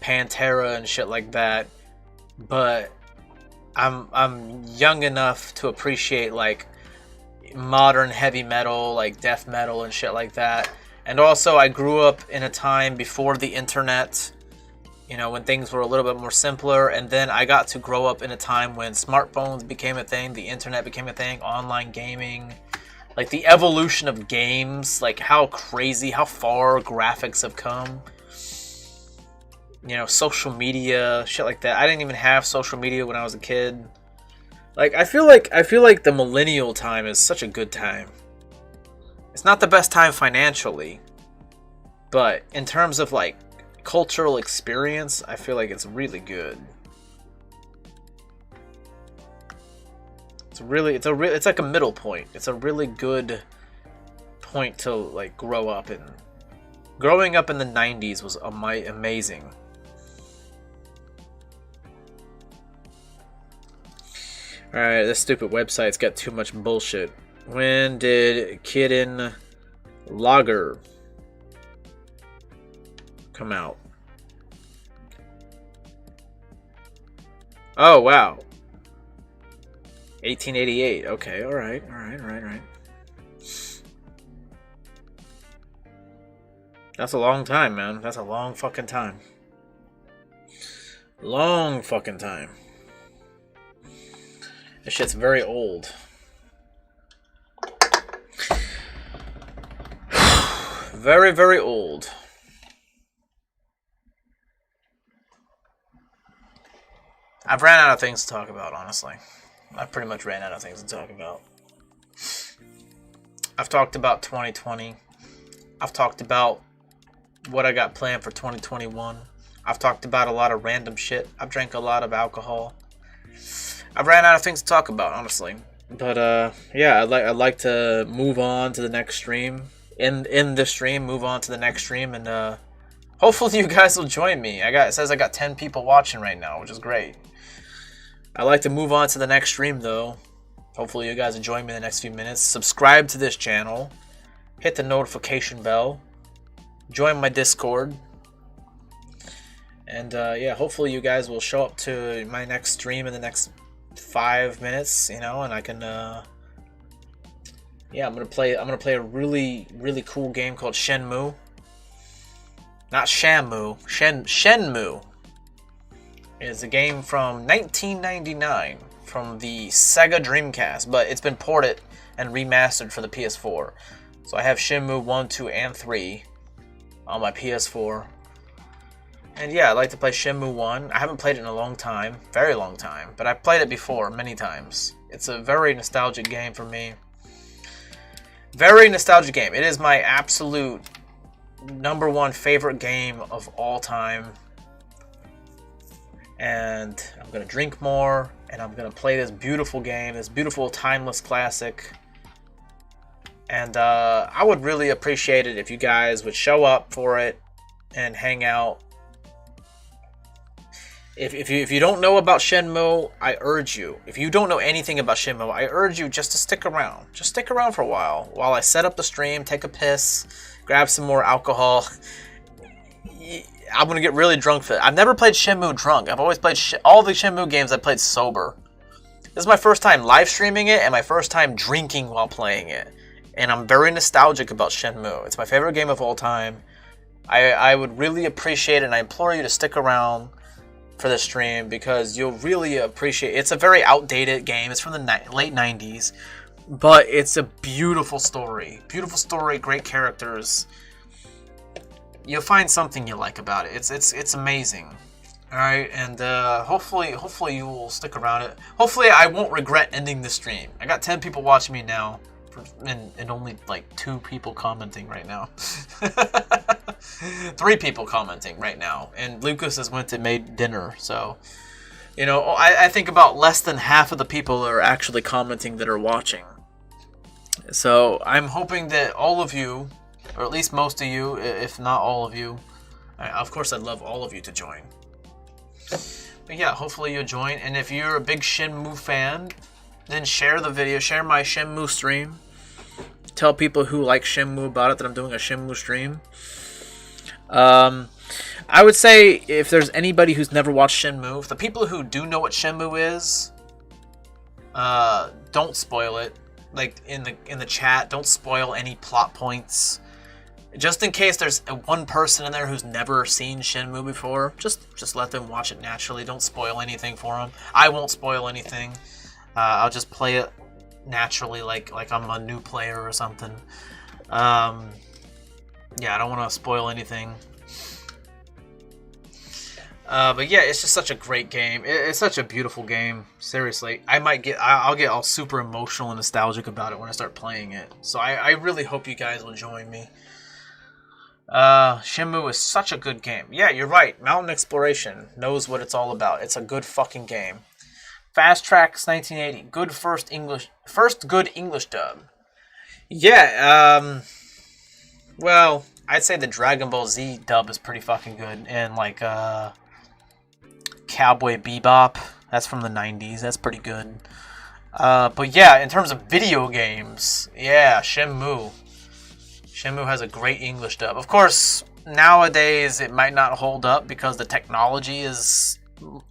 Pantera and shit like that. But I'm young enough to appreciate, like, modern heavy metal, like death metal and shit like that. And also, I grew up in a time before the internet, you know, when things were a little bit more simpler. And then I got to grow up in a time when smartphones became a thing, the internet became a thing, online gaming, like the evolution of games, like how crazy, how far graphics have come. You know, social media, shit like that. I didn't even have social media when I was a kid. Like, I feel like the millennial time is such a good time. It's not the best time financially, but in terms of, like, cultural experience, I feel like it's really good. It's like a middle point. It's a really good point to like grow up in. Growing up in the 90s was amazing. Alright, this stupid website's got too much bullshit. When did Kidden Lager come out? Oh, wow. 1888. Okay, alright. That's a long time, man. That's a long fucking time. Long fucking time. This shit's very old. Very, very old. I've ran out of things to talk about, honestly. I pretty much ran out of things to talk about. I've talked about 2020. I've talked about what I got planned for 2021. I've talked about a lot of random shit. I've drank a lot of alcohol. I've ran out of things to talk about, honestly. But yeah, I'd like to move on to the next stream. In the stream, move on to the next stream, and hopefully you guys will join me. It says I got 10 people watching right now, which is great. I'd like to move on to the next stream though. Hopefully you guys will join me in the next few minutes. Subscribe to this channel. Hit the notification bell. Join my Discord. And yeah, hopefully you guys will show up to my next stream in the next 5 minutes, you know, and I can yeah, I'm gonna play a really cool game called Shenmue. Not Shamu, Shenmue. It's a game from 1999 from the Sega Dreamcast, but it's been ported and remastered for the PS4. So I have Shenmue 1, 2, and 3 on my PS4. And yeah, I'd like to play Shenmue 1. I haven't played it in a long time, very long time, but I've played it before many times. It's a very nostalgic game for me. Very nostalgic game. It is my absolute #1 favorite game of all time. And I'm going to drink more, and I'm going to play this beautiful game, this beautiful timeless classic. And I would really appreciate it if you guys would show up for it and hang out. If you don't know about Shenmue, I urge you. If you don't know anything about Shenmue, I urge you just to stick around. Just stick around for a while I set up the stream, take a piss, grab some more alcohol. I'm going to get really drunk for it. I've never played Shenmue drunk. I've always played all the Shenmue games I played sober. This is my first time live streaming it and my first time drinking while playing it. And I'm very nostalgic about Shenmue. It's my favorite game of all time. I would really appreciate it, and I implore you to stick around for the stream because you'll really appreciate it. It's a very outdated game. It's from the late 90s, but it's a beautiful story. Beautiful story, great characters. You'll find something you like about it. It's amazing. All right, and hopefully you will stick around it. Hopefully I won't regret ending the stream. I got 10 people watching me now, and only like 2 people commenting right now. 3 people commenting right now, and Lucas has went and made dinner. So, you know, I think about less than half of the people are actually commenting that are watching. So I'm hoping that all of you, or at least most of you, if not all of you, of course I'd love all of you to join. But yeah, hopefully you'll join. And if you're a big Shenmue fan, then share the video, share my Shenmue stream. Tell people who like Shenmue about it that I'm doing a Shenmue stream. I would say if there's anybody who's never watched Shenmue, the people who do know what Shenmue is, don't spoil it. Like in the chat, don't spoil any plot points. Just in case there's one person in there who's never seen Shenmue before, just let them watch it naturally. Don't spoil anything for them. I won't spoil anything. I'll just play it naturally, like I'm a new player or something. Yeah, I don't want to spoil anything. But yeah, it's just such a great game. It's such a beautiful game. Seriously, I'll get all super emotional and nostalgic about it when I start playing it. So I really hope you guys will join me. Shenmue is such a good game. Yeah, you're right. Mountain Exploration knows what it's all about. It's a good fucking game. Fast Tracks 1980. Good first good English dub. Yeah, well, I'd say the Dragon Ball Z dub is pretty fucking good. And like Cowboy Bebop, that's from the 90s. That's pretty good. But yeah, in terms of video games, yeah, Shenmue. Shenmue has a great English dub. Of course, nowadays it might not hold up because the technology is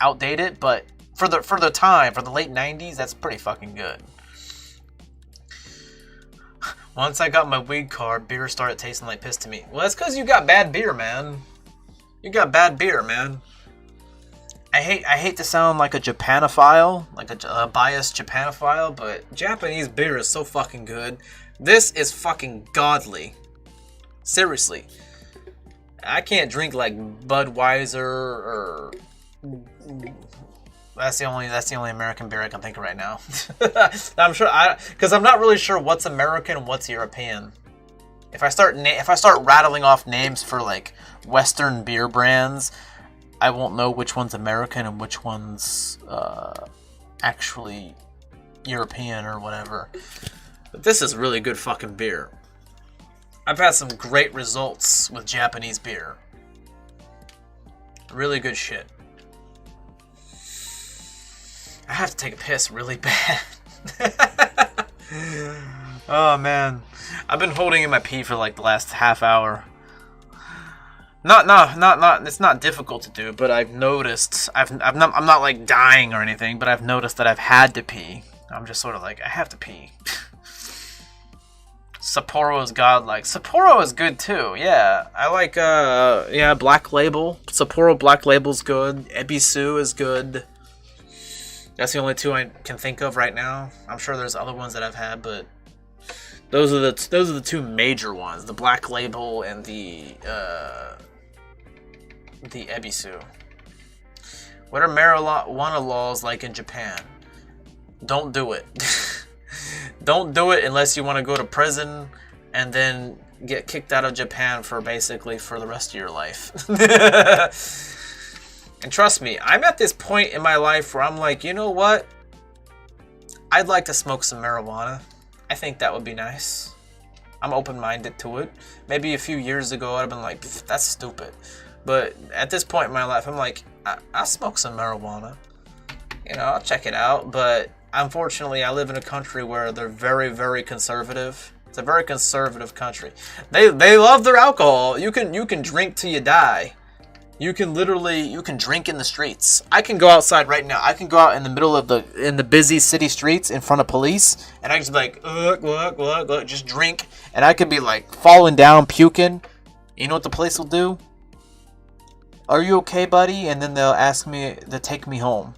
outdated, but for the time, for the late 90s, that's pretty fucking good. Once I got my weed card, beer started tasting like piss to me. Well, that's because you got bad beer, man. You got bad beer, man. I hate to sound like a Japanophile, like a biased Japanophile, but Japanese beer is so fucking good. This is fucking godly. Seriously. I can't drink like Budweiser or that's the only American beer I can think of right now. I'm sure because I'm not really sure what's American and what's European. If I start rattling off names for like Western beer brands, I won't know which one's American and which one's actually European or whatever. But this is really good fucking beer. I've had some great results with Japanese beer. Really good shit. I have to take a piss really bad. Oh man, I've been holding in my pee for like the last half hour. Not. It's not difficult to do, but I've noticed. I'm not like dying or anything, but I've noticed that I've had to pee. I'm just sort of like I have to pee. Sapporo is godlike. Sapporo is good too. Yeah, I like. Black Label. Sapporo Black Label's good. Ebisu is good. That's the only two I can think of right now. I'm sure there's other ones that I've had, but those are the two major ones: the Black Label and the Ebisu. What are marijuana laws like in Japan? Don't do it. Don't do it unless you want to go to prison and then get kicked out of Japan for basically for the rest of your life. And trust me, I'm at this point in my life where I'm like, you know what? I'd like to smoke some marijuana. I think that would be nice. I'm open-minded to it. Maybe a few years ago, I'd have been like, that's stupid. But at this point in my life, I'm like, I'll smoke some marijuana. You know, I'll check it out. But unfortunately, I live in a country where they're very, very conservative. It's a very conservative country. They love their alcohol. You can drink till you die. You can drink in the streets. I can go outside right now. I can go out in the middle of the busy city streets in front of police, and I can just be like, look, just drink, and I could be like falling down, puking. You know what the police will do? Are you okay, buddy? And then they'll ask me to take me home.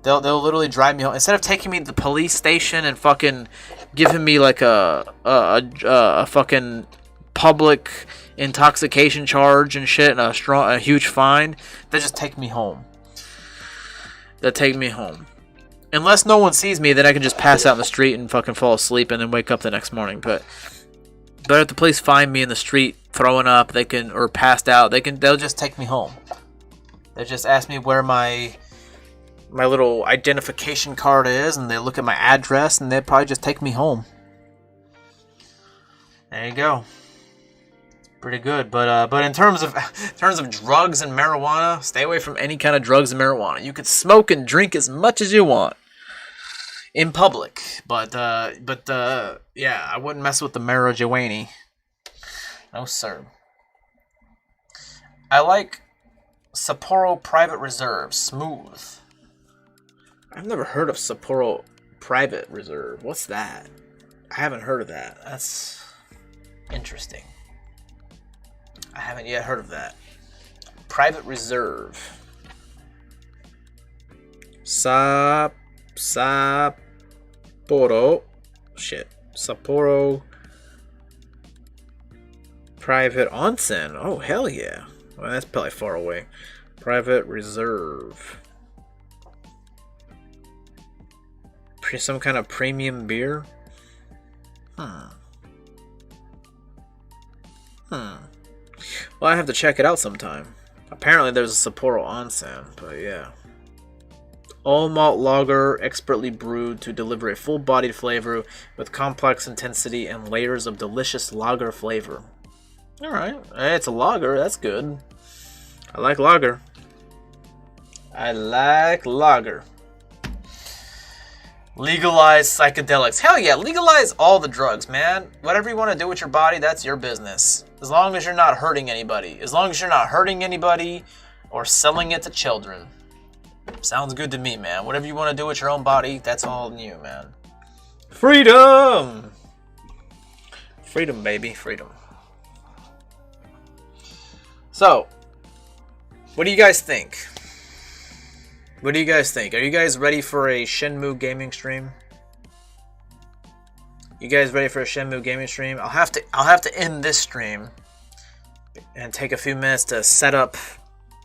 They'll literally drive me home instead of taking me to the police station and fucking giving me like a fucking public intoxication charge and shit and a huge fine. They just take me home. They'll take me home. Unless no one sees me, then I can just pass out in the street and fucking fall asleep and then wake up the next morning. But if the police find me in the street throwing up, or passed out, they'll just take me home. They just ask me where my little identification card is, and they look at my address, and they'll probably just take me home. There you go. Pretty good, but in terms of drugs and marijuana, stay away from any kind of drugs and marijuana. You can smoke and drink as much as you want in public, but yeah, I wouldn't mess with the marijuana. No sir. I like Sapporo Private Reserve, smooth. I've never heard of Sapporo Private Reserve. What's that? I haven't heard of that. That's interesting. I haven't yet heard of that. Private Reserve. Sapporo. Shit. Sapporo Private Onsen. Oh, hell yeah. Well, that's probably far away. Private Reserve. Some kind of premium beer? Well, I have to check it out sometime. Apparently there's a Sapporo Onsen, but yeah. All malt lager, expertly brewed to deliver a full-bodied flavor with complex intensity and layers of delicious lager flavor. All right, hey, it's a lager. That's good. I like lager. I like lager. Legalize psychedelics. Hell yeah, legalize all the drugs, man. Whatever you want to do with your body, that's your business. As long as you're not hurting anybody. As long as you're not hurting anybody or selling it to children. Sounds good to me, man. Whatever you want to do with your own body, that's all on you, man. Freedom! Freedom, baby. Freedom. So, what do you guys think? What do you guys think? Are you guys ready for a Shenmue gaming stream? You guys ready for a Shenmue gaming stream? I'll have to end this stream and take a few minutes to set up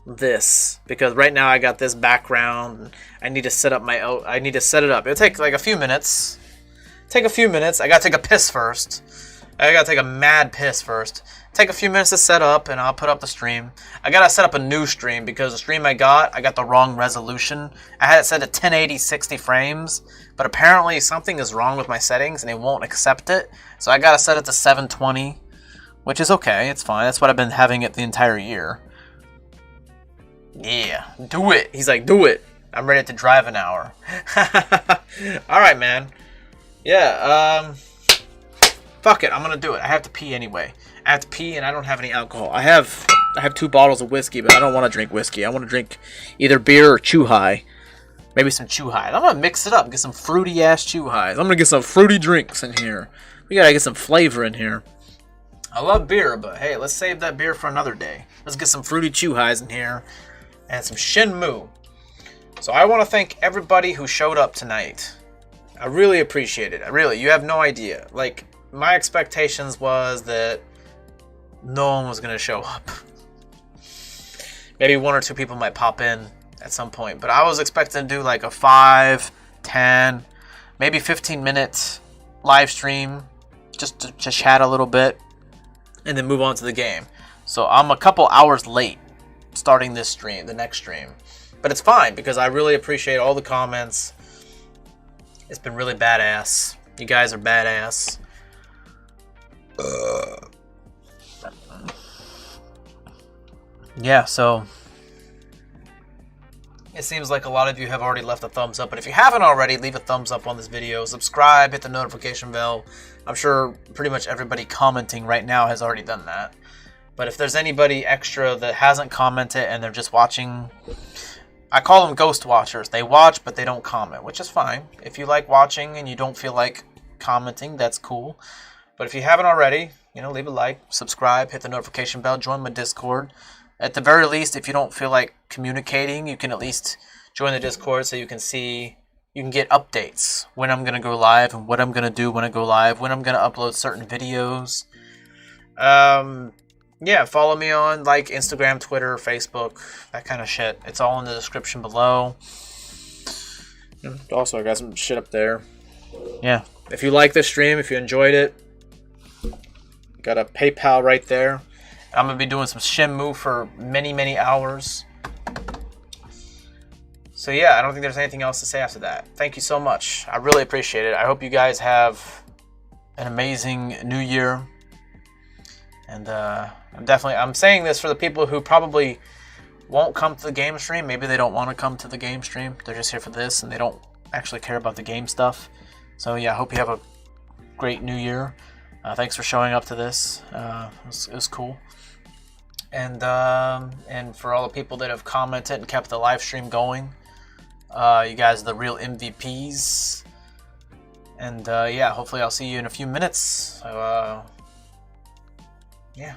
this, because right now I got this background. I need to set up I need to set it up. It'll take like a few minutes. Take a few minutes. I gotta take a piss first. I gotta take a mad piss first. Take a few minutes to set up, and I'll put up the stream. I gotta set up a new stream because the stream I got the wrong resolution. I had it set to 1080 60 frames, but apparently something is wrong with my settings and it won't accept it. So I gotta set it to 720, which is okay. It's fine. That's what I've been having it the entire year. Yeah, do it. He's like, do it. I'm ready to drive an hour. All right, man. Yeah. Fuck it. I'm gonna do it. I have to pee anyway. I have to pee, and I don't have any alcohol. I have 2 bottles of whiskey, but I don't want to drink whiskey. I want to drink either beer or Chew High. Maybe some Chew High. I'm gonna mix it up. Get some fruity ass Chew Highs. I'm gonna get some fruity drinks in here. We gotta get some flavor in here. I love beer, but hey, let's save that beer for another day. Let's get some fruity Chew Highs in here and some Shenmue. So I want to thank everybody who showed up tonight. I really appreciate it. Really, you have no idea. Like, my expectations was that no one was going to show up. Maybe 1 or 2 people might pop in at some point. But I was expecting to do like a 5, 10, maybe 15-minute live stream just to chat a little bit and then move on to the game. So I'm a couple hours late starting this stream, the next stream. But it's fine because I really appreciate all the comments. It's been really badass. You guys are badass. Yeah, so it seems like a lot of you have already left a thumbs up, but if you haven't already, leave a thumbs up on this video, subscribe, hit the notification bell. I'm sure pretty much everybody commenting right now has already done that. But if there's anybody extra that hasn't commented and they're just watching, I call them ghost watchers. They watch, but they don't comment, which is fine. If you like watching and you don't feel like commenting, that's cool. But if you haven't already, leave a like, subscribe, hit the notification bell, join my Discord. At the very least, if you don't feel like communicating, you can at least join the Discord so you can get updates when I'm going to go live and what I'm going to do when I go live, when I'm going to upload certain videos. Yeah, follow me on like Instagram, Twitter, Facebook, that kind of shit. It's all in the description below. Also, I got some shit up there. Yeah, if you like this stream, if you enjoyed it, got a PayPal right there. I'm going to be doing some Shenmue for many, many hours. So yeah, I don't think there's anything else to say after that. Thank you so much. I really appreciate it. I hope you guys have an amazing new year. And I'm saying this for the people who probably won't come to the game stream. Maybe they don't want to come to the game stream. They're just here for this and they don't actually care about the game stuff. So yeah, I hope you have a great new year. Thanks for showing up to this. It was cool. And for all the people that have commented and kept the live stream going, you guys are the real MVPs. And yeah, hopefully I'll see you in a few minutes. So, yeah.